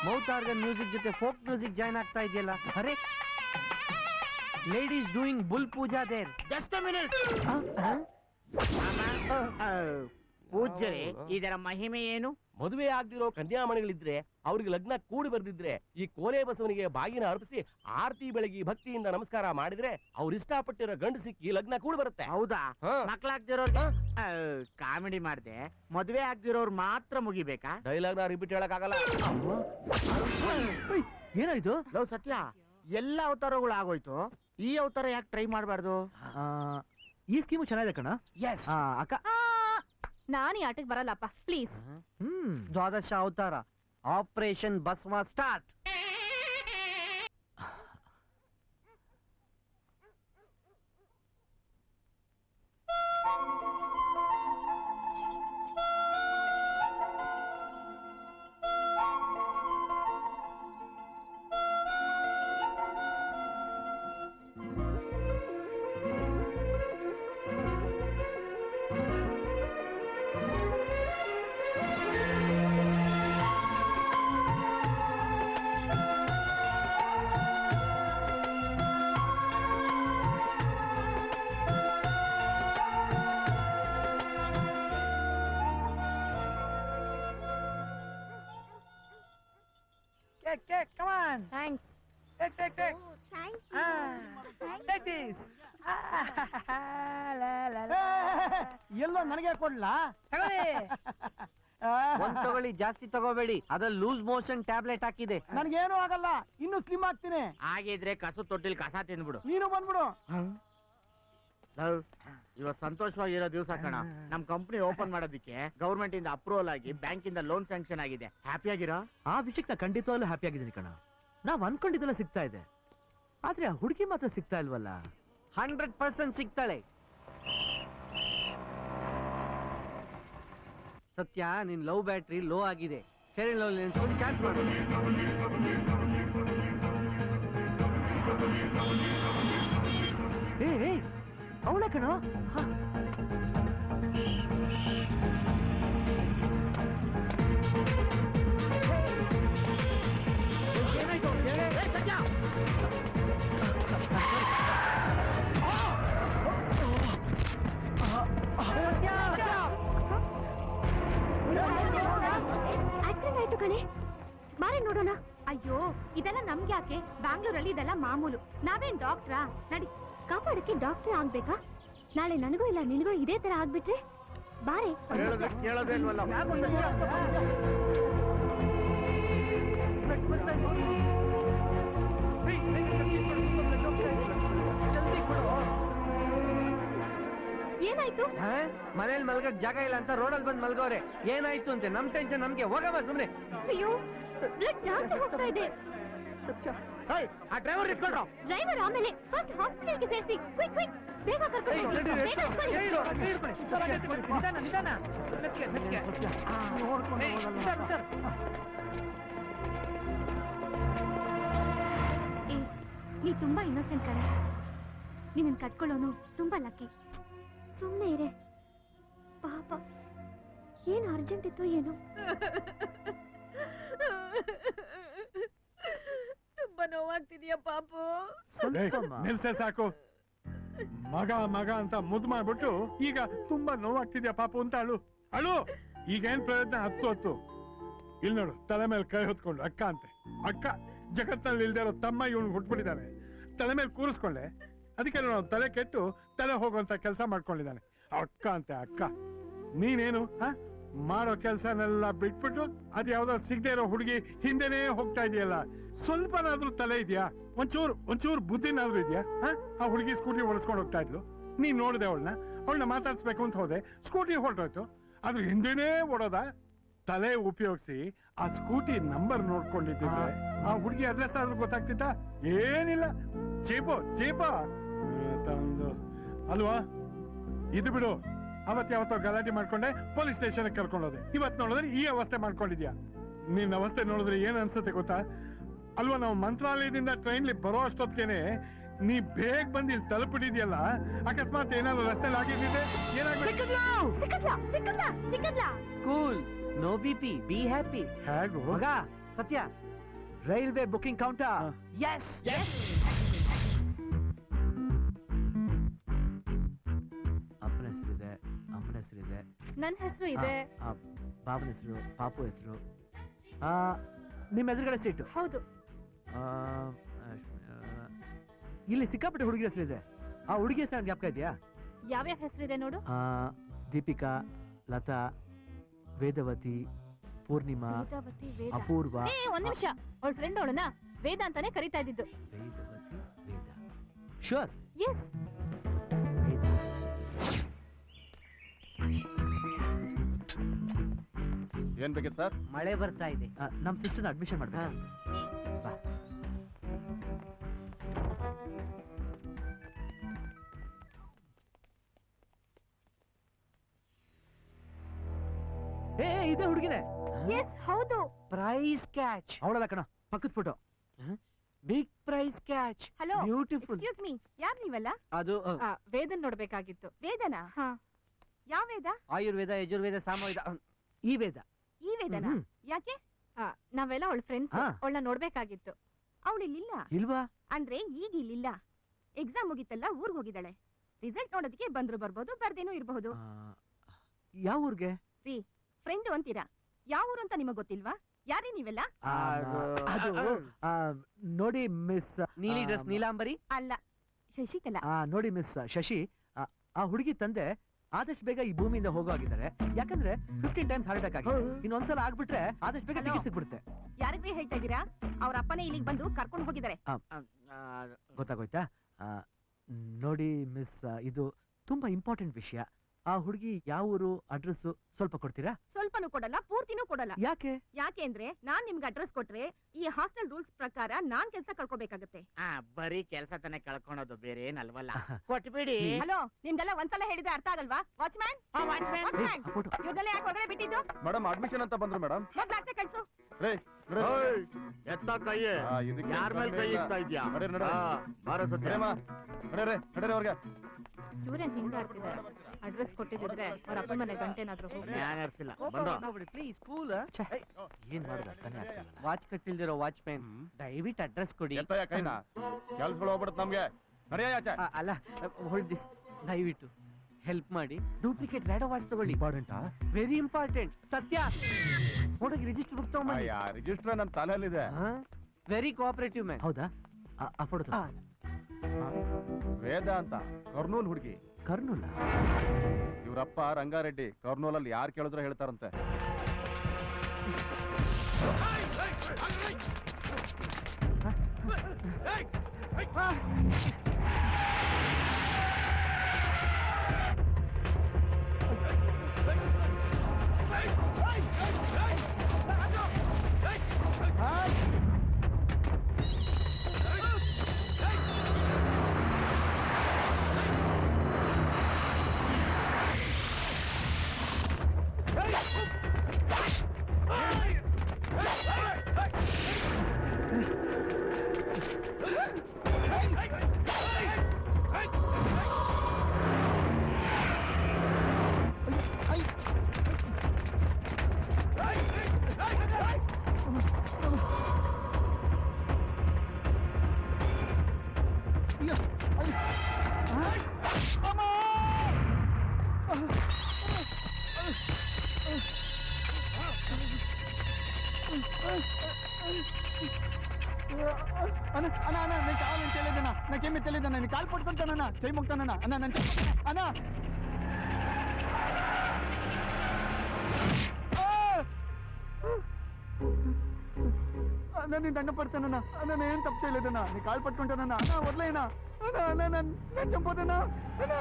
ಮೌತ್ ಆರ್ಗನ್ ಮ್ಯೂಸಿಕ್ ಜೊತೆ ಫೋಕ್ ಮ್ಯೂಸಿಕ್ ಜಾಯ್ನ್ ಆಗ್ತಾ ಇದೆಯಲ್ಲ. Are ladies doing bull puja there. Just a minute. ಪೂಜ್ಯರೇ, ಇದರ ಮಹಿಮೆ ಏನು? ಮದುವೆ ಆಗ್ದಿರೋ ಕನ್ಯಾಮಣಿಗಳಿದ್ರೆ ಅವ್ರಿಗೆ ಲಗ್ನ ಕೂಡಿ ಬರ್ದಿದ್ರೆ ಈ ಕೋಲೆ ಬಸವನಿಗೆ ಬಾಗಿನ ಅರ್ಪಿಸಿ ಆರತಿ ಬೆಳಗಿ ಭಕ್ತಿಯಿಂದ ನಮಸ್ಕಾರ ಮಾಡಿದ್ರೆ ಅವ್ರು ಇಷ್ಟಪಟ್ಟಿರೋ ಗಂಡು ಸಿಕ್ಕಿ ಲಗ್ನ ಕೂಡಿ ಬರುತ್ತೆ. ಹೌದಾ? ಮಕ್ಳಾಗ್ದಿರೋರ್ಗೆ ಕಾಮಿಡಿ ಮಾಡ್ದೆ. ಮದುವೆ ಆಗ್ದಿರೋರು ಮಾತ್ರ ಮುಗಿಬೇಕಾ? ಡೈಲಾಗ್ ನ ರಿಪೀಟ್ ಹೇಳಕ್ಕಾಗಲ್ಲ. ಏನಾಯ್ತು? ಲವ್ ಸತ್ಯ, ಎಲ್ಲ ಅವತಾರಗಳು ಆಗೋಯ್ತು. ಈ ಅವತಾರ ಯಾಕೆ ಟ್ರೈ ಮಾಡಬಾರ್ದು? ಈ ಸ್ಕೀಮು ಚೆನ್ನಾಗಿದೆ ಕಣ. ಎಸ್ ಅಕ್ಕ. ನಾನು ಈ ಆಟಕ್ಕೆ ಬರಲ್ಲಪ್ಪ ಪ್ಲೀಸ್. ದ್ವಾದಶ ಅವತಾರ operation Basava start. Come on. Thanks. Take. Thank Take this. ಎಲ್ಲೋ ನನಗೆ ಕೊಡ್ಲಾ? ಒಂದ್ ತಗೊಳ್ಳಿ, ಜಾಸ್ತಿ ತಗೋಬೇಡಿ. ಅದ್ರಲ್ಲಿ ಲೂಸ್ ಮೋಷನ್ ಟ್ಯಾಬ್ಲೆಟ್ ಹಾಕಿದೆ. ನನಗೇನು ಆಗಲ್ಲ, ಇನ್ನು ಸ್ಲಿಮ್ ಆಗ್ತೀನಿ. ಹಾಗಿದ್ರೆ ಕಸು ತೊಟ್ಟಿಲ್ ಕಸ ತಿಂದ್ಬಿಡು. ನೀನು ಬಂದ್ಬಿಡು. ಇವತ್ತು ಸಂತೋಷವಾಗಿರೋ ದಿವಸ ಕಣ. ನಮ್ ಕಂಪನಿ ಓಪನ್ ಮಾಡೋದಕ್ಕೆ ಗೌರ್ಮೆಂಟ್ ಇಂದ ಅಪ್ರೂವಲ್ ಆಗಿ ಬ್ಯಾಂಕ್ ಇಂದ ಲೋನ್ ಸ್ಯಾಂಕ್ಷನ್ ಆಗಿದೆ. ಹ್ಯಾಪಿ ಆಗಿರೋ? ಆ ವಿಷಯಕ್ಕೆ ನಾ ಖಂಡಿತವಾಗ್ಲೂ ಹ್ಯಾಪಿ ಆಗಿದ್ದೀನಿ ಕಣ. ನಾವ್ ಅನ್ಕೊಂಡಿದ್ದೆಲ್ಲ ಸಿಗ್ತಾ ಇದೆ, ಆದ್ರೆ ಆ ಹುಡುಗಿ ಮಾತ್ರ ಸಿಗ್ತಾ ಇಲ್ವಲ್ಲ. 100% ಸಿಗ್ತಾಳೆ. ಸತ್ಯ, ನಿನ್ ಲವ್ ಬ್ಯಾಟ್ರಿ ಲೋ ಆಗಿದೆ. ಫೇರ್ ಅಂಡ್ ಲವ್ಲಿ ನೆನ್ಸ್ಕೊಂಡು ಚಾಟ್ ಮಾಡು. ಏ ಅವಳ ಕಣ. ಏನಾಯ್ತು? ಬಾರೆ ನೋಡೋಣ. ಅಯ್ಯೋ ಇದೆಲ್ಲ ನಮ್ಗೆ ಯಾಕೆ, ಬ್ಯಾಂಗ್ಳೂರಲ್ಲಿ ಇದೆಲ್ಲ ಮಾಮೂಲು. ನಾವೇನ್ ಡಾಕ್ಟ್ರಾ? ನಡಿ. ಕಾಪಾಡಕ್ಕೆ ಡಾಕ್ಟ್ರೇ ಆಗ್ಬೇಕಾ? ನಾಳೆ ನನಗೂ ಇಲ್ಲ ನಿನಗೂ ಇದೇ ತರ ಆಗ್ಬಿಟ್ರೆ ಬಾರೆ. ಕೇಳೋದೇನ್ವಲ್ಲ. ಏನಾಯ್ತು? ಮನೇಲಿ ಮಲ್ಗಕ್ ಜಾಗ ಇಲ್ಲ ಅಂತ ರೋಡಲ್ಲಿ ಬಂದ್ ಮಲ್ಗೋರೆ. ಏನಾಯ್ತು ಅಂತೆ ನಮ್ ಟೆನ್ಷನ್ ನಮ್ಗೆ. ಹೋಗಮ್ಮ ಸುಮ್ನೆ. ಅಯ್ಯೋ ಬ್ಲಡ್ ಜಾಸ್ತಿ ಹೋಗ್ತಾ ಇದೆ. ಆ ಡ್ರೈವರ್ ಇಟ್ಕೊಂಡ್ರು. ಡ್ರೈವರ್ ಆಮೇಲೆ ಫಸ್ಟ್ ಹಾಸ್ಪಿಟಲ್ಗೆ ಸೇರಿಸಿ. ಕ್ವಿಕ್ ಕ್ವಿಕ್ ಬೇಗ ಕರ್ಕೊಂಡು ಹೋಗಿ. ಬೇಗ ನೀ ತುಂಬಾ ಇನ್ನೋಸೆಂಟ್ ಕಣೆ. ನಿನ್ನ ಕಟ್ಕೊಳ್ಳೋನು ತುಂಬಾ ಲಕ್ಕಿ. ಸುಮ್ಮನೆ ಇರೆ ಪಾಪ. ಏನು ಅರ್ಜೆಂಟ್ ಇತ್ತು ಏನೋ. ತುಂಬಾ ನೋವಾಗ್ತಿದ್ಯಾ ಪಾಪು? ನಿಲ್ಸೆ ಸಾಕು. ಮಗ ಮಗ ಅಂತ ಮುದ್ದು ಮಾಡ್ಬಿಟ್ಟು ಈಗ ತುಂಬಾ ನೋವಾಗ್ತಿದ್ಯಾ ಪಾಪು ಅಂತ ಅಳು. ಈಗೇನ್ ಪ್ರಯತ್ನ ಹತ್ತು. ಇಲ್ಲಿ ನೋಡು, ತಲೆ ಮೇಲೆ ಕೈ ಹೊತ್ಕೊಂಡು ಅಕ್ಕ ಅಂತೆ. ಅಕ್ಕ ಜಗತ್ನಲ್ಲಿ ಇಲ್ದೇ ಇರೋ ತಮ್ಮ ಇವನು ಹುಟ್ಬಿಟ್ಟಿದ್ದಾನೆ. ತಲೆ ಮೇಲೆ ಕೂರಿಸ್ಕೊಂಡೆ, ಅದಕ್ಕೆ ನಾವು ತಲೆ ಕೆಟ್ಟು ತಲೆ ಹೋಗುವಂತ ಕೆಲಸ ಮಾಡ್ಕೊಂಡಿದ್ದಾನೆ. ಅಕ್ಕ ಅಂತೆ ಅಕ್ಕ. ನೀನೇನು ಮಾಡೋ ಕೆಲ್ಸನೆಲ್ಲ ಬಿಟ್ಬಿಟ್ಟು ಅದ್ ಯಾವ್ದೋ ಸಿಗದೆ ಇರೋ ಹುಡುಗಿ ಹಿಂದೆನೇ ಹೋಗ್ತಾ ಇದೆಯಲ್ಲ. ಸ್ವಲ್ಪನಾದ್ರೂ ತಲೆ ಇದೆಯಾ? ಒಂಚೂರು ಬುದ್ಧಿನಾದ್ರೂ ಇದೆಯಾ? ಆ ಹುಡುಗಿ ಸ್ಕೂಟಿ ಓಡಿಸ್ಕೊಂಡು ಹೋಗ್ತಾ ಇದ್ಲು. ನೀನ್ ನೋಡಿದೆ ಅವಳನ್ನ ಮಾತಾಡ್ಸ್ಬೇಕು ಅಂತ ಹೋದೆ, ಸ್ಕೂಟಿ ಹೊರಟೋಯ್ತು. ಅದು ಹಿಂದೆನೇ ಓಡೋದ. ತಲೆ ಉಪಯೋಗಿಸಿ ಆ ಸ್ಕೂಟಿ ನಂಬರ್ ನೋಡ್ಕೊಂಡಿದ್ದಿದ್ರೆ ಆ ಹುಡುಗಿ ಅಡ್ರೆಸ್ ಆದ್ರೂ ಗೊತ್ತಾಗ್ತಿತ್ತ? ಏನಿಲ್ಲ, ಚೀಪ ತಂದು ಅಲ್ವಾ? ಇದು ಬಿಡು, ಯಾವತ್ತೋ ಗಲಾಟೆ ಮಾಡ್ಕೊಂಡೆ ಪೊಲೀಸ್ ಸ್ಟೇಷನ್ ಕರ್ಕೊಂಡೋದೆ. ಇವತ್ ನೋಡಿದ್ರೆ ಈ ಅವಸ್ಥೆ ಮಾಡ್ಕೊಂಡಿದ್ಯಾ. ನಿನ್ನ ಅವಸ್ಥೆ ನೋಡಿದ್ರೆ ಏನ್ ಅನ್ಸುತ್ತೆ ಗೊತ್ತಾ? ಅಲ್ವಾ, ನಾವು ಮಂತ್ರಾಲಯದಿಂದ ಟ್ರೈನ್ಲಿ ಬರೋ ಅಷ್ಟೊತ್ತಿಗೆನೆ ನೀ ಬೇಗ ಬಂದು ಇಲ್ಲಿ ತಲುಪಿಡಿದ್ಯಲ್ಲ. ಅಕಸ್ಮಾತ್ ಏನಾದ್ರು ರಸ್ತೆಲಿ ಆಗಿದ್ದಿದೆ cool, no BP, be happy. ಹೇಗೂ ಮಗ ಸತ್ಯ, ರೈಲ್ವೆ ಬುಕಿಂಗ್ ಕೌಂಟರ್. ಎಸ್ ಅಪ್ಪನ ಹೆಸರಿದೆ, ಅಮ್ಮನ ಹೆಸರಿದೆ, ನನ್ನ ಹೆಸರು ಇದೆ. ಬಾಬನ ಹೆಸರು, ಪಾಪು ಹೆಸರು. ನಿಮ್ಮ ಎದುರುಗಡೆ ಸೀಟು. ಹೌದು. ಇಲ್ಲಿ ಸಿಕ್ಕಾಪಟ್ಟೆ ಹುಡುಗಿ ಹೆಸರಿದೆ. ಆ ಹುಡುಗಿ ಹೆಸರು ಜ್ಞಾಪಕ ಇದೆಯಾ? ಯಾವ್ಯಾವ ಹೆಸರಿದೆ ನೋಡು. ದೀಪಿಕಾ, ಲತಾ, ವೇದವತಿ, ಪೂರ್ಣಿಮಾ, ವೇದಾವತಿ, ವೇದ. ಅಪೂರ್ವ. ಒಂದ್ ನಿಮಿಷ, ಅವಳ ಫ್ರೆಂಡ್ ಅವಳನ್ನ ವೇದ ಅಂತಾನೆ ಕರಿತಾ ಇದ್ದಿದ್ದು. ವೇದವತಿ, ವೇದ. ಶೋರ್. ಎಸ್. ಏನ್ ಬೇಕಿತ್ತು ಸರ್? ಮಳೆ ಬರ್ತಾ ಇದೆ. ನಮ್ ಸಿಸ್ಟರ್ ಅಡ್ಮಿಷನ್ ಮಾಡ್ಬೇಕು. ಬಾ. ಇದೇ ಹುಡುಗಿನೇ. ಎಸ್ ಹೌದು. Prize catch. ಅವಳಲ್ಲ ಕಣ, ಪಕ್ಕದ photo. Big prize catch. Hello, beautiful. Excuse me, ಯಾರ್ ನೀವಲ್ಲ? ಅದು ವೇದನ್ ನೋಡ್ಬೇಕಾಗಿತ್ತು. ವೇದನಾ? ಯಾವ ವೇದ? ಆಯುರ್ವೇದ, ಯಜುರ್ವೇದ, ಸಾಮವೇದ. ಈ ವೇದ. ಈ ವೇದನಾ? ಯಾಕೆ? ನಾವೆಲ್ಲ ಅವಳ ಫ್ರೆಂಡ್ಸ್. ಅವಳನ್ನ ನೋಡ್ಬೇಕಾಗಿತ್ತು. ಅವಳಿಲ್ಲ. ಇಲ್ವಾ? ಅಂದ್ರೆ ಈಗ ಇಲ್ಲಿಲ್ಲ. ಎಕ್ಸಾಮ್ ಮುಗಿತಲ್ಲ, ಊರ್ಗ್ ಹೋಗಿದ್ದಾಳೆ. ರಿಸಲ್ಟ್ ನೋಡೋದಕ್ಕೆ ಬಂದ್ರು ಬರ್ಬೋದು, ಬರ್ದೇನೂ ಇರಬಹುದು. ಯಾವ ಊರ್ಗೆ? ಫ್ರೆಂಡು ಅಂತೀರಾ, ಯಾವ ಊರು ಅಂತ ನಿಮಗ್ ಗೊತ್ತಿಲ್ವಾ? ಯಾರೇ ನೀವೆಲ್ಲ? ಅದು ನೋಡಿ ಮಿಸ್ ನೀಲಿ ಡ್ರೆಸ್ ನೀಲಾಂಬರಿ ಅಲ್ಲ, ಶಶಿಕಲಾ. ನೋಡಿ ಮಿಸ್ ಶಶಿ, ಆ ಹುಡುಗಿ ತಂದೆ ಆದಷ್ಟು ಬೇಗ ಈ ಭೂಮಿಯಿಂದ ಹೋಗೋಗಿದ್ದಾರೆ. ಯಾಕಂದ್ರೆ 15 ಟೈಮ್ಸ್ ಹಾರ್ಟ್ ಅಟ್ಯಾಕ್ ಆಗಿದೆ. ಇನ್ನೊಂದ್ಸಲ ಆಗ್ಬಿಟ್ರೆ ಆದಷ್ಟು ಬೇಗ ಟಿಕೆಟ್ ಸಿಕ್ಬಿಡುತ್ತೆ. ಯಾರಿಗ್ರಿ ಹೇಳ್ತಾ ಇದ್ದೀರಾ? ಅವ್ರ ಅಪ್ಪನೇ ಇಲ್ಲಿಗೆ ಬಂದು ಕರ್ಕೊಂಡು ಹೋಗಿದ್ದಾರೆ. ಗೊತ್ತಾಗೋಯ್ತಾ? ನೋಡಿ ಮಿಸ್, ಇದು ತುಂಬಾ ಇಂಪಾರ್ಟೆಂಟ್ ವಿಷಯ. ಆ ಹುಡುಗಿ ಯಾವ ಊರು, ಅಡ್ರೆಸ್ ಸ್ವಲ್ಪ ಕೊಡ್ತೀರಾ? ಸ್ವಲ್ಪನೂ ಕೊಡಲ್ಲ, ಪೂರ್ತಿನೂ ಕೊಡಲ್ಲ. ಯಾಕೆ? ಯಾಕೆ ಅಂದ್ರೆ ನಾನ್ ನಿಮ್ಗೆ ಅಡ್ರೆಸ್ ಕೊಟ್ರೆ ಈ ಹಾಸ್ಟೆಲ್ ರೂಲ್ಸ್ ಪ್ರಕಾರ ನಾನ್ ಕೆಲ್ಸ ಕಳ್ಕೊಬೇಕಾಗತ್ತೆ. ಬರೀ ಕೆಲ್ಸ ತಾನೇ ಕಳ್ಕೊಳೋದು, ಬೇರೆ ಏನಲ್ವಲ್ಲ. ಕೊಟ್ಬಿಡಿ. ಹಲೋ, ನಿಮ್ಗೆಲ್ಲ ಒಂದ್ಸಲ ಹೇಳಿದ್ರೆ ಅರ್ಥ ಆಗಲ್ವಾ? ವಾಚ್ಮ್ಯಾನ್, ಇವ್ರನ್ನೆಲ್ಲ ಯಾಕೆ ಹೊರಗಡೆ ಬಿಟ್ಟಿದ್ದು? ಮೇಡಮ್ ಅಡ್ಮಿಷನ್ ಅಂತ ಬಂದ್ರು ಮೇಡಮ್. ಮೊದ್ಲು ಆಚೆ ಕಳ್ಸು. ಎತ್ತ ಕೈ, ಯಾರ ಮೇಲೆ ಕೈ ಇಡ್ತಾ ಇದ್ಯಾ? ಅವ್ರಿಗೆ ಇವ್ರೇನ್ ಹಿಂಗಾಡ್ತಿದ್ದಾರೆ? ಅಡ್ರೆಸ್ ಕೊಟ್ಟಿದ್ರೆ ಅವ್ರ ಅಪ್ಪನ ಮನೆ ಗಂಟೆನಾದ್ರೂ ಹೋಗಿ. Please cool. ಏನ್ ಮಾಡೋದು ಅರ್ಥನೇ ಆಗ್ತಿಲ್ಲ. ವಾಚ್ ಕಟ್ಟಿಲ್ದಿರೋ ವಾಚ್ಮ್ಯಾನ್, ದಯವಿಟ್ಟು ಅಡ್ರೆಸ್ ಕೊಡಿ. ಕೈನಾ ಕೆಲ್ಸಗಳು ಹೋಗ್ಬಿಡುತ್ತೆ ನಮ್ಗೆ. ಅಲ್ಲ, ಹೋಲ್ಡ್ ದಿಸ್, ದಯವಿಟ್ಟು ಹೆಲ್ಪ್ ಮಾಡಿ. ಡೂಪ್ಲಿಕೇಟ್ ರೇಡೋ ವಾಚ್ ತಗೊಳ್ಳಿ. ಇಂಪಾರ್ಟೆಂಟಾ? Very important. ಸತ್ಯ ಹೋಗಿ ರಿಜಿಸ್ಟರ್ ಬುಕ್ ತಗೊಂಬನ್ನಿ. ರಿಜಿಸ್ಟರ್ ನನ್ನ ತಲೆಯಲ್ಲಿದೆ. Very cooperative man. ಹೌದಾ ಆ ಫೋಟೋ ವೇದ ಅಂತ ಕರ್ನೂಲ್ ಹುಡುಗಿ. ಕರ್ನೂಲ? ಇವ್ರಪ್ಪ ರಂಗಾರೆಡ್ಡಿ ಕರ್ನೂಲಲ್ಲಿ ಯಾರು ಕೇಳಿದ್ರು ಹೇಳ್ತಾರಂತೆ. అన్న అన్న అన్న నేను కావాలని చేయలేదన్నా, నాకేమీ తెలియదన్నా, నేను కాలు పట్టుకుంటానన్నా, చేయి మొక్తానన్నా అన్న నన్ను అన్న అన్న నేను దండ పడతానన్నా, అన్న నేనేం తప్పు చేయలేదన్నా, నేను కాలు పట్టుకుంటానన్నా, అన్న వదిలేనా అన్న, అన్న నేను చంపోదన్నా అన్న.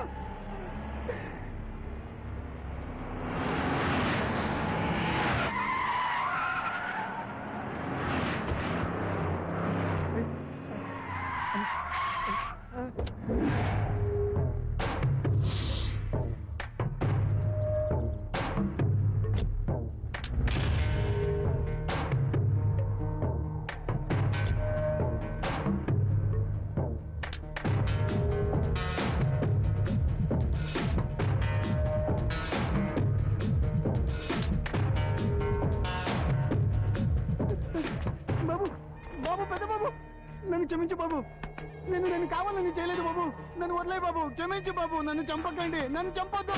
నన్ను క్షమించు బాబు, నేను కావాలని చేయలేదు బాబు, నన్ను వదిలే బాబు, క్షమించు బాబు, నన్ను చంపకండి, నన్ను చంపొద్దు.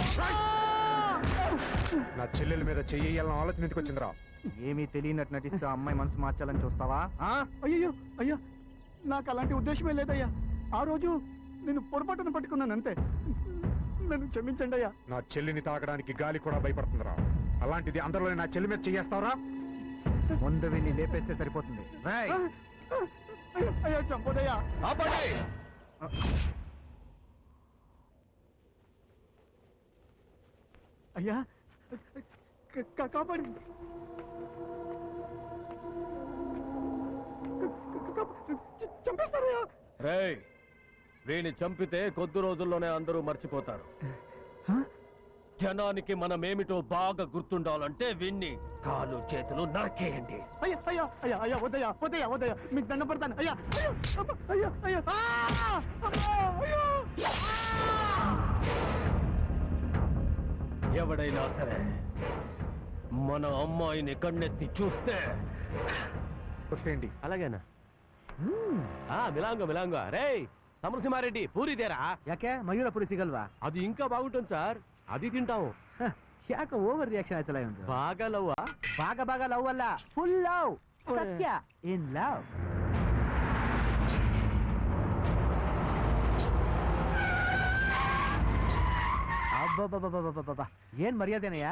నా చెల్లెల మీద చెయ్యాలని ఆలోచన ఎందుకు వచ్చిందిరా? ఏమీ తెలియనట్టు నటిస్తూ అమ్మాయి మనసు మార్చాలని చూస్తావా? అయ్యో అయ్యా, నాకు అలాంటి ఉద్దేశమే లేదయ్యా, ఆ రోజు నేను పొరపాటును పట్టుకున్నాను అంతే, నన్ను క్షమించండి అయ్యా. నా చెల్లిని తాగడానికి గాలి కూడా భయపడుతుందిరా, అలాంటిది అందరిలో నా చెల్లి మీద చెయ్యేస్తావరా? ముందు విని లేపేస్తే సరిపోతుంది. అయ్యా చంపదయ్యా. అయ్యా కాపాడి చంపేస్తారయ్యా. రేయ్, వీణ్ణి చంపితే కొద్ది రోజుల్లోనే అందరూ మర్చిపోతారు. జనానికి మనమేమిటో బాగా గుర్తుండాలంటే వీణ్ణి కాలు చేతులు నరికేయండి. అయ్యా అయ్యా అయ్యా అయ్యా వద్దయ్యా వద్దయ్యా వద్దయ్యా, మీకు దండ పడతాను. అయ్యా అయ్యా అయ్యా అయ్యా. ఎవడైనా సరే మన అమ్మాయిని కన్నెత్తి చూస్తే వస్తేండి. అలాగేనా? మిలాంగ రేయ్ సమరసింహారెడ్డి పూరిదేరా? ಯಾಕೆ ಮಯೂರಪುರಿ ಸಿಗಲ್ವಾ? అది ఇంకా బాగుంటుంది సార్, అది తింటాం. ಯಾಕೆ ಓವರ್ ರಿಯಾಕ್ಷನ್ ಆಯ್ತಲ್ಲ ಇವಂದು? బాగా లవ్వా? ಬಾಗ ಲವ್ ಅಲ್ಲ, ಫುಲ್ ಲವ್. ಸತ್ಯ ಇನ್ ಲವ್. ಅಬ್ಬಬ್ಬಬ್ಬಬ್ಬಬ್ಬಬ್ಬ, ಏನ್ ಮರ್ಯಾದೆನಯ್ಯ?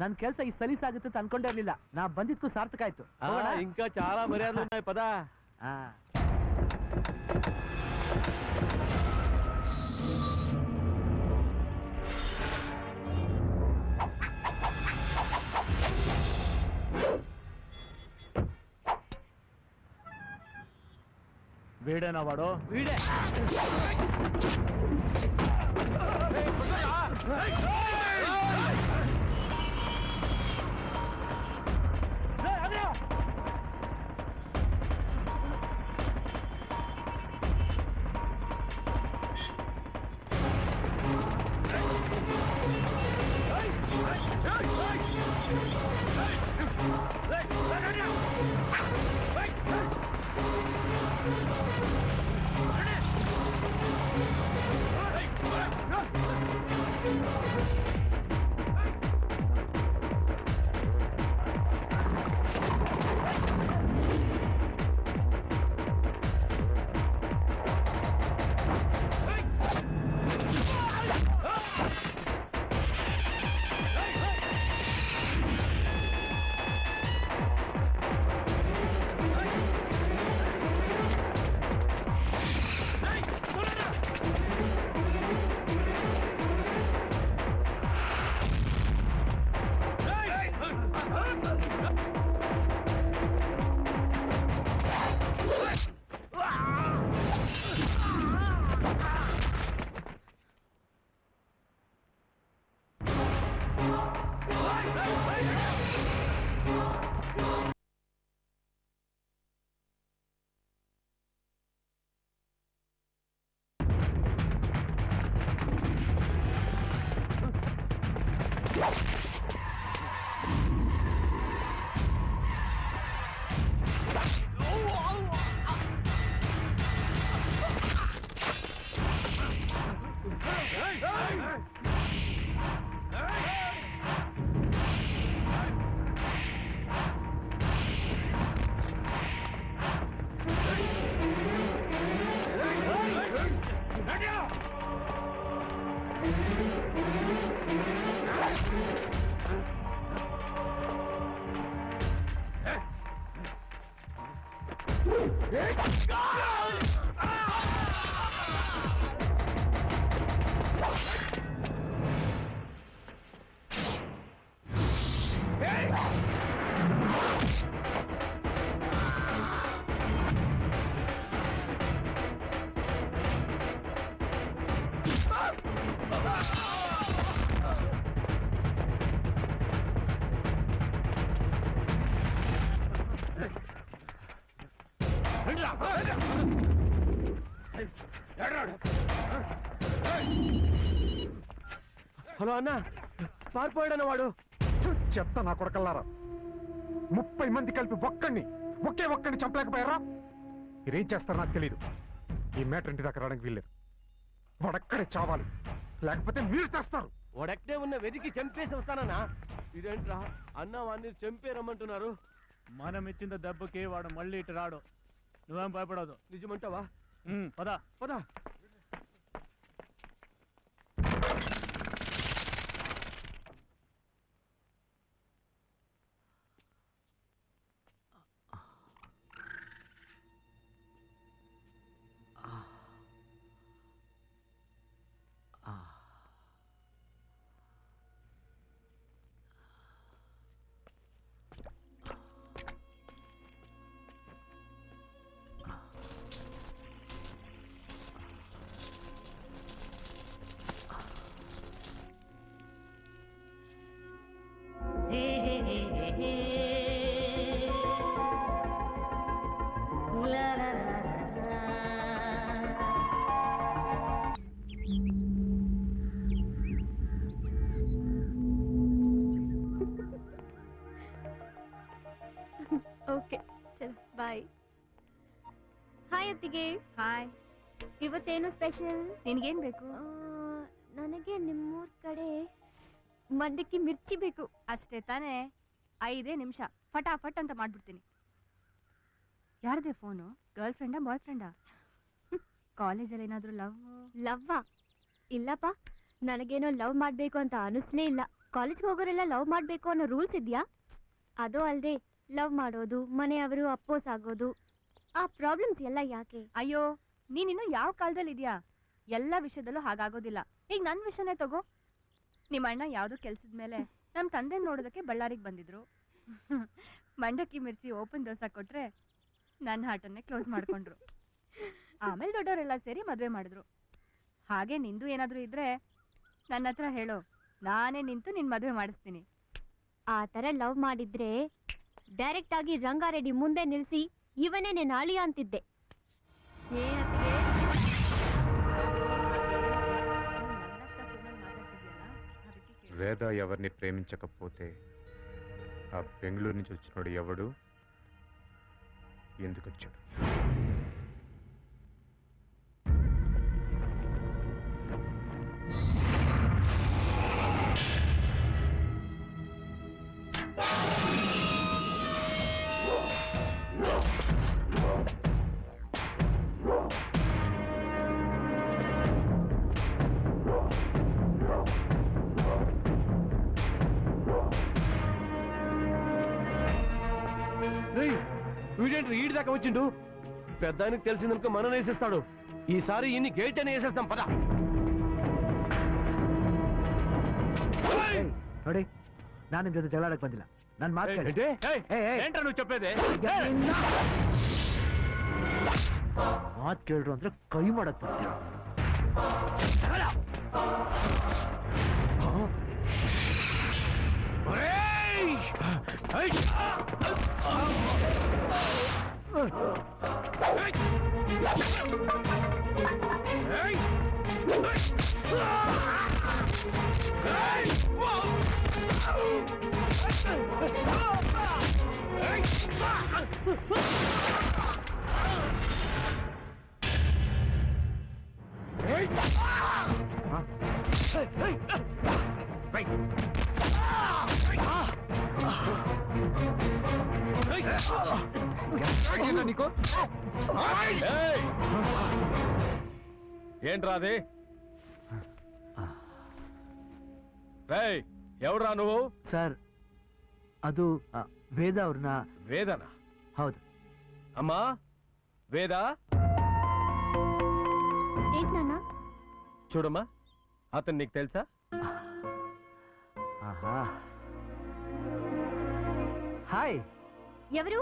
ನನ್ ಕೆಲ್ಸ ಇಷ್ಟು ಸಲೀಸಾಗುತ್ತೆ ಅಂತ ಅನ್ಕೊಂಡೇ ಇರ್ಲಿಲ್ಲ. ನಾ ಬಂದಿದ್ಕು ಸಾರ್ಥಕ ಆಯ್ತು. ఇంకా చాలా మర్యాదలు ఉన్నాయి పదా. వీడేనా వాడు? వీడే. హలో అన్న, పారిపోయాడన్న వాడు. చెత్త నా కొడకల్లారా, 30 మంది కలిపి ఒక్కడిని చంపలేకపోయారా? మీరేం చేస్తారో నాకు తెలియదు. ఈ మ్యాటర్ ఇంటి దాకా రావడానికి వీల్లేదు. వాడక్కడే చావాలి, లేకపోతే మీరు చేస్తారు. వాడెక్కడే ఉన్న వెతికి చంపేసి వస్తానన్నా. ఇదేంట్రా అన్న వాడిని చంపే రమ్మంటున్నారు. మనం ఇచ్చిన దెబ్బకి వాడు మళ్ళీ ఇటు రాడు. నువ్వేం భయపడదు. నిజమంటావా? పద పద. ಓಕೆ ಚಲೋ ಬಾಯ್. ಹಾಯ್ ಅತ್ತಿಗೆ. ಹಾಯ್. ಇವತ್ತೇನು ಸ್ಪೆಷಲ್? ನಿನ್ಗೇನ್ ಬೇಕು? ನನಗೆ ನಿಮ್ಮೂರ್ ಕಡೆ ಮಂಡಕ್ಕಿ ಮಿರ್ಚಿ ಬೇಕು. ಅಷ್ಟೇ ತಾನೇ, 5 ನಿಮಿಷ ಫಟಾಫಟ್ ಅಂತ ಮಾಡ್ಬಿಡ್ತೀನಿ. ಯಾರದೇ ಫೋನು? ಗರ್ಲ್ ಫ್ರೆಂಡಾ ಬಾಯ್ ಫ್ರೆಂಡಾ? ಕಾಲೇಜಲ್ಲಿ ಏನಾದರೂ ಲವ್ವಾ? ಇಲ್ಲಪ್ಪ, ನನಗೇನೋ ಲವ್ ಮಾಡಬೇಕು ಅಂತ ಅನಿಸ್ಲೇ ಇಲ್ಲ. ಕಾಲೇಜ್ಗೆ ಹೋಗೋರೆಲ್ಲ ಲವ್ ಮಾಡಬೇಕು ಅನ್ನೋ ರೂಲ್ಸ್ ಇದೆಯಾ? ಅದು ಅಲ್ಲದೆ ಲವ್ ಮಾಡೋದು, ಮನೆಯವರು ಅಪ್ಪೋಸ್ ಆಗೋದು, ಆ ಪ್ರಾಬ್ಲಮ್ಸ್ ಎಲ್ಲ ಯಾಕೆ? ಅಯ್ಯೋ, ನೀನಿನ್ನು ಯಾವ ಕಾಲದಲ್ಲಿ ಇದೆಯಾ? ಎಲ್ಲ ವಿಷಯದಲ್ಲೂ ಹಾಗಾಗೋದಿಲ್ಲ. ಈಗ ನನ್ನ ವಿಷಯನೇ ತಗೋ. ನಿಮ್ಮ ಅಣ್ಣ ಯಾವುದೋ ಕೆಲ್ಸದ ಮೇಲೆ ನಮ್ಮ ತಂದೆ ನೋಡೋದಕ್ಕೆ ಬಳ್ಳಾರಿಗೆ ಬಂದಿದ್ರು. ಮಂಡಕ್ಕಿ ಮಿರ್ಚಿ ಓಪನ್ ದೋಸೆ ಕೊಟ್ರೆ ನನ್ನ ಹಾರ್ಟನ್ನೇ ಕ್ಲೋಸ್ ಮಾಡ್ಕೊಂಡ್ರು. ಆಮೇಲೆ ದೊಡ್ಡವರೆಲ್ಲ ಸೇರಿ ಮದುವೆ ಮಾಡಿದ್ರು. ಹಾಗೆ ನಿಂದು ಏನಾದರೂ ಇದ್ರೆ ನನ್ನ ಹತ್ರ ಹೇಳೋ, ನಾನೇ ನಿಂತು ನಿನ್ನ ಮದುವೆ ಮಾಡಿಸ್ತೀನಿ. ಆ ಥರ ಲವ್ ಮಾಡಿದ್ರೆ ಡೈರೆಕ್ಟ್ ಆಗಿ ರಂಗಾರೆಡ್ಡಿ ಮುಂದೆ ನಿಲ್ಸಿ ಇವನೇ నేను ಆಳಿಯ ಅಂತಿದ್ದೆ. వేద ఎవరిని ప్రేమించకపోతే ఆ బెంగళూరు నుంచి వచ్చినోడు ఎవడు, ఎందుకు వచ్చాడు? వీడేంటి ఈడి దాకా వచ్చిండు? పెద్దానికి తెలిసిందనుకో మనం వేసేస్తాడు. ఈసారి ఇన్ని గేట్ అని వేసేస్తాం. పద. ನೋಡಿ, ನಾನು ನಿಮ್ ಜೊತೆ ಜಗಳಾಡಕ್ ಬಂದಿಲ್ಲ. ನನ್ನ ಮಾತು ಕೇಳಿ. ఏంట్రా నువ్వు చెప్పేది? ಮಾತು ಕೇಳ್ರು ಅಂದ್ರೆ ಕೈ ಮಾಡಕ್ ಬರ್ತೀರ. నీకు ఏంట్రా అది? రేయ్, ఎవడ్రా నువ్వు? ಸರ್ ಅದು ವೇದ ಅವ್ರನ್ನ. వేదనా? ಹೌದು. అమ్మా వేద, ఏంటి నాన్న? చూడమ్మా, అతను నీకు తెలుసా? ಆಹಾ. ಹಾಯ್, ఎవరు?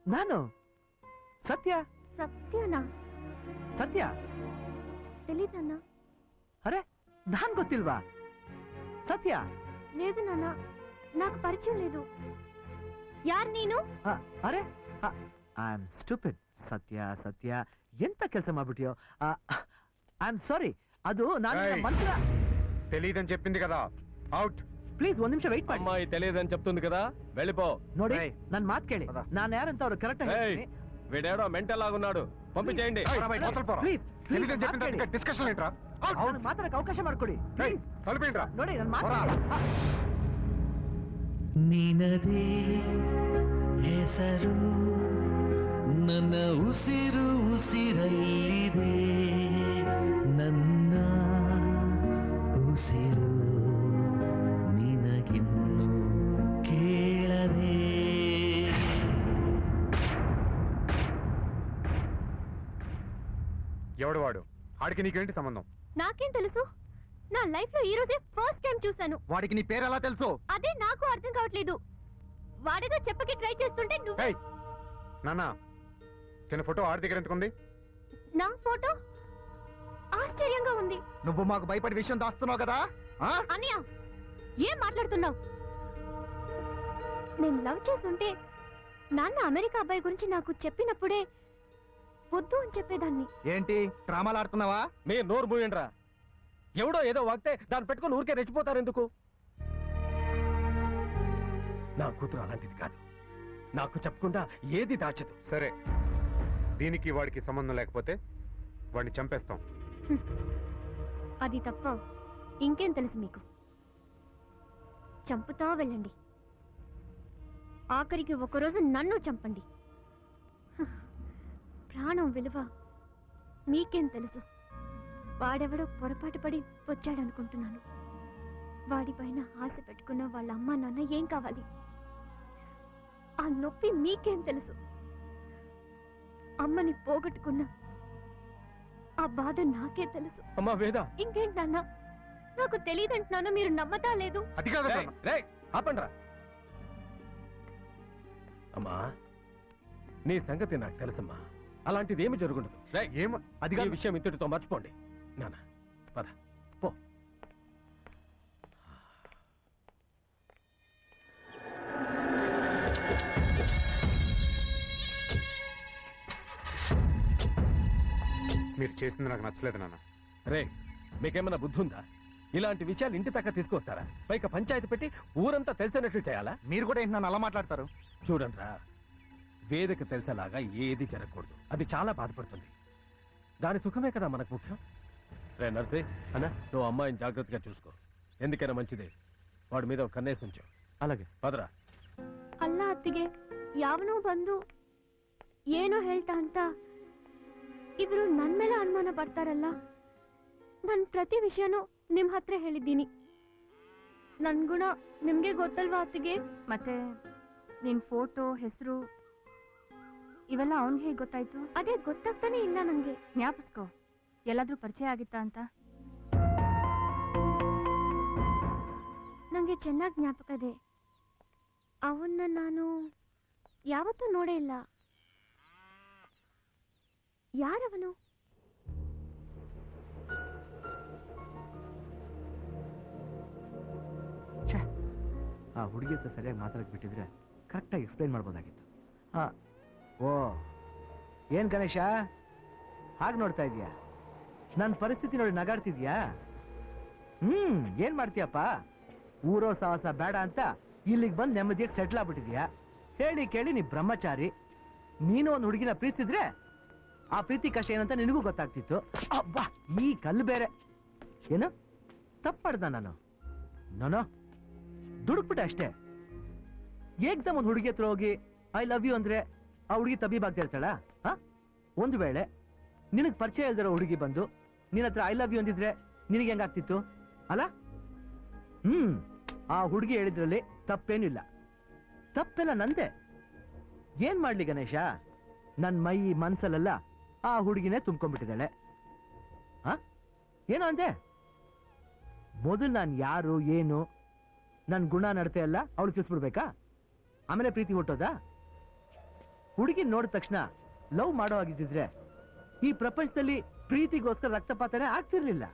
ನಾನು ಸತ್ಯ. సత్యనా? ಸತ್ಯ తెలీదన్న. ಅರೆ ನಾನ್ ಗೊತ್ತಿಲ್ವಾ? ಸತ್ಯ. లేదు నాన్న, నాకు పరిచయం లేదు. ಯಾರ್ ನೀನು? ಅರೆ ಐ ಆಮ್ ಸ್ಟೂಪಿಡ್. ಸತ್ಯ ಸತ್ಯ ಎಂತ ಕೆಲಸ ಮಾಡ್ಬಿಟ್ಟಿಯೋ. I am sorry. ಅದು ನಾನು ಏಯ್. ಮಂತ್ರ. తెలీదని చెప్పింది కదా, అవుట్. ಪ್ಲೀಸ್ ಒಂದ್ ನಿಮಿಷ ವೆಯ್ಟ್ ಮಾಡಿ. అమ్మాయి తెలియదని చెప్తుంది కదా, వెళ్ళిపో. ನೋಡಿ ಏಯ್. ನನ್ ಮಾತ್ ಕೇಳಿ. ಪದ. ನಾನು ಯಾರಂತ ಅವ್ರು ಕರೆಕ್ಟ್ ఏయ్, ಆಗಿ వీడేడో మెంటల్ లాగున్నాడు, పంపించేయండి. ಪ್ಲೀಸ್ తెలీదని చెప్పింది డిస్కషన్ ఏంట్రా? ಅವ್ನು ಮಾತಾಡಕ್ಕೆ ಅವಕಾಶ ಮಾಡ್ಕೊಡಿ ಪ್ಲೀಸ್. తలుపేంట్రా? ನೋಡಿ ನನ್ ಮಾತು ಹೊರ. ನಿನದೇ ಹೆಸರು ನನ್ನ ಉಸಿರು ಉಸಿರಲ್ಲಿದೆ, ನನ್ನ ಉಸಿರು ನಿನಗಿನ್ನು ಕೇಳದೆ. ఎవడు వాడు? ఆడికి నీకేంటి సంబంధం? నాకేం తెలుసు? నా లైఫ్ లో ఈ రోజే ఫస్ట్ టైం చూసాను. వాడికి నీ పేరు ఎలా తెలుసు? అదే నాకు అర్థం కావట్లేదు. వాడేదో చెప్పకి ట్రై చేస్తుంటే నువ్వు. ఏయ్, నాన్న, తిన ఫోటో ఆడి దగ్గర ఎందుకుంది? నా ఫోటో ఆశ్చర్యంగా ఉంది. నువ్వు మాకు భయపడి విషయం దాస్తున్నావు కదా? అన్నయ్య, ఏం మాట్లాడుతున్నావు? నేను లవ్ చేస్తుంటే నాన్న అమెరికా అబ్బాయి గురించి నాకు చెప్పినప్పుడే వద్దు అని చెప్పేదాన్ని. ఏంటి డ్రామాలు ఆడుతున్నావా? మీ నోరు మూయండ్రా. ఎవడో ఏదో వాగితే దాన్ని పెట్టుకుని ఊరికే రెచ్చిపోతారు ఎందుకు? నా కూతురు అలాంటిది కాదు, నాకు చెప్పకుండా ఏది దాచదు. సరే, దీనికి వాడికి సంబంధం లేకపోతే వాడిని చంపేస్తాం. అది తప్ప ఇంకేం తెలుసు మీకు? చంపుతా వెళ్ళండి, ఆఖరికి ఒకరోజు నన్ను చంపండి. ప్రాణం విలువ మీకేం తెలుసు? వాడెవడో పొరపాటు పడి వచ్చాడనుకుంటున్నాను. వాడిపైన ఆశ పెట్టుకున్న వాళ్ళ అమ్మా నాన్న ఏం కావాలి? ఆ నొప్పి మీకేం తెలుసు? అమ్మని పోగొట్టుకున్న ఆ బాధ నాకే తెలుసు. అమ్మా వేద, ఇంకేంటి నాన్న, నాకు తెలియదంటున్నాను, మీరు నమ్మతా లేదు. అది కాదు రేయ్, రేయ్, ఆపండ్రా. అమ్మా, నీ సంగతి నాకు తెలుసమ్మా, అలాంటిది ఏమి జరుగుండదు. రేయ్, అది ఈ కాదు. విషయం ఇంతటితో మర్చిపోండి. నాన్న పద, పో. మీరు చేసింది నాకు నచ్చలేదు నాన్న. రే, మీకేమన్నా బుద్ధి ఉందా? ఇలాంటి విషయాలు ఇంటి దాకా తీసుకొస్తారా? పైగా పంచాయతీ పెట్టి ఊరంతా తెలిసినట్లు చేయాలా? మీరు కూడా ఏంటి నన్ను అలా మాట్లాడతారు? చూడండిరా, వేదకు తెలిసేలాగా ఏది జరగకూడదు. అది చాలా బాధపడుతుంది. దాని సుఖమే కదా మనకు ముఖ్యం. రే నర్సే అన్న, నువ్వు అమ్మాయిని జాగ్రత్తగా చూసుకో. ఎందుకైనా మంచిదే, వాడి మీద ఒక కన్నేసి ఉంచు. అలాగే పదరా. ಅಲ್ಲ ಅತ್ತಿಗೆ, ಯಾವನೋ ಬಂದು ಏನೋ ಹೇಳ್ತಾ ಅಂತ ಇವರು ನನ್ನ ಮೇಲೆ ಅನುಮಾನ ಪಡ್ತಾರಲ್ಲ. ನಾನು ಪ್ರತಿ ವಿಷಯನೂ ನಿಮ್ಮ ಹತ್ರ ಹೇಳಿದ್ದೀನಿ. ನನ್ನ ಗುಣ ನಿಮ್ಗೆ ಗೊತ್ತಲ್ವಾ ಅತ್ತಿಗೆ? ಮತ್ತೆ ನಿನ್ ಫೋಟೋ, ಹೆಸರು ಇವೆಲ್ಲ ಅವನ್ಗೆ ಹೇಗೆ ಗೊತ್ತಾಯ್ತು? ಅದೇ ಗೊತ್ತಾಗ್ತಾನೆ ಇಲ್ಲ ನಂಗೆ. ಜ್ಞಾಪಿಸ್ಕೋ, ಎಲ್ಲಾದ್ರೂ ಪರಿಚಯ ಆಗಿತ್ತಾ ಅಂತ. ನಂಗೆ ಚೆನ್ನಾಗಿ ಜ್ಞಾಪಕ ಇದೆ. ಅವನ್ನ ನಾನು ಯಾವತ್ತೂ ನೋಡೇ ಇಲ್ಲ. ಯಾರವನು? ಆ ಹುಡುಗಿ ಹತ್ರ ಸರಿಯಾಗಿ ಮಾತಾಡಕ್ಕೆ ಬಿಟ್ಟಿದ್ರೆ ಕರೆಕ್ಟಾಗಿ ಎಕ್ಸ್ಪ್ಲೈನ್ ಮಾಡ್ಬೋದಾಗಿತ್ತು. ಓ, ಏನ್ ಗಣೇಶ ಹಾಗೆ ನೋಡ್ತಾ ಇದೀಯಾ? ನನ್ನ ಪರಿಸ್ಥಿತಿ ನೋಡಿ ನಗಾಡ್ತಿದ್ಯಾ? ಏನ್ ಮಾಡ್ತೀಯಪ್ಪ? ಊರೋ ಸಾಹಸ ಬೇಡ ಅಂತ ಇಲ್ಲಿಗೆ ಬಂದು ನೆಮ್ಮದಿಯಾಗಿ ಸೆಟ್ಲ್ ಆಗ್ಬಿಟ್ಟಿದ್ಯಾ. ಹೇಳಿ ಕೇಳಿ ನೀ ಬ್ರಹ್ಮಚಾರಿ. ನೀನು ಒಂದು ಹುಡುಗಿನ ಪ್ರೀತಿಸಿದ್ರೆ ಆ ಪ್ರೀತಿ ಕಷ್ಟ ಏನಂತ ನಿನಗೂ ಗೊತ್ತಾಗ್ತಿತ್ತು. ಅಬ್ಬಾ, ಈ ಕಲ್ಲು ಬೇರೆ. ಏನು ತಪ್ಪಡ್ದ ನಾನು ದುಡುಕ್ಬಿಟ್ಟೆ ಅಷ್ಟೇ. ಏಕ್ದಮ್ ಒಂದು ಹುಡುಗಿ ಹತ್ರ ಹೋಗಿ ಐ ಲವ್ ಯು ಅಂದ್ರೆ ಆ ಹುಡುಗಿ ತಬ್ಬಿಬಾಗ್ತಾ ಇರ್ತಾಳ? ಒಂದು ವೇಳೆ ನಿನಗೆ ಪರಿಚಯ ಇಲ್ದಿರೋ ಹುಡುಗಿ ಬಂದು ನಿನ್ನ ಹತ್ರ ಐ ಲವ್ ಯು ಅಂದಿದ್ರೆ ನಿನಗೆ ಹೆಂಗಾಗ್ತಿತ್ತು ಅಲ್ಲ? ಆ ಹುಡುಗಿ ಹೇಳಿದ್ರಲ್ಲಿ ತಪ್ಪೇನೂ ಇಲ್ಲ. ತಪ್ಪೆಲ್ಲ ನಂದೆ. ಏನ್ ಮಾಡ್ಲಿ ಗಣೇಶ, ನನ್ನ ಮೈ ಮನ್ಸಲ್ಲೆಲ್ಲ ಆ ಹುಡುಗಿನೇ ತುಂಬ್ಕೊಂಡ್ಬಿಟ್ಟಿದ್ದಾಳೆ. ಏನೋ ಅಂದೆ? ಮೊದಲು ನಾನು ಯಾರು ಏನು ನನ್ನ ಗುಣ ನಡತೆ ಎಲ್ಲ ಅವಳು ತಿಳಿಸ್ಬಿಡ್ಬೇಕಾ? ಆಮೇಲೆ ಪ್ರೀತಿ ಹುಟ್ಟೋದಾ? ಹುಡುಗಿ ನೋಡಿದ ತಕ್ಷಣ ಲವ್ ಮಾಡೋ ಆಗಿದ್ದಿದ್ರೆ ಈ ಪ್ರಪಂಚದಲ್ಲಿ ಪ್ರೀತಿಗೋಸ್ಕರ ರಕ್ತಪಾತನೇ ಆಗ್ತಿರ್ಲಿಲ್ಲ.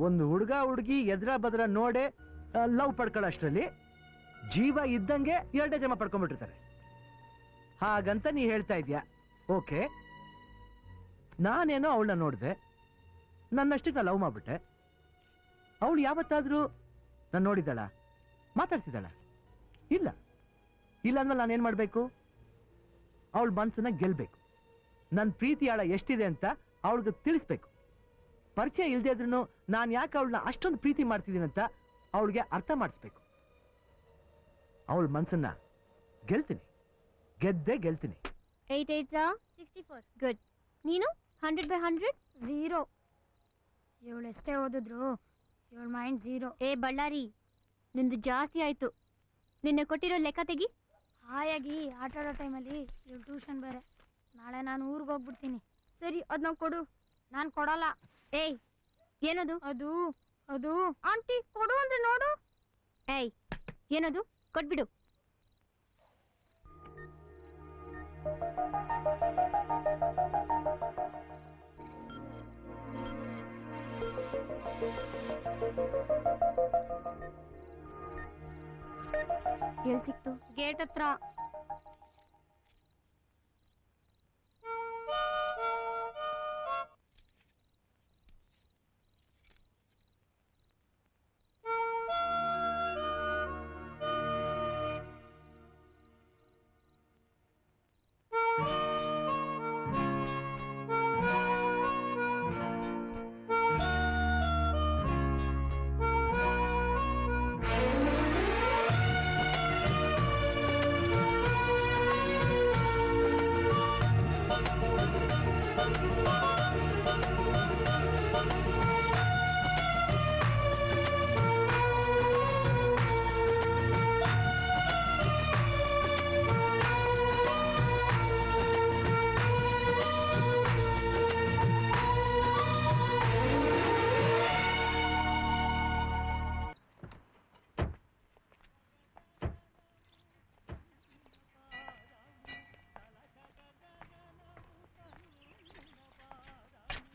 ಒಂದು ಹುಡುಗಿ ಎದ್ರ ಬದ್ರ ನೋಡೆ ಲವ್ ಪಡ್ಕೊಳ್ಳೋ ಅಷ್ಟರಲ್ಲಿ ಜೀವ ಇದ್ದಂಗೆ 2 ಜನ ಪಡ್ಕೊಂಡ್ಬಿಟ್ಟಿರ್ತಾರೆ. ಹಾಗಂತ ನೀ ಹೇಳ್ತಾ ಇದ್ಯಾ? ಓಕೆ, ನಾನೇನೋ ಅವಳನ್ನ ನೋಡಿದೆ, ನನ್ನಷ್ಟಕ್ಕೆ ನಾ ಲವ್ ಮಾಡ್ಬಿಟ್ಟೆ. ಅವಳು ಯಾವತ್ತಾದ್ರೂ ನಾನು ನೋಡಿದ್ದಾಳ, ಮಾತಾಡ್ಸಿದ್ದಾಳ? ಇಲ್ಲ. ಇಲ್ಲ ಅಂದ್ಮೇಲೆ ನಾನೇನ್ ಮಾಡ್ಬೇಕು? ಅವಳ ಮನ್ಸನ್ನ ಗೆಲ್ಬೇಕು. ನನ್ನ ಪ್ರೀತಿ ಆಳ ಎಷ್ಟಿದೆ ಅಂತ ಅವಳಿಗೆ ತಿಳಿಸ್ಬೇಕು. ಪರಿಚಯ ಇಲ್ಲದೆ ಇದ್ರೂ ನಾನು ಯಾಕೆ ಅವಳನ್ನ ಅಷ್ಟೊಂದು ಪ್ರೀತಿ ಮಾಡ್ತಿದ್ದೀನಿ ಅಂತ ಅವಳಿಗೆ ಅರ್ಥ ಮಾಡಿಸ್ಬೇಕು. ಅವಳ ಮನ್ಸನ್ನ ಗೆಲ್ತೀನಿ, ಗೆದ್ದೇ ಗೆಲ್ತೀನಿ. 8 8 64. ಗುಡ್. ನೀನು 100/100? 0. ಇವಳು ಎಷ್ಟೇ ಓದಿದ್ರು ಇವಳ ಮೈಂಡ್ 0. ಏ ಬಳ್ಳಾರಿ, ನಿಂದು ಜಾಸ್ತಿ ಆಯ್ತು. ನಿನ್ನೆ ಕೊಟ್ಟಿರೋ ಲೆಕ್ಕ ತೆಗಿ. ಹಾಯಾಗಿ ಆಟ ಆಡೋ ಟೈಮಲ್ಲಿ ಇವಳು ಟ್ಯೂಷನ್ ಬೇರೆ. ನಾಳೆ ನಾನು ಊರಿಗೆ ಹೋಗ್ಬಿಡ್ತೀನಿ. ಸರಿ, ಅದನ್ನ ಕೊಡು. ನಾನು ಕೊಡಲ್ಲ. ಏಯ್, ಏನದು? ಅದು ಆಂಟಿ ಕೊಡು ಅಂದ್ರೆ ನೋಡು. ಏಯ್, ಏನದು? ಕೊಟ್ಬಿಡು. ಎಲ್ಲಿ ಸಿಕ್ತು? ಗೇಟ್ ಹತ್ರ.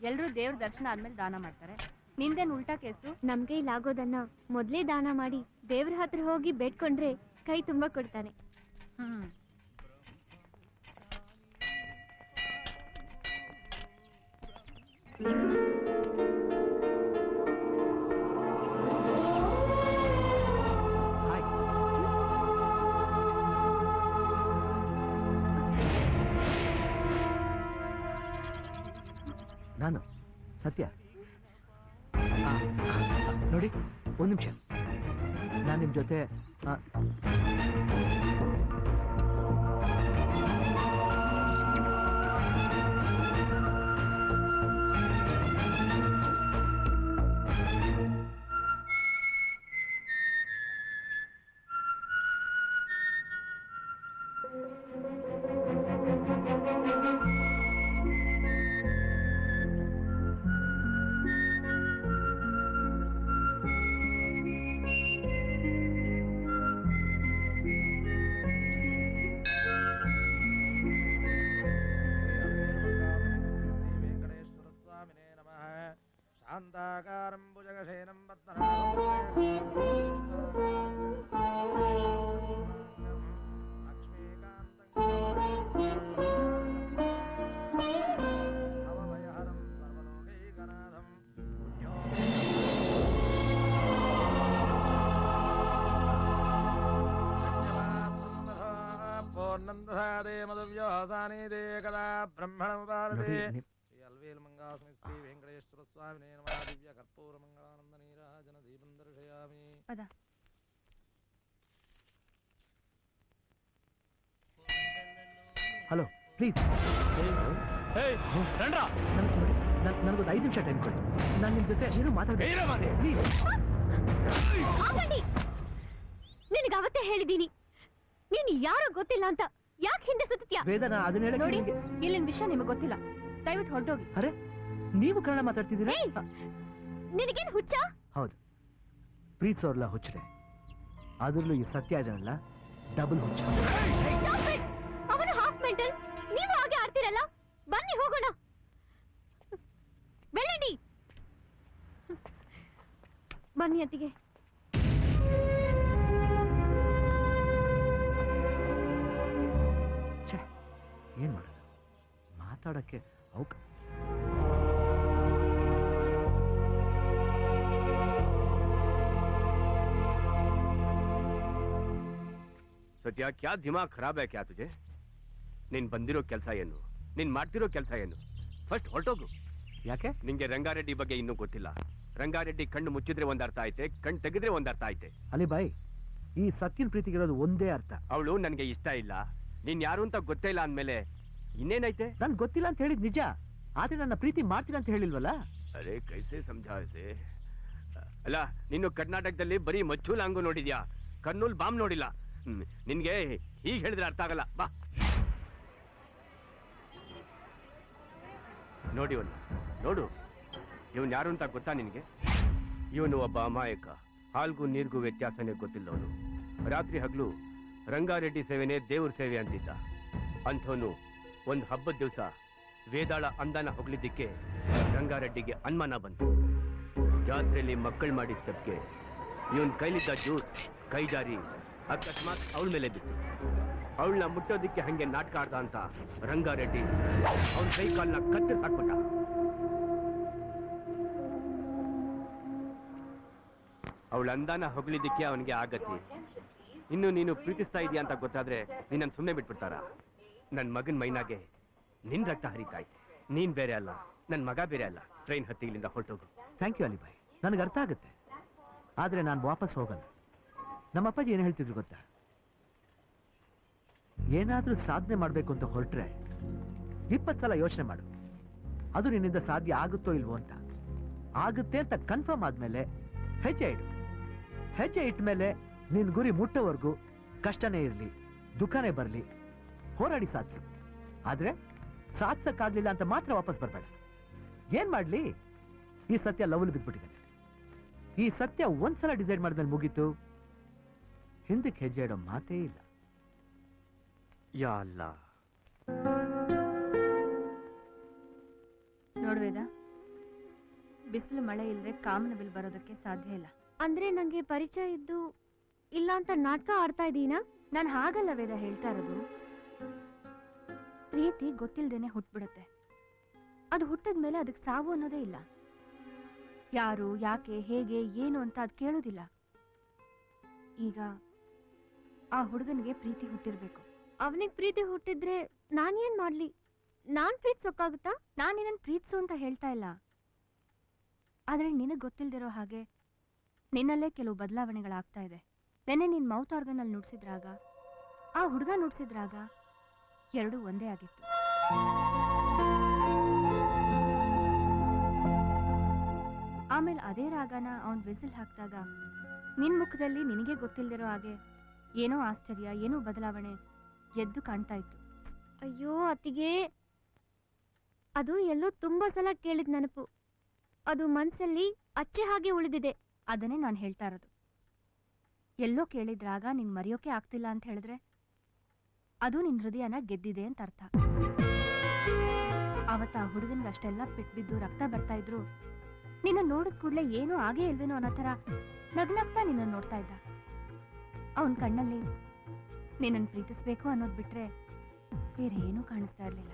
ಎಲ್ರೂ ದೇವ್ರ ದರ್ಶನ ಆದ್ಮೇಲೆ ದಾನ ಮಾಡ್ತಾರೆ. ನಿಂದೇನ್ ಉಲ್ಟಾ ಕೇಸು? ನಮ್ ಕೈಲಾಗೋದನ್ನ ಮೊದ್ಲೇ ದಾನ ಮಾಡಿ ದೇವ್ರ ಹತ್ರ ಹೋಗಿ ಬೇಡ್ಕೊಂಡ್ರೆ ಕೈ ತುಂಬಾ ಕೊಡ್ತಾನೆ. ನಾನು ಸತ್ಯ. ನೋಡಿ, ಒಂದು ನಿಮಿಷ, ನಾನು ನಿಮ್ಮ ಜೊತೆ शान्ताकारं भुजगशयनं ಆನಂದಸಾದೇ ಮಧುವ್ಯೋಸಾನಿದೇ ಕದಾ ಬ್ರಹ್ಮಣಮುಪಾರತೆ ನೋಡಿ, ಶ್ರೀ ಅಲ್ವೇಲ್ ಮಂಗಾಸ್ಮಿ ಶ್ರೀ ವೆಂಕಟೇಶ್ವರ ಸ್ವಾಮಿನೇ ನಮಃ ದಿವ್ಯ ಕರ್ಪೂರ ಮಂಗಳಾನಂದ ನೀರಾಜನ ದೀಪಂ ದರ್ಶಯಾಮಿ. ಪದ. ಹಲೋ ಪ್ಲೀಸ್ ನನಗೊಂದು 5 ನಿಮಿಷ ಟೈಮ್ ಕೊಡಿ. ನಾನು ನಿಮ್ಮ ಜೊತೆ ಏನು ಮಾತಾಡ್ತೀನಿ ಪ್ಲೀಸ್. ನಿನಗೆ ಅವತ್ತೇ ಹೇಳಿದೀನಿ ನೀನು ಯಾರೋ ಗೊತ್ತಿಲ್ಲ ಅಂತ. ಯಾಕೆ ಹಿಂದೆ ಸುತ್ತೀಯಾ? ವೇದನಾ ಅದನ್ನ ಹೇಳಕ್ಕೆ ನೋಡಿ ನಿಮ್ಗೆ- ಇಲ್ಲಿನ ವಿಷಯ ನಿಮಗೆ ಗೊತ್ತಿಲ್ಲ. ದಯವಿಟ್ಟು ಹೊರಟೋಗಿ. ಅರೆ ನೀವು ಕನ್ನಡ ಮಾತಾಡ್ತಿದ್ದೀರಾ? ನಿನಗೇನು ಹುಚ್ಚ? ಹೌದು, ಪ್ರೀತ್ಸೋರ್ಲ ಹುಚ್ಚರೆ. ಅದ್ರಲ್ಲೂ ಈ ಸತ್ಯ ಇದನ್ನಲ್ಲ, ಡಬಲ್ ಹುಚ್ಚ. ಅವನು ಹಾಫ್ ಮೆಂಟಲ್, ನೀವು ಹಾಗೆ ಆಡ್ತಿರಲ್ಲ. ಬನ್ನಿ ಹೋಗೋಣ. ಬೆಳ್ಳಂಡಿ ಬನ್ನಿ ಅತ್ತಿಗೆ. ಏನ್ ಮಾಡೋದು, ಮಾತಾಡಕ್ಕೆ ಅವಕಾಶ. ಸದ್ಯ ಕ್ಯಾ ದಿಮಾಗ್ ಖರಾಬ್ ಹೈ ಕ್ಯಾ ತುಜೆ? ನೀನ್ ಬಂದಿರೋ ಕೆಲಸ ಏನು, ನೀನ್ ಮಾಡ್ತಿರೋ ಕೆಲಸ ಏನು? ಫಸ್ಟ್ ಹೊರಟೋಗು. ಯಾಕೆ? ನಿಂಗೆ ರಂಗಾರೆಡ್ಡಿ ಬಗ್ಗೆ ಇನ್ನೂ ಗೊತ್ತಿಲ್ಲ. ರಂಗಾರೆಡ್ಡಿ ಕಣ್ಣು ಮುಚ್ಚಿದ್ರೆ ಒಂದ್ ಅರ್ಥ ಐತೆ, ಕಣ್ಣು ತೆಗೆದ್ರೆ ಒಂದ್ ಅರ್ಥ ಐತೆ. ಅಲ್ಲಿ ಬಾಯ್, ಈ ಸತ್ಯನ್ ಪ್ರೀತಿಗಿರೋದು ಒಂದೇ ಅರ್ಥ. ಅವಳು ನನ್ಗೆ ಇಷ್ಟ ಇಲ್ಲ, ನೀನ್ ಯಾರು ಅಂತ ಗೊತ್ತೇ ಇಲ್ಲ ಅಂದ್ಮೇಲೆ ಇನ್ನೇನೈತೆ? ನನ್ ಗೊತ್ತಿಲ್ಲ ಅಂತ ಹೇಳಿದ್ ನಿಜ, ಆದ್ರೆ ನನ್ನ ಪ್ರೀತಿ ಮಾಡ್ತೀನಿ ಅಂತ ಹೇಳಿಲ್ವಲ್ಲ. ಅರೆ ಕೈಸೆ ಸಮझाइसे? ಅಲ್ಲ, ನೀನು ಕರ್ನಾಟಕದಲ್ಲಿ ಬರೀ ಮಚ್ಚು ಲಾಂಗು ನೋಡಿದ್ಯಾ, ಕರ್ನೂಲ್ ಬಾಂಬ್ ನೋಡಿಲ್ಲ. ನಿನ್ಗೆ ಹೀಗೆ ಹೇಳಿದ್ರೆ ಅರ್ಥ ಆಗಲ್ಲ. ಬಾ ನೋಡಿ ಅವನು, ನೋಡು ಇವನ್ ಯಾರು ಅಂತ ಗೊತ್ತಾ ನಿನಗೆ? ಇವನು ಒಬ್ಬ ಅಮಾಯಕ, ಹಾಲ್ಗೂ ನೀರ್ಗೂ ವ್ಯತ್ಯಾಸನೇ ಗೊತ್ತಿಲ್ಲವನು. ರಾತ್ರಿ ಹಗಲು ರಂಗಾರೆಡ್ಡಿ ಸೇವೆನೇ ದೇವ್ರ ಸೇವೆ ಅಂತಿದ್ದ. ಅಂಥವನು ಒಂದು ಹಬ್ಬದ ದಿವಸ ವೇದಾಳ ಅಂದಾನ ಹೊಗಳಿದ್ದಕ್ಕೆ ರಂಗಾರೆಡ್ಡಿಗೆ ಅನುಮಾನ ಬಂತು. ಜಾತ್ರೆಯಲ್ಲಿ ಮಕ್ಕಳು ಮಾಡಿದ ತಪ್ಪಿಗೆ ಇವನ್ ಕೈಲಿದ್ದ ಜ್ಯೂಸ್ ಕೈ ಜಾರಿ ಅಕಸ್ಮಾತ್ ಅವಳ ಮೇಲೆ ಬಿತ್ತು. ಅವಳನ್ನ ಮುಟ್ಟೋದಿಕ್ಕೆ ಹಂಗೆ ನಾಟಕ ಆಡ್ದ ಅಂತ ರಂಗಾರೆಡ್ಡಿ ಅವನ ಕೈ ಕಾಲನ್ನ ಕತ್ತರಿಸಿ ಹಾಕ್ಬಿಟ್ಟ. ಅವಳ ಅಂದಾನ ಹೊಗಳಿದ್ದಕ್ಕೆ ಅವನಿಗೆ ಆಗತಿ. ಇನ್ನು ನೀನು ಪ್ರೀತಿಸ್ತಾ ಇದೀಯ ಅಂತ ಗೊತ್ತಾದ್ರೆ ನೀನನ್ನು ಸುಮ್ಮನೆ ಬಿಟ್ಬಿಡ್ತಾರ? ನನ್ನ ಮಗನ ಮೈನಾಗೆ ನಿನ್ ರಕ್ತ ಹರಿತಾಯ್ತು. ನೀನ್ ಬೇರೆ ಅಲ್ಲ, ನನ್ನ ಮಗ ಬೇರೆ ಅಲ್ಲ. ಟ್ರೈನ್ ಹತ್ತಿ ಇಲ್ಲಿಂದ ಹೊರಟೋಗು. ಥ್ಯಾಂಕ್ ಯು ಅಲಿಬಾಯ್, ನನಗೆ ಅರ್ಥ ಆಗುತ್ತೆ. ಆದ್ರೆ ನಾನು ವಾಪಸ್ ಹೋಗಲ್ಲ. ನಮ್ಮ ಅಪ್ಪಾಜಿ ಏನು ಹೇಳ್ತಿದ್ರು ಗೊತ್ತಾ? ಏನಾದ್ರೂ ಸಾಧನೆ ಮಾಡಬೇಕು ಅಂತ ಹೊರಟ್ರೆ 20 ಸಲ ಯೋಚನೆ ಮಾಡು, ಅದು ನಿನ್ನಿಂದ ಸಾಧ್ಯ ಆಗುತ್ತೋ ಇಲ್ವೋ ಅಂತ. ಆಗುತ್ತೆ ಅಂತ ಕನ್ಫರ್ಮ್ ಆದ್ಮೇಲೆ ಹೆಜ್ಜೆ ಇಡು. ಹೆಜ್ಜೆ ಇಟ್ಟ ಮೇಲೆ ನಿನ್ ಗುರಿ ಮುಟ್ಟೋವರೆಗೂ ಕಷ್ಟನೇ ಇರಲಿ, ದುಃಖನೇ ಬರಲಿ, ಹೋರಾಡಿ ಸಾಧಿಸು. ಆದ್ರೆ ಸಾಧಿಸಕ್ಕಾಗ್ಲಿಲ್ಲ ಅಂತ ಮಾತ್ರ ವಾಪಸ್ ಬರಬೇಡ. ಏನ್ ಮಾಡ್ಲಿ, ಈ ಸತ್ಯ ಲವಲ್ ಬಿದ್ಬಿಟ್ಟಿದ್ದಾನೆ. ಈ ಸತ್ಯ ಒಂದ್ಸಲ ಡಿಸೈಡ್ ಮಾಡಿದ್ಮೇಲೆ ಮುಗೀತು, ಹಿಂದಕ್ಕೆ ಹೆಜ್ಜೆ ಇಡೋ ಮಾತೇ ಇಲ್ಲ. ಯಾ ಅಲ್ಲ. ನೋಡ್ವೇದ, ಬಿಸಿಲು ಮಳೆ ಇಲ್ಲದೆ ಕಾಮನಬಿಲ್ ಬರೋದಕ್ಕೆ ಸಾಧ್ಯ ಇಲ್ಲ. ಅಂದ್ರೆ ನಂಗೆ ಪರಿಚಯ ಇದ್ದು ಇಲ್ಲ ಅಂತ ನಾಟಕ ಆಡ್ತಾ ಇದೀನಾ? ನಾನು ಹಾಗಲ್ಲ ವೇದ ಹೇಳ್ತಾ ಇರೋದು. ಪ್ರೀತಿ ಗೊತ್ತಿಲ್ದೇನೆ ಹುಟ್ಬಿಡುತ್ತೆ. ಅದು ಹುಟ್ಟಿದ್ಮೇಲೆ ಅದಕ್ಕೆ ಸಾವು ಅನ್ನೋದೇ ಇಲ್ಲ. ಯಾರು, ಯಾಕೆ, ಹೇಗೆ, ಏನು ಅಂತ ಅದು ಕೇಳೋದಿಲ್ಲ. ಈಗ ಆ ಹುಡುಗನಿಗೆ ಪ್ರೀತಿ ಹುಟ್ಟಿರ್ಬೇಕು. ಅವನಿಗೆ ಪ್ರೀತಿ ಹುಟ್ಟಿದ್ರೆ ನಾನೇನ್ ಮಾಡ್ಲಿ? ನಾನ್ ಪ್ರೀತಿಸೋಕ್ಕಾಗುತ್ತಾ? ನಾನು ನಿನ್ನನ್ನು ಪ್ರೀತಿಸು ಅಂತ ಹೇಳ್ತಾ ಇಲ್ಲ. ಆದ್ರೆ ನಿನಗೆ ಗೊತ್ತಿಲ್ದಿರೋ ಹಾಗೆ ನಿನ್ನಲ್ಲೇ ಕೆಲವು ಬದಲಾವಣೆಗಳಾಗ್ತಾ ಇದೆ. ನೆನ್ನೆ ನಿನ್ನ ಮೌತ್ ಆರ್ಗನ್ ಅಲ್ಲಿ ನುಡ್ಸಿದ್ರಾಗ, ಆ ಹುಡುಗ ನುಡ್ಸಿದ್ರಾಗ ಎರಡೂ ಒಂದೇ ಆಗಿತ್ತು. ಆಮೇಲೆ ಅದೇ ರಾಗನ ಅವನ್ ವಿಸಿಲ್ ಹಾಕಿದಾಗ ನಿನ್ ಮುಖದಲ್ಲಿ ನಿನಗೆ ಗೊತ್ತಿಲ್ದಿರೋ ಹಾಗೆ ಏನೋ ಆಶ್ಚರ್ಯ, ಏನೋ ಬದಲಾವಣೆ ಎದ್ದು ಕಾಣ್ತಾ ಇತ್ತು. ಅಯ್ಯೋ ಅತ್ತಿಗೆ, ಅದು ಎಲ್ಲೋ ತುಂಬಾ ಸಲ ಕೇಳಿದ ನೆನಪು. ಅದು ಮನ್ಸಲ್ಲಿ ಅಚ್ಚೆ ಹಾಗೆ ಉಳಿದಿದೆ. ಅದನ್ನೇ ನಾನು ಹೇಳ್ತಾ ಇರೋದು. ಎಲ್ಲೋ ಕೇಳಿದ್ರಾಗ ನಿನ್ ಮರೆಯೋಕೆ ಆಗ್ತಿಲ್ಲ ಅಂತ ಹೇಳಿದ್ರೆ ಅದು ನಿನ್ ಹೃದಯನ ಗೆದ್ದಿದೆ ಅಂತ ಅರ್ಥ. ಅವತ್ತ ಆ ಹುಡುಗನ್ಗೆ ಅಷ್ಟೆಲ್ಲ ಬಿದ್ದು ರಕ್ತ ಬರ್ತಾ ಇದ್ರು ನಿನ್ನ ನೋಡಿದ ಕೂಡಲೇ ಏನೂ ಆಗೇ ಇಲ್ವೇನೋ ಅನ್ನೋ ಥರ ನಗ್ನಗ್ತಾ ನಿನ್ನ ನೋಡ್ತಾ ಇದ್ದ. ಅವನ ಕಣ್ಣಲ್ಲಿ ನಿನ್ನನ್ನು ಪ್ರೀತಿಸ್ಬೇಕು ಅನ್ನೋದು ಬಿಟ್ರೆ ಬೇರೆ ಏನೂ ಕಾಣಿಸ್ತಾ ಇರಲಿಲ್ಲ.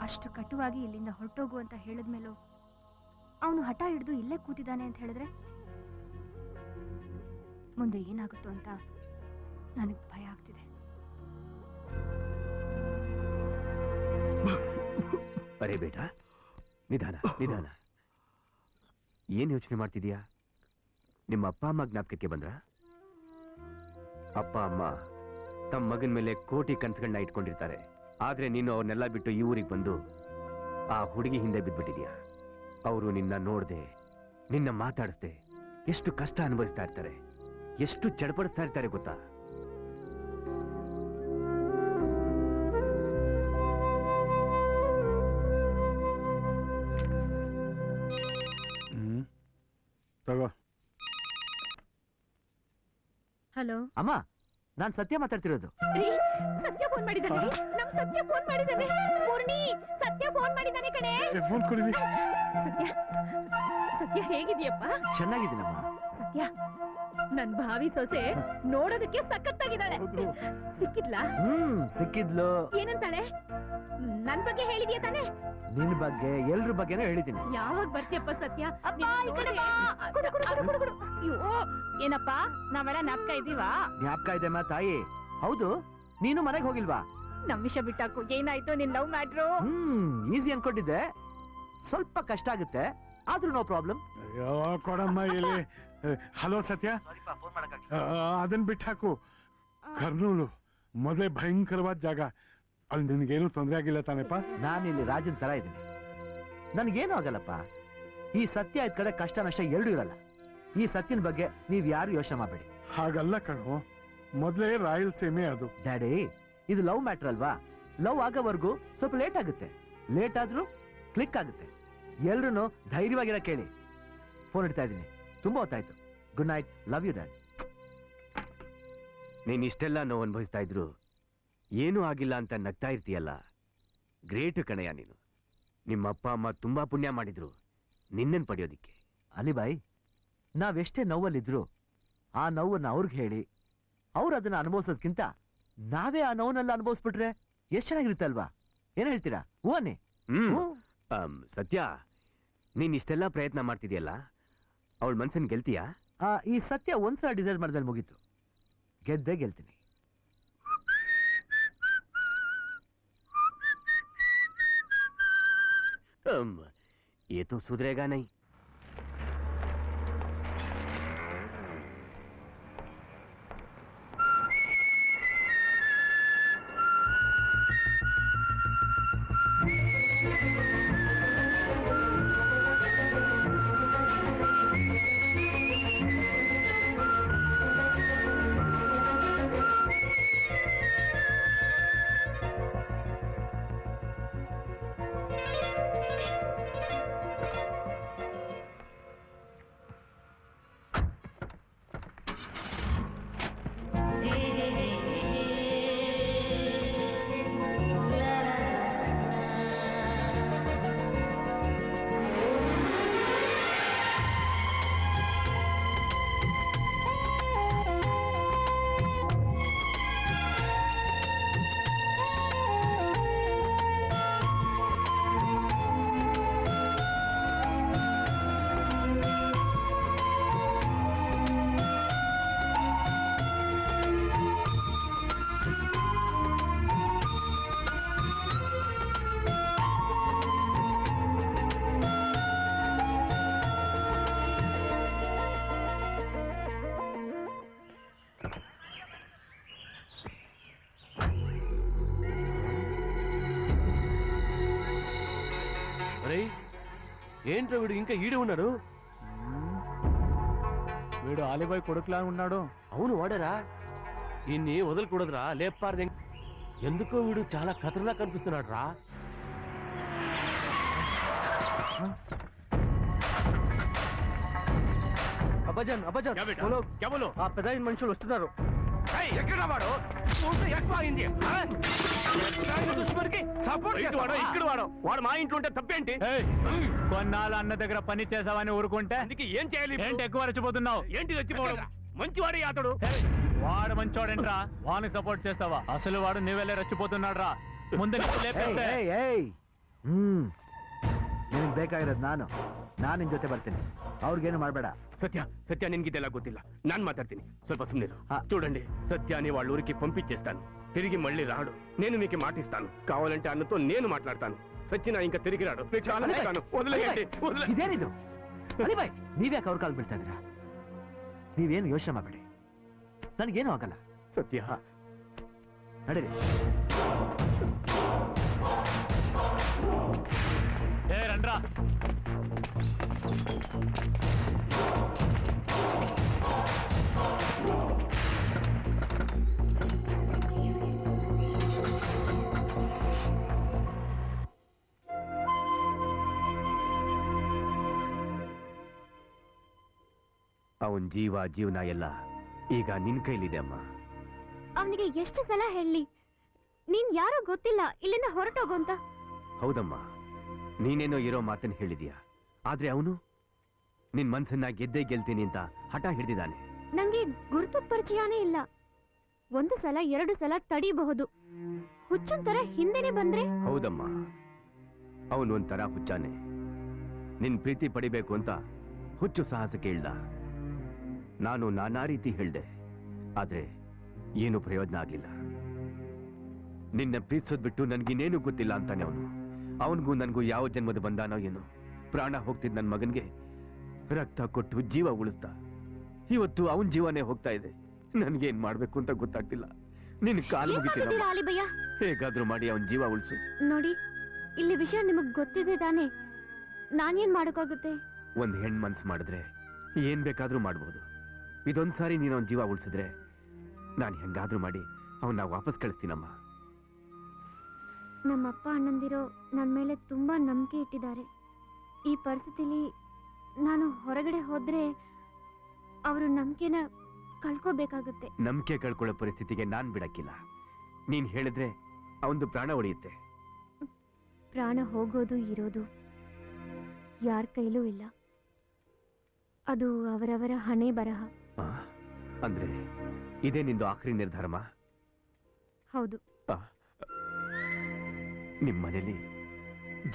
ಅಷ್ಟು ಕಟುವಾಗಿ ಇಲ್ಲಿಂದ ಹೊರಟೋಗು ಅಂತ ಹೇಳಿದ್ಮೇಲೂ ಅವನು ಹಠ ಹಿಡಿದು ಇಲ್ಲೇ ಕೂತಿದ್ದಾನೆ ಅಂತ ಹೇಳಿದ್ರೆ ಮುಂದೆ ಏನಾಗುತ್ತೋ ಅಂತ ನನಗೆ ಭಯ ಆಗ್ತಿದೆ. ಅರೆ ಬೇಟ, ನಿಧಾನ ನಿಧಾನ. ಏನ್ ಯೋಚನೆ ಮಾಡ್ತಿದೀಯಾ? ನಿಮ್ಮ ಅಪ್ಪ ಅಮ್ಮ ಜ್ಞಾಪಕಕ್ಕೆ ಬಂದ್ರ? ಅಪ್ಪ ಅಮ್ಮ ತಮ್ಮ ಮಗನ ಮೇಲೆ ಕೋಟಿ ಕನಸುಗಳನ್ನ ಇಟ್ಕೊಂಡಿರ್ತಾರೆ. ಆದ್ರೆ ನೀನು ಅವ್ರನ್ನೆಲ್ಲ ಬಿಟ್ಟು ಈ ಊರಿಗೆ ಬಂದು ಆ ಹುಡುಗಿ ಹಿಂದೆ ಬಿದ್ದ್ಬಿಟ್ಟಿದ್ಯಾ. ಅವರು ನಿನ್ನ ನೋಡ್ದೆ, ನಿನ್ನ ಮಾತಾಡಿಸ್ದೆ ಎಷ್ಟು ಕಷ್ಟ ಅನುಭವಿಸ್ತಾ ಇರ್ತಾರೆ, ಎಷ್ಟು ಚಡಪಡಿಸ್ತಾ ಇರ್ತಾರೆ ಗೊತ್ತಾ? ತಗೋ. ಹಲೋ ಅಮ್ಮ, ನಾನ್ ಸತ್ಯ ಮಾತಾಡ್ತಿರೋದು. ಸತ್ಯ ಫೋನ್ ಮಾಡಿದ್ದಾನೆ. ನಮ್ ಸತ್ಯ ಫೋನ್ ಮಾಡಿದ್ದಾನೆ. ಪೂರ್ಣಿ, ಸತ್ಯ ಫೋನ್ ಮಾಡಿದ್ದಾನೆ ಕಣೆ. ಫೋನ್ ಕೊಡಿವಿ. ಸತ್ಯ, ಸತ್ಯ ಹೇಗಿದ್ಯಪ್ಪ? ಚೆನ್ನಾಗಿದ್ದೀನಮ್ಮ. ಸತ್ಯ, ನನ್ ಭಾವಿ ಸೊಸೆ ನೋಡೋದಕ್ಕೆ ಸಖತ್ತಾಗಿದ್ದಾಳೆ. ಸಿಕ್ಕಿದ್ಲಾ? ಸಿಕ್ಕಿದ್ಲು. ಏನಂತಾಳೆ? ನನ್ ಬಗ್ಗೆ ಹೇಳಿದ್ಯಾ ತಾನೆ? ನಿನ್ ಬಗ್ಗೆ ಎಲ್ರ ಬಗ್ಗೆನೂ ಹೇಳಿದ್ದೀನಿ. ಯಾವಾಗ ಬರ್ತೀಯಪ್ಪ ಸತ್ಯ? ಅಯ್ಯೋ, ಏನಪ್ಪ ನಾವೆಲ್ಲ ಜ್ಞಾಪಕ ಇದೀವಾ? ಜ್ಞಾಪಕ ಇದೆಮ್ಮ ತಾಯಿ. ಹೌದು, ನೀನು ಮನೆಗೆ ಹೋಗಿಲ್ವಾ? ನಮ್ ವಿಷಯ ಬಿಟ್ಟಾಕು. ಏನಾಯ್ತು ನಿನ್ ಲವ್ ಮ್ಯಾಟ್ರು? ಈಸಿ ಅನ್ಕೊಂಡಿದ್ದೆ. ಸ್ವಲ್ಪ ಕಷ್ಟ ಆಗುತ್ತೆ, ಆದ್ರೂ ನೋ ಪ್ರಾಬ್ಲಮ್. ಅಯ್ಯೋ ಕೊಡಮ್ಮ ಇಲ್ಲಿ. ಹಲೋ ಸತ್ಯ, ಅದನ್ನ ಬಿಟ್ಟು ಹಾಕು. ಕರ್ನೂಲು ಮೊದಲೇ ಭಯಂಕರವಾದ ಜಾಗ. ಅಲ್ಲಿ ನಿನಗೇನು ತೊಂದರೆ ಆಗಿಲ್ಲ ತಾನೇಪ್ಪ? ನಾನಿಲ್ಲಿ ರಾಜನ್ ತರ ಇದ್ದೀನಿ, ನನ್ಗೇನು ಆಗಲ್ಲಪ್ಪ. ಈ ಸತ್ಯ ಇದ್ ಕಡೆ ಕಷ್ಟ ನಷ್ಟ ಎರಡೂ ಇರಲ್ಲ. ಈ ಸತ್ಯನ ಬಗ್ಗೆ ನೀವ್ ಯಾರು ಯೋಚನೆ ಮಾಡಬೇಡಿ. ಹಾಗಲ್ಲ ಕಣೋ, ಮೊದಲೇ ರಾಯಲಸೀಮೆ ಅದು. ಡ್ಯಾಡಿ, ಇದು ಲವ್ ಮ್ಯಾಟರ್ ಅಲ್ವಾ? ಲವ್ ಆಗೋವರೆಗೂ ಸ್ವಲ್ಪ ಲೇಟ್ ಆಗುತ್ತೆ. ಲೇಟ್ ಆದ್ರೂ ಕ್ಲಿಕ್ ಆಗುತ್ತೆ. ಎಲ್ರು ಧೈರ್ಯವಾಗಿರ ಕೇಳಿ. ಫೋನ್ ಇಡ್ತಾ ಇದ್ದೀನಿ, ತುಂಬಾ ಹೊತ್ತಾಯ್ತು. Good night, love you dad. ನೀನ್ ಇಷ್ಟೆಲ್ಲ ನೋವು ಅನುಭವಿಸ್ತಾ ಇದ್ರು ಏನೂ ಆಗಿಲ್ಲ ಅಂತ ನಗ್ತಾ ಇರ್ತೀಯಲ್ಲ, ಗ್ರೇಟ್ ಕಣಯ್ಯ ನೀನು. ನಿಮ್ಮ ಅಪ್ಪ ಅಮ್ಮ ತುಂಬಾ ಪುಣ್ಯ ಮಾಡಿದ್ರು ನಿನ್ನನ್ ಪಡೆಯೋದಿಕ್ಕೆ. ಅಲಿಬಾಯ್, ನಾವೆಷ್ಟೇ ನೋವಲ್ಲಿದ್ರು ಆ ನೋವನ್ನ ಅವ್ರಿಗೆ ಹೇಳಿ ಅವ್ರು ಅದನ್ನ ಅನುಭವಿಸೋದ್ಕಿಂತ ನಾವೇ ಆ ನೋವನ್ನೆಲ್ಲ ಅನುಭವಿಸ್ಬಿಟ್ರೆ ಎಷ್ಟ್ ಚೆನ್ನಾಗಿರುತ್ತೆ ಅಲ್ವಾ? ಏನ್ ಹೇಳ್ತೀರಾ? ಓನೇ. ಸತ್ಯ, ನೀನ್ ಇಷ್ಟೆಲ್ಲ ಪ್ರಯತ್ನ ಮಾಡ್ತಿದ್ಯಲ್ಲ, ಅವಳ ಮನ್ಸನ್ ಗೆಲ್ತೀಯಾ? ಈ ಸತ್ಯ ಒಂದ್ಸಲ ಡಿಸೈಡ್ ಮಾಡಿದ್ರೆ ಮುಗೀತು. ಗೆದ್ದೇ ಗೆಲ್ತೀನಿ. ये तो सुधरेगा नहीं. ఏంట్రా వీడు ఇంకా ఈడే ఉన్నాడు? వీడు ఆలిబాయ్ కొడుకులా ఉన్నాడు. అవును వాడరా. ఇన్ని వదలకూడదురా, లేపారు. ఎందుకో వీడు చాలా ఖతర్నాక్ కనిపిస్తున్నాడు రా. అబ్బాజాన్, అబ్బాజాన్, ఆ పెద్ద మనుషులు వస్తున్నారు. ఎక్కడ వాడు? వాడు మా ఇంట్లో ఉంటే తప్పేంటి? కొన్నాళ్ళు అన్న దగ్గర పని చేసావని ఊరుకుంటే ఏం చేయాలి? ఏంటి ఎక్కువ రెచ్చిపోతున్నావు? ఏంటి రెచ్చిపోవడం? మంచివాడే అతడు. వాడు మంచోడేంట్రా? వానికి సపోర్ట్ చేస్తావా? అసలు వాడు నీవెళ్ళే రెచ్చిపోతున్నాడు రా. ముందు ನಿನಗೆ ಬೇಕಾಗಿರೋದು ನಾನು ನಿನ್ ಜೊತೆ ಬರ್ತೀನಿ. ಅವ್ರಿಗೇನು ಮಾಡಬೇಡ. సత్య సత్య నిన్గిదెలా గొత్తిల్ల నాన్ మాట్లాడుತೀನಿ ಸ್ವಲ್ಪ సుమ్నిరు చూడండి సత్య అని వాళ్ళ ఊరికి పంపించేస్తాను తిరిగి మళ్ళీ రాడు నేను మీకు మాటిస్తాను కావాలంటే అన్నతో నేను మాట్లాడతాను సత్యన ఇంకా తిరిగి రాడు మీకు చాలా ఇస్తాను వదిలేయండి ಇದೇನಿದು ಅಲಿಬಾಯ್ ನೀವ್ಯಾಕೆ ಅವ್ರ ಕಾಲ್ ಬೀಳ್ತಾ ಇದೀರಾ? ನೀವೇನು ಯೋಚನೆ ಮಾಡಬೇಡಿ, ನನಗೇನು ಆಗಲ್ಲ. ಸತ್ಯ ನಡೀರಿ. ఏ రండ్రా ಅವನ್ ಜೀವನ ಎಲ್ಲ ಈಗ ನಿನ್ ಕೈಲಿದೆ ಅಮ್ಮ. ಅವನಿಗೆ ಎಷ್ಟು ಸಲ ಹೇಳಿ ನೀನ್ ಯಾರೋ ಗೊತ್ತಿಲ್ಲ ಇಲ್ಲಿಂದ ಹೊರಟೋಗು ಅಂತ. ಹೌದಮ್ಮ, ನೀನೇನೋ ಇರೋ ಮಾತನ್ನ ಹೇಳಿದ್ಯಾ, ಆದ್ರೆ ಅವನು ನಿನ್ ಮನ್ಸನ್ನ ಗೆದ್ದೇ ಗೆಲ್ತೀನಿ ಅಂತ ಹಠ ಹಿಡಿದಿದ್ದಾನೆ. ನಂಗೆ ಗುರುತು ಪರಿಚಯನೇ ಇಲ್ಲ. ಒಂದು ಸಲ ಎರಡು ಸಲ ತಡಿಬಹುದು, ಹುಚ್ಚನ್ ತರ ಹಿಂದೆನೆ ಬಂದ್ರೆ. ಹೌದಮ್ಮ, ಅವನು ಒಂಥರ ಹುಚ್ಚಾನೆ. ನಿನ್ ಪ್ರೀತಿ ಪಡಿಬೇಕು ಅಂತ ಹುಚ್ಚು ಸಾಹಸಕ್ಕೆ ಇಳ್ದ. ನಾನು ನಾನಾ ರೀತಿ ಹೇಳ್ದೆ, ಆದ್ರೆ ಏನು ಪ್ರಯೋಜನ ಆಗ್ಲಿಲ್ಲ. ನಿನ್ನ ಪ್ರೀತಿಸೋದ್ ಬಿಟ್ಟು ನನ್ಗಿನ್ನೇನು ಗೊತ್ತಿಲ್ಲ ಅಂತಾನೆ ಅವನು. ಅವನಿಗೂ ನನ್ಗೂ ಯಾವ ಜನ್ಮದ ಬಂದಾನೋ ಏನೋ. ಪ್ರಾಣ ಹೋಗ್ತಿದ್ ನನ್ ಮಗನ್ಗೆ ರಕ್ತ ಕೊಟ್ಟು ಜೀವ ಉಳಿಸ್ದ. ಇವತ್ತು ಅವನ್ ಜೀವನೇ ಹೋಗ್ತಾ ಇದೆ. ನನ್ಗೇನ್ ಮಾಡ್ಬೇಕು ಅಂತ ಗೊತ್ತಾಗ್ತಿಲ್ಲ. ನಿನ್ ಕಾಲು ಮುಗಿತೀರ, ಆಲಿಬಯ್ಯ. ಹೇಗಾದ್ರೂ ಮಾಡಿ ಅವನ್ ಜೀವ ಉಳಿಸು. ನೋಡಿ, ಇಲ್ಲಿ ವಿಷಯ ನಿಮಗ್ ಗೊತ್ತಿದೆ ತಾನೆ, ನಾನೇನ್ ಮಾಡೋಕ್ಕಾಗುತ್ತೆ? ಒಂದ್ ಹೆಣ್ ಮನ್ಸ್ ಮಾಡಿದ್ರೆ ಏನ್ ಬೇಕಾದ್ರೂ ಮಾಡ್ಬೋದು. ಇದೊಂದ್ಸಾರಿ ನೀನ್ ಅವನ್ ಜೀವ ಉಳಿಸಿದ್ರೆ ನಾನ್ ಹೆಂಗಾದ್ರೂ ಮಾಡಿ ಅವನ್ನ ವಾಪಸ್ ಕಳಿಸ್ತೀನಮ್ಮ. ನಮ್ಮಪ್ಪ ಅಣ್ಣಂದಿರೋ ನನ್ ಮೇಲೆ ತುಂಬಾ ನಂಬಿಕೆ ಇಟ್ಟಿದ್ದಾರೆ. ಈ ಪರಿಸ್ಥಿತಿಲಿ ನಾನು ಹೊರಗಡೆ ಹೋದ್ರೆ ಅವರು ನಂಬಿಕೆನ ಕಳ್ಕೋಬೇಕಾಗುತ್ತೆ. ನಂಬಿಕೆ ಕಳ್ಕೊಳ್ಳೋ ಪರಿಸ್ಥಿತಿಗೆ ನಾನ್ ಬಿಡಕ್ಕಿಲ್ಲ. ನೀನ್ ಹೇಳಿದ್ರೆ ಅವಂದು ಪ್ರಾಣ ಉಳಿಯುತ್ತೆ. ಪ್ರಾಣ ಹೋಗೋದು ಇರೋದು ಯಾರ ಕೈಲೂ ಇಲ್ಲ. ಅದು ಅವರವರ ಹಣೆ ಬರಹ. ಅಂದ್ರೆ ಇದೇ ನಿಂದು ಆಖರಿ ನಿರ್ಧಾರಮ? ಹೌದು. ನಿಮ್ ಮನೇಲಿ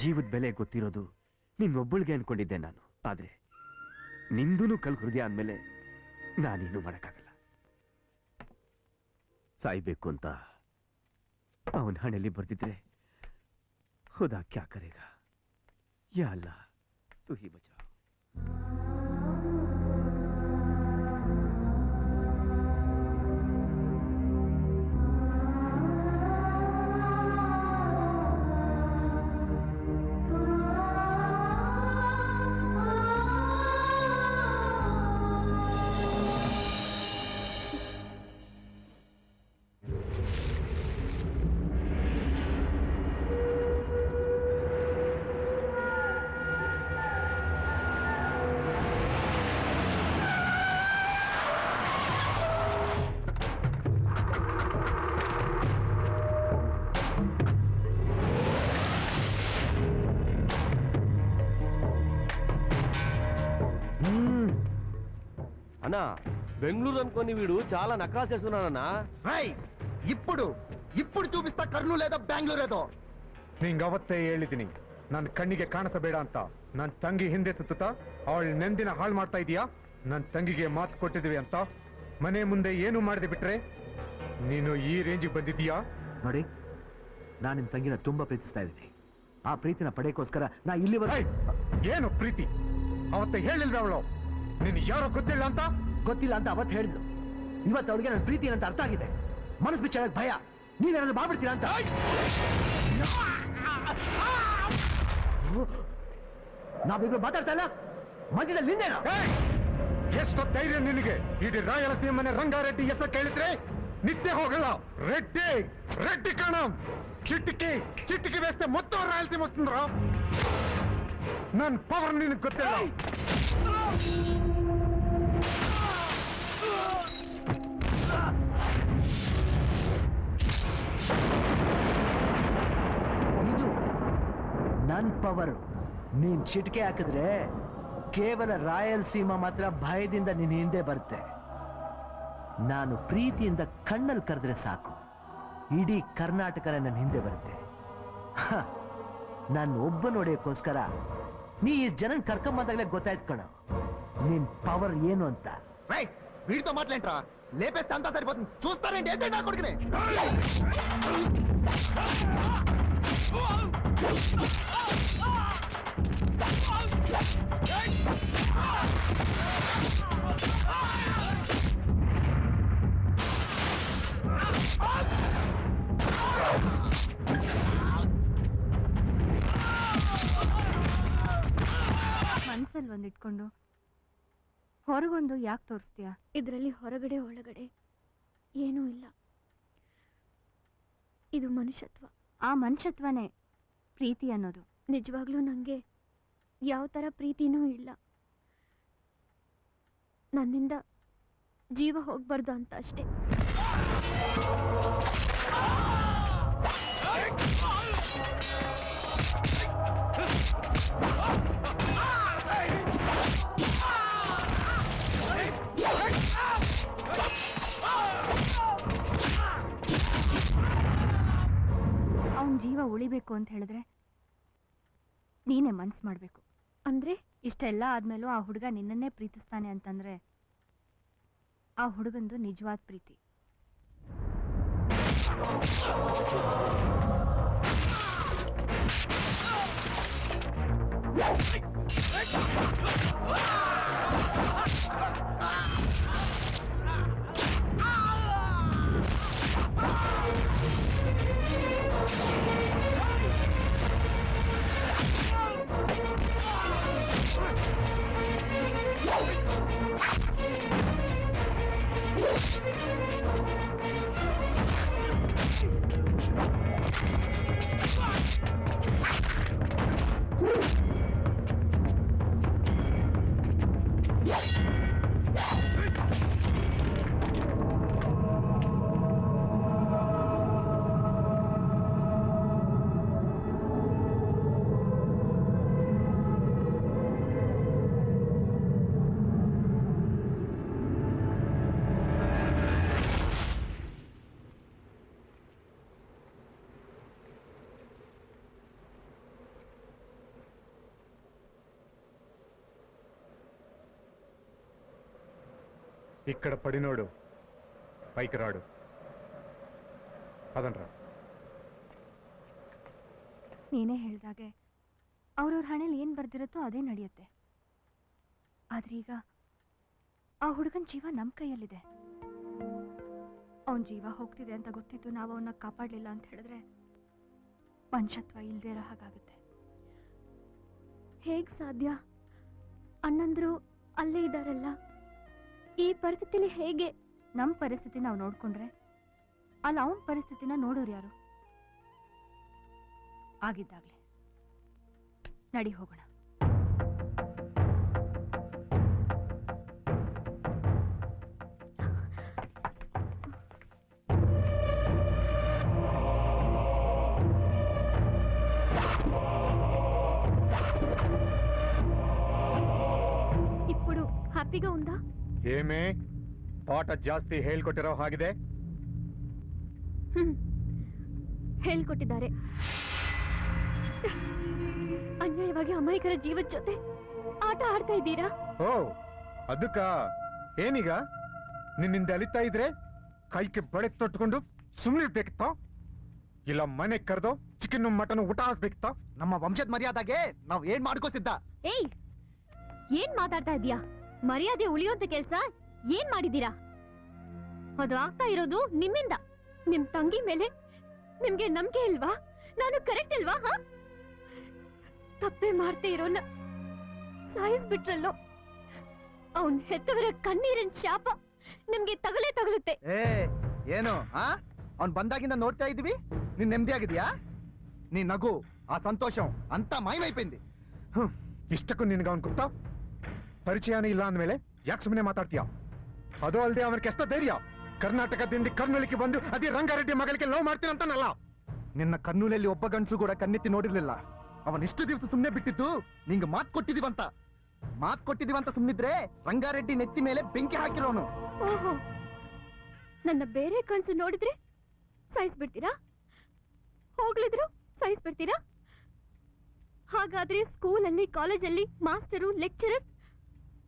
ಜೀವದ ಬೆಲೆ ಗೊತ್ತಿರೋದು ನಿನ್ನೊಬ್ಬಳಿಗೆ ಅನ್ಕೊಂಡಿದ್ದೆ ನಾನು. ಆದ್ರೆ ನಿಂದೂನು ಕಲ್ ಹೃದಯ ಅಂದ್ಮೇಲೆ ನಾನೇನು ಮಾಡಕ್ಕಾಗಲ್ಲ. ಸಾಯ್ಬೇಕು ಅಂತ ಅವನ ಹಣೆಯಲ್ಲಿ ಬರ್ದಿದ್ರೆ खुदा क्या करेगा? या अल्लाह तू ही बचाओ. అన్నా బెంగళూరు అనుకోని వీడు చాలా నకరా చేస్తున్నాడన్నా. ఇప్పుడు ఇప్పుడు చూపిస్తా కర్నూలు ఏదో బెంగళూరు ఏదో. ನಿಂಗೆ ಅವತ್ತೇ ಹೇಳಿದ್ದೀನಿ ನನ್ನ ಕಣ್ಣಿಗೆ ಕಾಣಿಸಬೇಡ ಅಂತ. ನನ್ನ ತಂಗಿ ಹಿಂದೆ ಸುತ್ತಾ ಅವಳು ನೆಂದಿನ ಹಾಳು ಮಾಡ್ತಾ ಇದೀಯಾ. ನನ್ನ ತಂಗಿಗೆ ಮಾತು ಕೊಟ್ಟಿದ್ವಿ ಅಂತ ಮನೆ ಮುಂದೆ ಏನು ಮಾಡದೆ ಬಿಟ್ರೆ ನೀನು ಈ ರೇಂಜಿಗೆ ಬಂದಿದೀಯಾ? ನೋಡಿ, ನಾನು ನಿಮ್ಮ ತಂಗಿನ ತುಂಬಾ ಪ್ರೀತಿಸ್ತಾ ಇದ್ದೀನಿ. ಆ ಪ್ರೀತಿನ ಪಡೆಯೋಕ್ಕೋಸ್ಕರ ನಾ ಇಲ್ಲಿವರೆಗೆ. ಏನು ಪ್ರೀತಿ? ಅವತ್ತೇ ಹೇಳಿಲ್ವ ಅವಳು ನಿನ್ ಯಾರೋ ಗೊತ್ತಿಲ್ಲ ಅಂತ? ಗೊತ್ತಿಲ್ಲ ಅಂತ ಅವತ್ತು ಹೇಳಿದ್ರು. ಇವತ್ತು ಅವಳಿಗೆ ನನ್ನ ಪ್ರೀತಿ ಏನಂತ ಅರ್ಥ ಆಗಿದೆ. ಮನಸ್ಸು ಬಿಚ್ಚಾಡಕ್ ಭಯ. ನೀವೇನಾದ್ರೂ ಮಾಡ್ಬಿಡ್ತೀರಾ ಅಂತ. ನಾವಿಬ್ರು ಮಾತಾಡ್ತಾ ಇಲ್ಲ, ಮಧ್ಯದಲ್ಲಿ ನಿಂದೇನಾ? ಎಷ್ಟು ಧೈರ್ಯ ನಿನಗೆ? ಇಡೀ ರಾಯಲಸೀಮನೆ ರಂಗಾರೆಡ್ಡಿ ಹೆಸರು ಕೇಳಿದ್ರೆ ನಿತ್ಯ ಹೋಗಲ್ಲ. రెడ్డి రెడ్డి కణం చిట్టికి చిట్టికి వేస్తే మొత్తం రాయలసీమ వస్తుందిరా. ನನ್ನ పవర్ నినకు ಗೊತ್ತಿಲ್ಲ. ಇದು ನನ್ ಪವರು. ನೀನ್ ಚಿಟಿಕೆ ಹಾಕಿದ್ರೆ ಕೇವಲ ರಾಯಲಸೀಮಾ ಮಾತ್ರ ಭಯದಿಂದ ನಿನ್ನ ಹಿಂದೆ ಬರುತ್ತೆ. ನಾನು ಪ್ರೀತಿಯಿಂದ ಕಣ್ಣಲ್ಲಿ ಕರೆದ್ರೆ ಸಾಕು, ಇಡೀ ಕರ್ನಾಟಕನ ನನ್ನ ಹಿಂದೆ ಬರುತ್ತೆ. ನಾನು ಒಬ್ಬ ನೋಡೋಕ್ಕೋಸ್ಕರ ನೀ ಈ ಜನನ್ ಕರ್ಕೊಂಬಂದಾಗಲೇ ಗೊತ್ತಾಯ್ತು ಕಣ. ನಿನ್ పవర్ ಏನು ಅಂತ. వీడితో మాట్లాడరా లేపేస్తే అంతా సరిపోతుంది చూస్తారండి ఏజెంట్ కొడుకునే ಮನ್ಸಲ್ಲಿ ಒಂದಿಟ್ಕೊಂಡು ಹೊರಗೊಂದು ಯಾಕೆ ತೋರಿಸ್ತೀಯ? ಇದರಲ್ಲಿ ಹೊರಗಡೆ ಒಳಗಡೆ ಏನೂ ಇಲ್ಲ. ಇದು ಮನುಷ್ಯತ್ವ. ಆ ಮನುಷ್ಯತ್ವನೇ ಪ್ರೀತಿ ಅನ್ನೋದು. ನಿಜವಾಗ್ಲೂ ನನಗೆ ಯಾವ ಥರ ಪ್ರೀತಿನೂ ಇಲ್ಲ. ನನ್ನಿಂದ ಜೀವ ಹೋಗ್ಬಾರ್ದು ಅಂತ ಅಷ್ಟೇ. ಅವನ ಜೀವ ಉಳಿಬೇಕು ಅಂತ ಹೇಳಿದ್ರೆ ನೀನೇ ಮನ್ಸು ಮಾಡಬೇಕು. ಅಂದ್ರೆ ಇಷ್ಟೆಲ್ಲ ಆದ್ಮೇಲೂ ಆ ಹುಡುಗ ನಿನ್ನನ್ನೇ ಪ್ರೀತಿಸ್ತಾನೆ ಅಂತಂದ್ರೆ ಆ ಹುಡುಗಂದು ನಿಜವಾದ ಪ್ರೀತಿ. ఇక్కడ పడినోడు పైకి రాడు. ಅದನ್ರ ನೀನೇ ಹೇಳ್ದಾಗೆ ಅವ್ರವ್ರ ಹಣೆಯಲ್ಲಿ ಏನು ಬರ್ದಿರುತ್ತೋ ಅದೇ ನಡೆಯುತ್ತೆ. ಆದ್ರೆ ಈಗ ಆ ಹುಡುಗನ ಜೀವ ನಮ್ಮ ಕೈಯಲ್ಲಿದೆ. ಅವನ ಜೀವ ಹೋಗ್ತಿದೆ ಅಂತ ಗೊತ್ತಿದ್ದು ನಾವು ಅವನ್ನ ಕಾಪಾಡಲಿಲ್ಲ ಅಂತ ಹೇಳಿದ್ರೆ ಮನುಷ್ಯತ್ವ ಇಲ್ಲದೆ ಇರೋ ಹಾಗಾಗುತ್ತೆ. ಹೇಗ್ ಸಾಧ್ಯ? ಅಣ್ಣಂದ್ರು ಅಲ್ಲೇ ಇದ್ದಾರಲ್ಲ, ಈ ಪರಿಸ್ಥಿತಿಲಿ ಹೇಗೆ? ನಮ್ಮ ಪರಿಸ್ಥಿತಿ ನಾವು ನೋಡ್ಕೊಂಡ್ರೆ ಅಲ್ಲಿ ಅವನ ಪರಿಸ್ಥಿತಿನ ನೋಡೋರು ಯಾರು? ಆಗಿದ್ದಾಗ್ಲೆ ನಡಿ ಹೋಗೋಣ. ఇప్పుడు హ్యాపీగా ఉందా? ఏమే ಪಾಠ ಜಾಸ್ತಿ ಹೇಳ್ಕೊಟ್ಟಿರೋ ಹಾಗಿದೆ. ಹೇಳ್ಕೊಟ್ಟಿದ್ದಾರೆ. ಅನ್ಯಾಯವಾಗಿ ಅಮಾಯಕರ ಜೀವದ ಜೊತೆ ಆಟ ಆಡ್ತಾ ಇದ್ದೀರಾ? ಓ ಅದಕ್ಕ ಏನೀಗ ನಿನ್ನಿಂದ ಅಲಿತಾ ಇದ್ರೆ ಕೈಗೆ ಬಳೆ ತೊಟ್ಕೊಂಡು ಸುಮ್ಮನೆ ಇರ್ಬೇಕಿತ್ತ? ಇಲ್ಲ ಮನೆ ಕರೆದು ಚಿಕನ್ ಮಟನ್ ಊಟ ಹಾಕ್ಬೇಕಿತ್ತ? ನಮ್ಮ ವಂಶದ ಮರ್ಯಾದಾಗೆ ನಾವ್ ಏನ್ ಮಾಡ್ಕೋತಿದ್ದ? ಏಯ್, ಏನ್ ಮಾತಾಡ್ತಾ ಇದೀಯಾ? ಮರ್ಯಾದೆ ಉಳಿಯುವಂತ ಕೆಲ್ಸ ಏನ್ ಮಾಡಿದೀರಾ? ಅದು ಆಗ್ತಾ ಇರೋದು ನಿಮ್ಮಿಂದ. ನಿಮ್ ತಂಗಿ ಮೇಲೆ ನಿಮ್ಗೆ ನಂಬಿಕೆ ಇಲ್ವಾ? ನಾನು ಕರೆಕ್ಟ್ ಇಲ್ವಾ? ತಪ್ಪೆ ಮಾಡ್ತಾ ಇರೋನ ಸಾಯಿಸ್ಬಿಟ್ರಲ್ಲೋ. ಅವನ್ ಹೆತ್ತವರ ಕಣ್ಣೀರಿನ ಶಾಪ ನಿಮ್ಗೆ ತಗುಲುತ್ತೆ. ಏನು ಅವ್ನ್ ಬಂದಾಗಿಂದ ನೋಡ್ತಾ ಇದೀವಿ. ನೀನ್ ನೆಮ್ಮದಿ ಆಗಿದ್ಯಾ? ನೀ ನಗು, ಆ ಸಂತೋಷಂ ಅಂತ ಮಾಯమైపోయింది. ಇಷ್ಟಕ್ಕೂ ನಿನ್ಗ ಅವನ್ ಗೊತ್ತಾ? ಪರಿಚಯನೇ ಇಲ್ಲ ಅಂದ್ಮೇಲೆ ಯಾಕೆ ಸುಮ್ಮನೆ ಮಾತಾಡ್ತೀಯ? ಅದು ಅಲ್ಲದೆ ಅವನಿಗೆ ಎಷ್ಟ ಧೈರ್ಯ ಕರ್ನಾಟಕದಿಂದ ಕರ್ನೂಲಿಗೆ ಬಂದು ಅದೇ ರಂಗಾರೆಡ್ಡಿ ಮಗಳಿಗೆ ಲವ್ ಮಾಡ್ತೀನಂತಾನಲ್ಲ. ನಿನ್ನ ಕರ್ನೂಲಲ್ಲಿ ಒಬ್ಬ ಗಂಡಸು ಕೂಡ ಕಣ್ಣೆತ್ತಿ ನೋಡಿರ್ಲಿಲ್ಲ. ಅವನ್ ಇಷ್ಟು ದಿವಸ ಸುಮ್ನೆ ಬಿಟ್ಟಿದ್ದು ನಿಂಗೆ ಮಾತ್ ಕೊಟ್ಟಿದೀವಂತ ಸುಮ್ನಿದ್ರೆ ರಂಗಾರೆಡ್ಡಿ ನೆತ್ತಿ ಮೇಲೆ ಬೆಂಕಿ ಹಾಕಿರೋನು. ಓಹೋ, ನನ್ನ ಬೇರೆ ಕಣ್ಸು ನೋಡಿದ್ರೆ ಸಾಯಿಸ್ಬಿಡ್ತೀರಾ? ಹೋಗ್ಲಿದ್ರು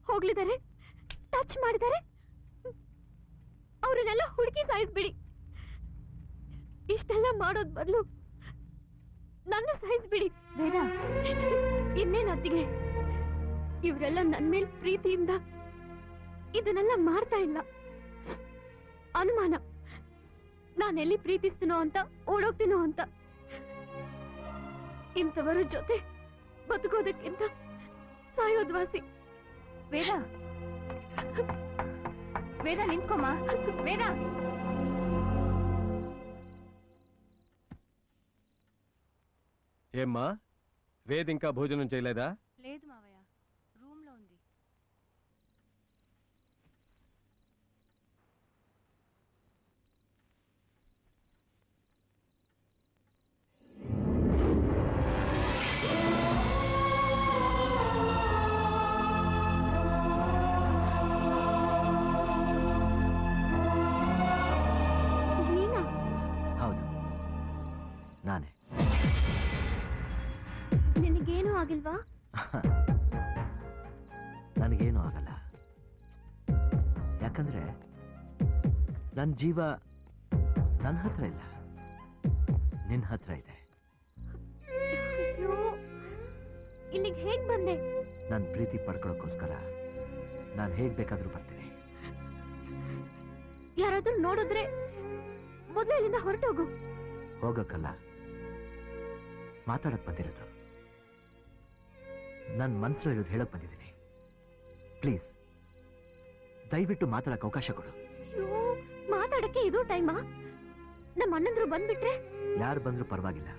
ಹೋಗ್ಲಿದ್ದಾರೆ, ಟಚ್ ಮಾಡಿದ್ದಾರೆ, ಅವ್ರನ್ನೆಲ್ಲ ಹುಡುಕಿ ಸಾಯಿಸ್ಬಿಡಿ. ಇಷ್ಟೆಲ್ಲ ಮಾಡೋದ್ ಬದಲು ನನ್ನ ಸಾಯಿಸ್ಬಿಡಿ. ವೇದ, ಇನ್ನೇನ್ ಅತ್ತಿಗೆ, ಇವರೆಲ್ಲ ನನ್ ಮೇಲ್ ಪ್ರೀತಿಯಿಂದ ಇದನ್ನೆಲ್ಲ ಮಾಡ್ತಾ ಇಲ್ಲ. ಅನುಮಾನ, ನಾನೆಲ್ಲಿ ಪ್ರೀತಿಸ್ತೀನೋ ಅಂತ, ಓಡೋಗ್ತೀನೋ ಅಂತ. ಇಂಥವರ ಜೊತೆ ಬದುಕೋದಕ್ಕಿಂತ ಸಾಯೋದ್ವಾಸಿ. ವೇದ, ವೇದ ನಿಂತ್ಕೊಮ್ಮ. ವೇದ, ఏమ్మా వేద్ ఇంకా భోజనం చేయలేదా? లేదు మావయ్య, రూమ్ లో ఉంది. ನೀನಾ? ಹೌದು, ನಾನೇ. ನಿನಗೇನು ಆಗಿಲ್ವಾ? ನನಗೇನು ಆಗಲ್ಲ. ಯಾಕಂದ್ರೆ ನನ್ನ ಜೀವ ನನ್ನ ಹತ್ರ ಇಲ್ಲ, ನಿನ್ನ ಹತ್ರ ಇದೆ. ಅಯ್ಯೋ, ಇಲ್ಲಿಗೆ ಹೇಗ್ ಬಂದೆ? ನನ್ನ ಪ್ರೀತಿ ಪಡ್ಕೊಳ್ಳೋಕ್ಕೋಸ್ಕರ ನಾನು ಹೇಗ್ ಬೇಕಾದ್ರೂ ಬರ್ತೀನಿ. ಯಾರಾದ್ರೂ ನೋಡಿದ್ರೆ ಮೊದಲು ಇಲ್ಲಿಂದ ಹೊರಟೋಗು. ಹೋಗಕ್ಕಲ್ಲ, ಮಾತಾಡಕ್ ಬಂದಿರೋದು. ನನ್ನ ಮನಸ್ಸಲ್ಲಿರೋದು ಹೇಳಕ್ ಬಂದಿದ್ದೀನಿ. ಪ್ಲೀಸ್ ದಯವಿಟ್ಟು ಮಾತಾಡಕ್ಕೆ ಅವಕಾಶ ಕೊಡು. ಅಯ್ಯೋ, ಮಾತಾಡಕ್ಕೆ ಇದು ಟೈಮಾ? ನಮ್ಮ ಅಣ್ಣಂದ್ರು ಬಂದ್ಬಿಟ್ರೆ? ಯಾರು ಬಂದ್ರೂ ಪರವಾಗಿಲ್ಲ,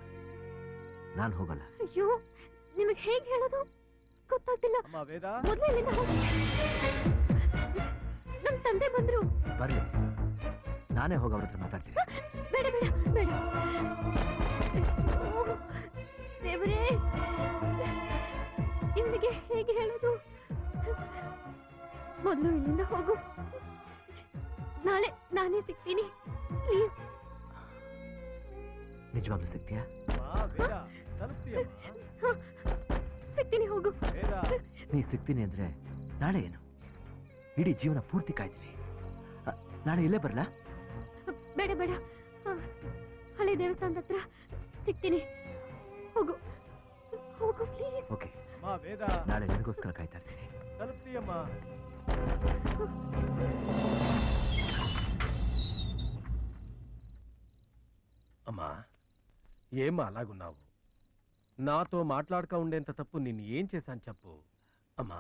ನಾನು ಹೋಗಲ್ಲ. ಅಯ್ಯೋ, ನಿಮಗೆ ಹೇಗ್ ಹೇಳೋದು ಗೊತ್ತಾಗ್ತಿಲ್ಲ. ಮೊದಲು ಇಲ್ಲಿಂದ ಹೋಗು. ನಮ್ ತಂದೆ ಬಂದ್ರು. ಬರ್ಲಿ, ನಾನೇ ಹೋಗಿ ಅವ್ರ ಹತ್ರ ಮಾತಾಡ್ತೀನಿ. ಬೇಡ ಬೇಡ ಬೇಡ. ಅಯ್ಯೋ, ದೇವರೇ, ಇವನಿಗೆ ಹೇಗೆ ಹೇಳೋದು? ಮೊದಲು ಇಲ್ಲಿಂದ ಹೋಗು. ನಾಳೆ ನಾನೇ ಸಿಗ್ತೀನಿ, ಪ್ಲೀಸ್. ನಿಜವಾಗ್ಲೂ ಸಿಗ್ತೀಯಾ? ಸಿಗ್ತೀನಿ, ಹೋಗು. ನೀ ಸಿಗ್ತೀನಿ ಅಂದ್ರೆ ನಾಳೆ ಏನು, ಇಡೀ ಜೀವನ ಪೂರ್ತಿ ಕಾಯ್ತೀನಿ. ನಾಳೆ ಇಲ್ಲೇ ಬರ್ಲಾ? ಬೇಡ ಬೇಡ, ಹಳೆ ದೇವಸ್ಥಾನದ ಹತ್ರ ಸಿಗ್ತೀನಿ, ಹೋಗು ಹೋಗು ಪ್ಲೀಸ್. ಓಕೆ, ನಾಳೆ ನಿನಗೋಸ್ಕರ ಕಾಯ್ತಾ ಇರ್ತೀನಿ. అమ్మా ఏమా అలాగున్నావు? నాతో మాట్లాడక ఉండేంత తప్పు నేను ఏం చేశాను చెప్పు. అమ్మా,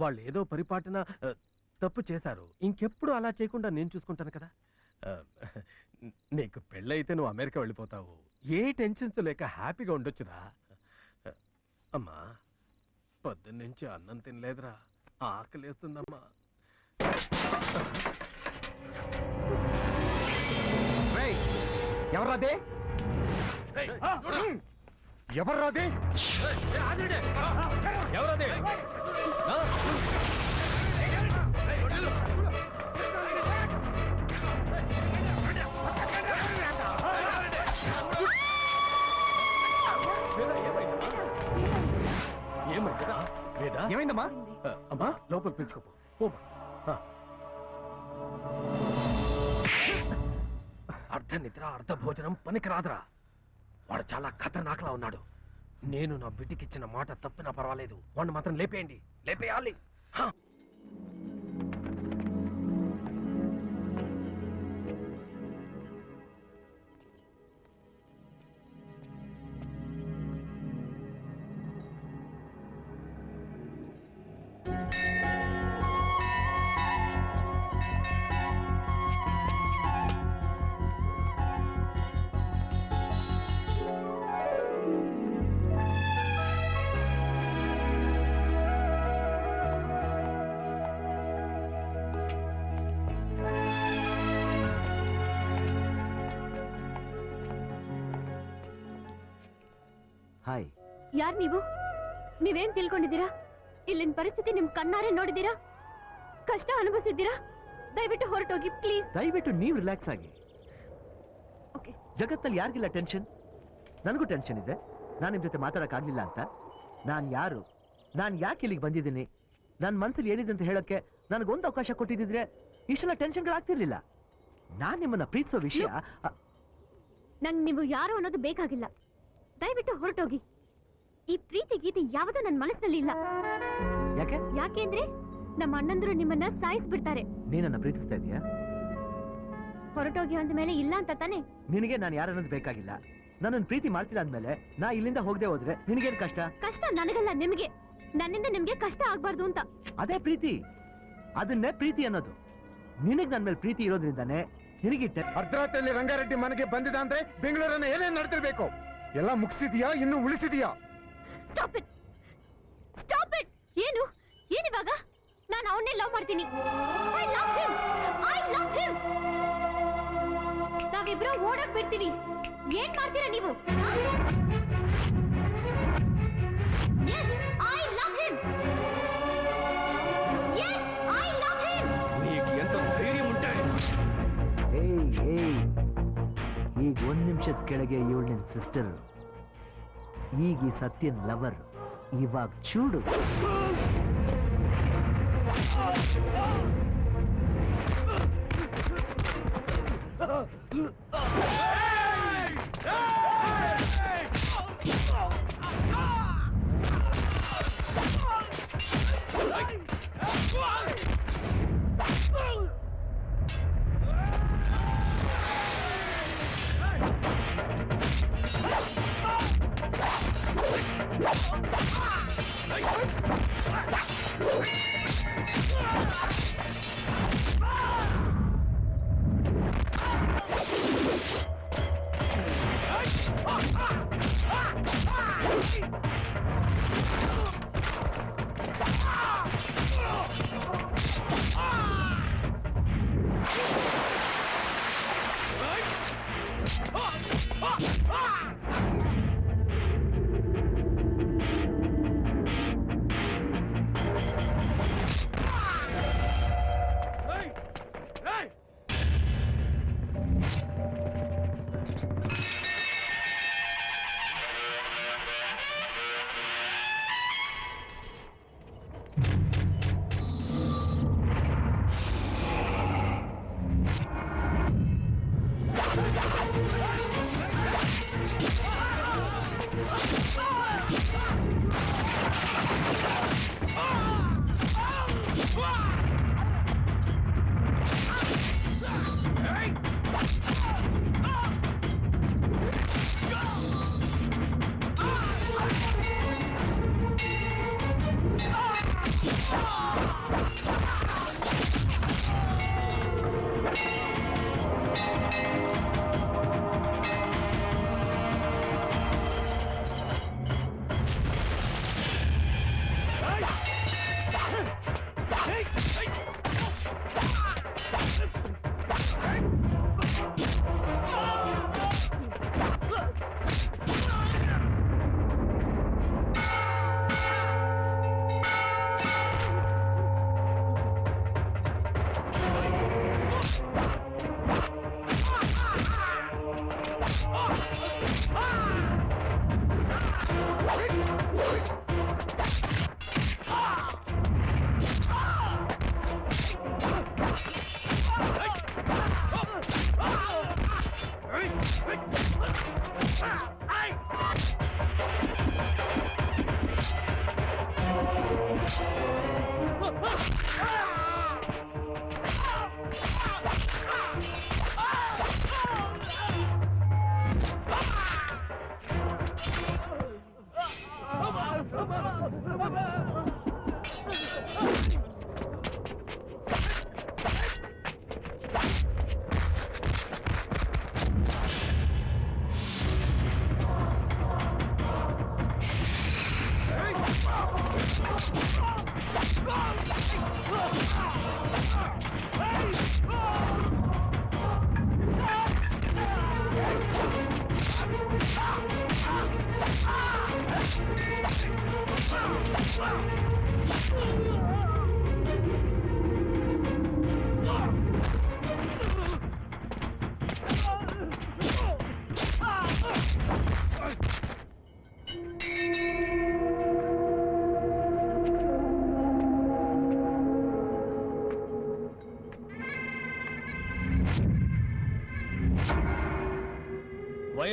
వాళ్ళు ఏదో పరిపాటన తప్పు చేశారు. ఇంకెప్పుడు అలా చేయకుండా నేను చూసుకుంటాను కదా. నీకు పెళ్ళైతే నువ్వు అమెరికా వెళ్ళిపోతావు. ఏ టెన్షన్స్ లేక హ్యాపీగా ఉండొచ్చురా. అమ్మా, పొద్దున్నుంచి అన్నం తినలేదురా, ఆకలేస్తుందమ్మా. ఎవర్రాదే? ఎవర్రాదే? ఎవరది? ఏమైందమ్మా? అమ్మా, లోపల పిలుచుకోపో. అర్ధ నిద్ర అర్ధ భోజనం పనికిరాదురా. వాడు చాలా ఖతర్నాక్లా ఉన్నాడు. నేను నా బిడ్డకిచ్చిన మాట తప్పినా పర్వాలేదు, వాడిని మాత్రం లేపేయండి, లేపేయాలి. ಹಾಯ್. ಯಾರ್ ನೀವು? ನೀವೇನ್ ತಿಳ್ಕೊಂಡಿದ್ದೀರಾ? ಇಲ್ಲಿನ ಪರಿಸ್ಥಿತಿ ನಿಮ್ ಕಣ್ಣಾರೆ ನೋಡಿದ್ದೀರಾ? ಕಷ್ಟ ಅನುಭವಿಸಿದ್ದೀರಾ? ದಯವಿಟ್ಟು ಹೊರಟೋಗಿ ಪ್ಲೀಸ್. ದಯವಿಟ್ಟು ನೀವು ರಿಲ್ಯಾಕ್ಸ್ ಆಗಿ. ಓಕೆ. ಜಗತ್ತಲ್ಲಿ ಯಾರಿಗಿಲ್ಲ ಟೆನ್ಷನ್? ನನಗೂ ಟೆನ್ಷನ್ ಇದೆ. ನಾನು ನಿಮ್ ಜೊತೆ ಮಾತಾಡಕ್ಕಾಗ್ಲಿಲ್ಲ ಅಂತ. ನಾನು ಯಾರು, ನಾನು ಯಾಕೆ ಇಲ್ಲಿಗೆ ಬಂದಿದ್ದೀನಿ, ನನ್ನ ಮನಸ್ಸಲ್ಲಿ ಏನಿದೆ ಅಂತ ಹೇಳಕ್ಕೆ ನನಗೊಂದು ಅವಕಾಶ ಕೊಟ್ಟಿದ್ದಿದ್ರೆ ಇಷ್ಟೆಲ್ಲ ಟೆನ್ಷನ್ಗಳಾಗ್ತಿರ್ಲಿಲ್ಲ. ನಾನ್ ನಿಮ್ಮನ್ನ ಪ್ರೀತಿಸೋ ವಿಷಯ ನಂಗೆ ನೀವು ಯಾರು ಅನ್ನೋದು ಬೇಕಾಗಿಲ್ಲ. ದಯವಿಟ್ಟು ಹೊರಟೋಗಿ. ಈ ಪ್ರೀತಿ ಗೀತೆ ಯಾವುದು ನನ್ನ ಮನಸ್ಸಿನಲ್ಲಿ ಇಲ್ಲ. ಯಾಕೆ? ಯಾಕೆಂದ್ರೆ ನಮ್ಮ ಅಣ್ಣಂದ್ರು ನಿಮ್ಮನ್ನ ಸಾಯಿಸ್ಬಿಡ್ತಾರೆ. ನೀನನ್ನ ಪ್ರೀತಿಸ್ತಾ ಇದೀಯಾ? ಹೊರಟೋಗಿ ಅಂದ್ಮೇಲೆ ಇಲ್ಲ ಅಂತ ತಾನೆ? ನಿನಗೆ ನಾನು ಯಾರನ್ನೋದು ಬೇಕಾಗಿಲ್ಲ. ನನ್ನನ್ನು ಪ್ರೀತಿ ಮಾಡ್ತಿಲ್ಲ ಅಂದ್ಮೇಲೆ ನಾ ಇಲ್ಲಿಂದ ಹೋಗದೆ ಹೋದ್ರೆ ನಿನಗೇನ್ ಕಷ್ಟ? ಕಷ್ಟ ನನಗಲ್ಲ, ನಿಮಗೆ. ನನ್ನಿಂದ ನಿಮ್ಗೆ ಕಷ್ಟ ಆಗ್ಬಾರ್ದು ಅಂತ. ಅದೇ ಪ್ರೀತಿ. ಅದನ್ನೇ ಪ್ರೀತಿ ಅನ್ನೋದು. ನಿನಗ್ ನನ್ ಮೇಲೆ ಪ್ರೀತಿ ಇರೋದ್ರಿಂದಾನೆ ನಿನಗಿಟ್ಟೆ. ಅರ್ಧರಾತ್ರಿಯಲ್ಲಿ ರಂಗಾರೆಡ್ಡಿ ಮನೆಗೆ ಬಂದಿದ ಅಂದ್ರೆ ಬೆಂಗಳೂರನ್ನ ಏನೇನ್ ನಡ್ತಿರ್ಬೇಕು? ಎಲ್ಲ ಮುಗಿಸಿದ್ಯಾ? ಇನ್ನು ಉಳಿಸಿದ್ಯಾ? Stop it, stop it. ಏನು ಏನಿವಾಗ? ನಾನು ಅವನ್ನೇ ಲವ್ ಮಾಡ್ತೀನಿ. I love him, I love him. ನಾವಿಬ್ರು ಓಡಕ್ ಬಿಡ್ತೀವಿ. ಏನ್ ಮಾಡ್ತೀರಾ ನೀವು? Yes, I love him. Yes, I love him. నీకు ఎంత ధైర్యం ఉంటే ಏಯ್ ಈಗ 1 ನಿಮಿಷದ ಕೆಳಗೆ ಇವಳು ನಿನ್ ಸಿಸ್ಟರ್, ಈಗ ಈ ಸತ್ಯನ್ ಲವರ್. ಇವಾಗ ಚೂಡು.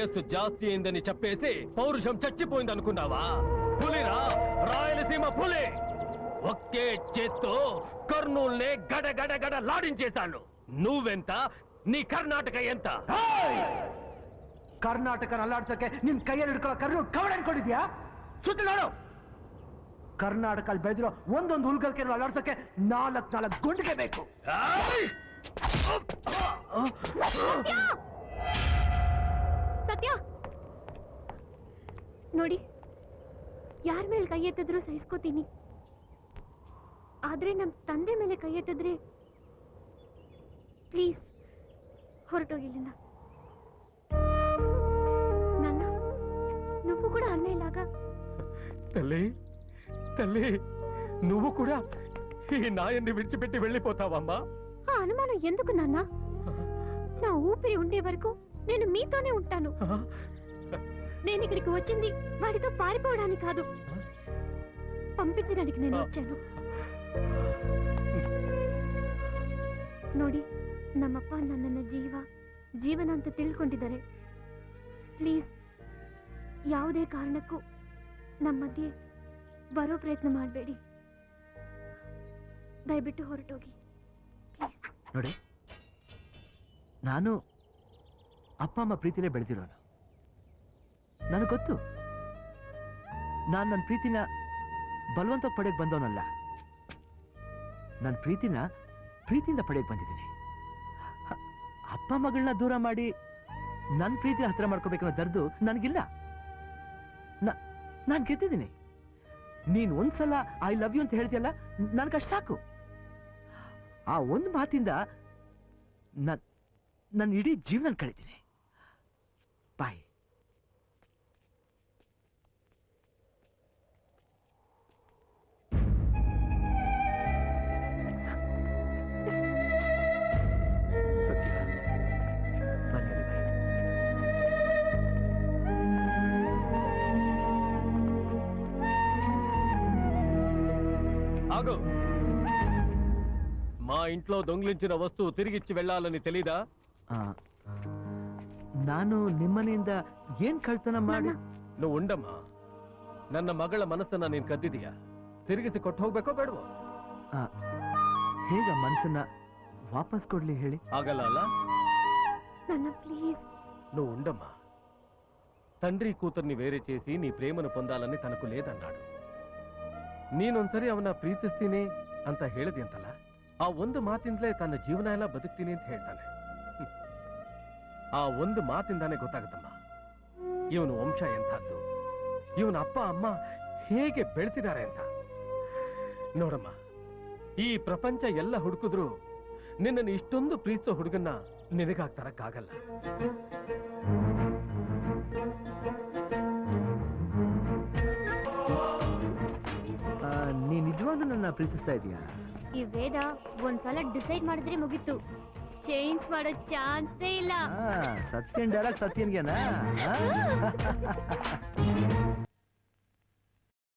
వయస్సు జాస్తి అయిందని చెప్పేసి పౌరుషం చచ్చిపోయింది అనుకున్నావా? పులిరా, రాయలసీమ పులి. ఒకే చేత్తో కర్నూల్నే గడ గడ గడ లాడించేశాను. నువ్వెంత? నీ ಕರ್ನಾಟಕ ಎಂತ? ಕರ್ನಾಟಕ ಅಲ್ಲಾಡ್ಸಕ್ಕೆ ನಿನ್ ಕೈಯಲ್ಲಿ ಹಿಡ್ಕೊಳ್ಳೋ ಕರ್ನೂಲ್ ಕವಡ ಅನ್ಕೊಂಡಿದ್ಯಾ? ಸುತ್ತ ನೋಡು, ಕರ್ನಾಟಕಲ್ಲಿ ಬೆಳೆದಿರೋ ಒಂದೊಂದು ಹುಲ್ಗಲ್ಕೆ ಅಲ್ಲಾಡ್ಸಕ್ಕೆ 4 ಗುಂಡಿಗೆ ಬೇಕು. ಸತ್ಯ ನೋಡಿ, ಯಾರ ಮೇಲೆ ಕೈ ಎತ್ತಿದ್ರು ಸಹಿಸ್ಕೋತೀನಿ, ಆದ್ರೆ ನಮ್ ತಂದೆ ಮೇಲೆ ಕೈ ಎತ್ತಿದ್ರೆ ಪ್ಲೀಸ್ ಹೊರಟೋಗಿಲ್ಲಿಂದ. ನನ್ನ నువ్వు కూడా అన్న ఇలాగా తల్లి తల్లి నువ్వు కూడా ఈ నాయన్ని విడిచిపెట్టి వెళ్ళిపోతావమ్మా? ఆ అనుమానం ఎందుకు నాన్న? నా ఊపిరి ఉండే వరకు నేను మీతోనే ఉంటాను. నేను ఇక్కడికి వచ్చింది వాడితో పారిపోవడానికి కాదు, పంపించడానికి నేను వచ్చాను. ನೋಡಿ, ನಮ್ಮಪ್ಪ ನನ್ನನ್ನ ಜೀವನ ಅಂತ ತಿಳ್ಕೊಂಡಿದ್ದಾರೆ. ಪ್ಲೀಸ್ ಯಾವುದೇ ಕಾರಣಕ್ಕೂ ನಮ್ಮ ಮಧ್ಯೆ ಬರೋ ಪ್ರಯತ್ನ ಮಾಡಬೇಡಿ. ದಯವಿಟ್ಟು ಹೊರಟೋಗಿ ಪ್ಲೀಸ್. ನೋಡಿ, ನಾನು ಅಪ್ಪ ಅಮ್ಮ ಪ್ರೀತಿಲೇ ಬೆಳೆದಿರೋನು. ನನಗೆ ಗೊತ್ತು, ನಾನು ನನ್ನ ಪ್ರೀತಿನ ಬಲವಂತ ಪಡೆಯಕ್ಕೆ ಬಂದವನಲ್ಲ. ನನ್ನ ಪ್ರೀತಿಯಿಂದ ಪಡೆಯಕ್ಕೆ ಬಂದಿದ್ದೀನಿ. ಅಪ್ಪ ಮಗಳನ್ನ ದೂರ ಮಾಡಿ ನನ್ನ ಪ್ರೀತಿನ ಹತ್ರ ಮಾಡ್ಕೋಬೇಕನ್ನೋ ದರ್ದು ನನಗಿಲ್ಲ. ನಾನು ಗೆದ್ದಿದ್ದೀನಿ. ನೀನು ಒಂದ್ಸಲ ಐ ಲವ್ ಯು ಅಂತ ಹೇಳ್ತೀಯಲ್ಲ, ನನಗಷ್ಟು ಸಾಕು. ಆ ಒಂದು ಮಾತಿಂದ ನನ್ನ ಇಡೀ ಜೀವನ ಕಳೀತೀನಿ. ಬಾಯ್. ಸತ್ಯ, ಬನ್ನಿ ಬಾಯ್. ఆగు. మా ఇంట్లో దొంగిలించిన వస్తువు తిరిగిచ్చి వెళ్ళాలని తెలీదా? ನಾನು ನಿಮ್ಮನೆಯಿಂದ ಏನ್ ಕಳ್ತನ ಮಾಡಿ? నువ్వు ఉండమ్మా. ನನ್ನ ಮಗಳ ಮನಸ್ಸನ್ನ ನೀನ್ ಕದ್ದಿದೀಯಾ, ತಿರುಗಿಸಿ ಕೊಟ್ಟು ಹೋಗ್ಬೇಕೋ ಬೇಡವೋ? ಹೇಗ ಮನಸ್ಸನ್ನ ವಾಪಸ್ ಕೊಡ್ಲಿ ಹೇಳಿ? ಆಗಲ್ಲ ಅಲ್ಲ? ప్లీజ్. నువ్వు ఉండమ్మా. తండ్రి కూతుర్ని వేరే చేసి నీ ప్రేమను పొందాలని తనకు లేదన్నాడు. ನೀನೊಂದ್ಸರಿ ಅವನ ಪ್ರೀತಿಸ್ತೀನಿ ಅಂತ ಹೇಳಿದೆ ಅಂತಲ್ಲ, ಆ ಒಂದು ಮಾತಿಂದಲೇ ತನ್ನ ಜೀವನ ಎಲ್ಲ ಬದುಕ್ತೀನಿ ಅಂತ ಹೇಳ್ತಾನೆ. ಆ ಒಂದು ಮಾತಿಂದಾನೆ ಗೊತ್ತಾಗುತ್ತಮ್ಮ ಇವನು ವಂಶ ಎಂಥದ್ದು, ಇವನ ಅಪ್ಪ ಅಮ್ಮ ಹೇಗೆ ಬೆಳೆಸಿದ್ದಾರೆ ಅಂತ. ನೋಡಮ್ಮ, ಈ ಪ್ರಪಂಚ ಎಲ್ಲ ಹುಡುಕಿದ್ರು ನಿನ್ನನ್ನು ಇಷ್ಟೊಂದು ಪ್ರೀತಿಸೋ ಹುಡುಗನ್ನ ನಿನಗಾಗಿ ತರಕ್ಕಾಗಲ್ಲ. ನೀ ನಿಜವಾಗ್ಲೂ ನನ್ನ ಪ್ರೀತಿಸ್ತಾ ಇದೀಯಾ? ಈ ವೇದ ಒಂದ್ಸಲ ಡಿಸೈಡ್ ಮಾಡಿದ್ರೆ ಮುಗೀತು, ಚೇಂಜ್ ಮಾಡೋ ಚಾನ್ಸೇ ಇಲ್ಲ. ಸತ್ಯನ್ ಡೈಲಾಗ್ ಸತ್ಯನ್ಗೆನಾ?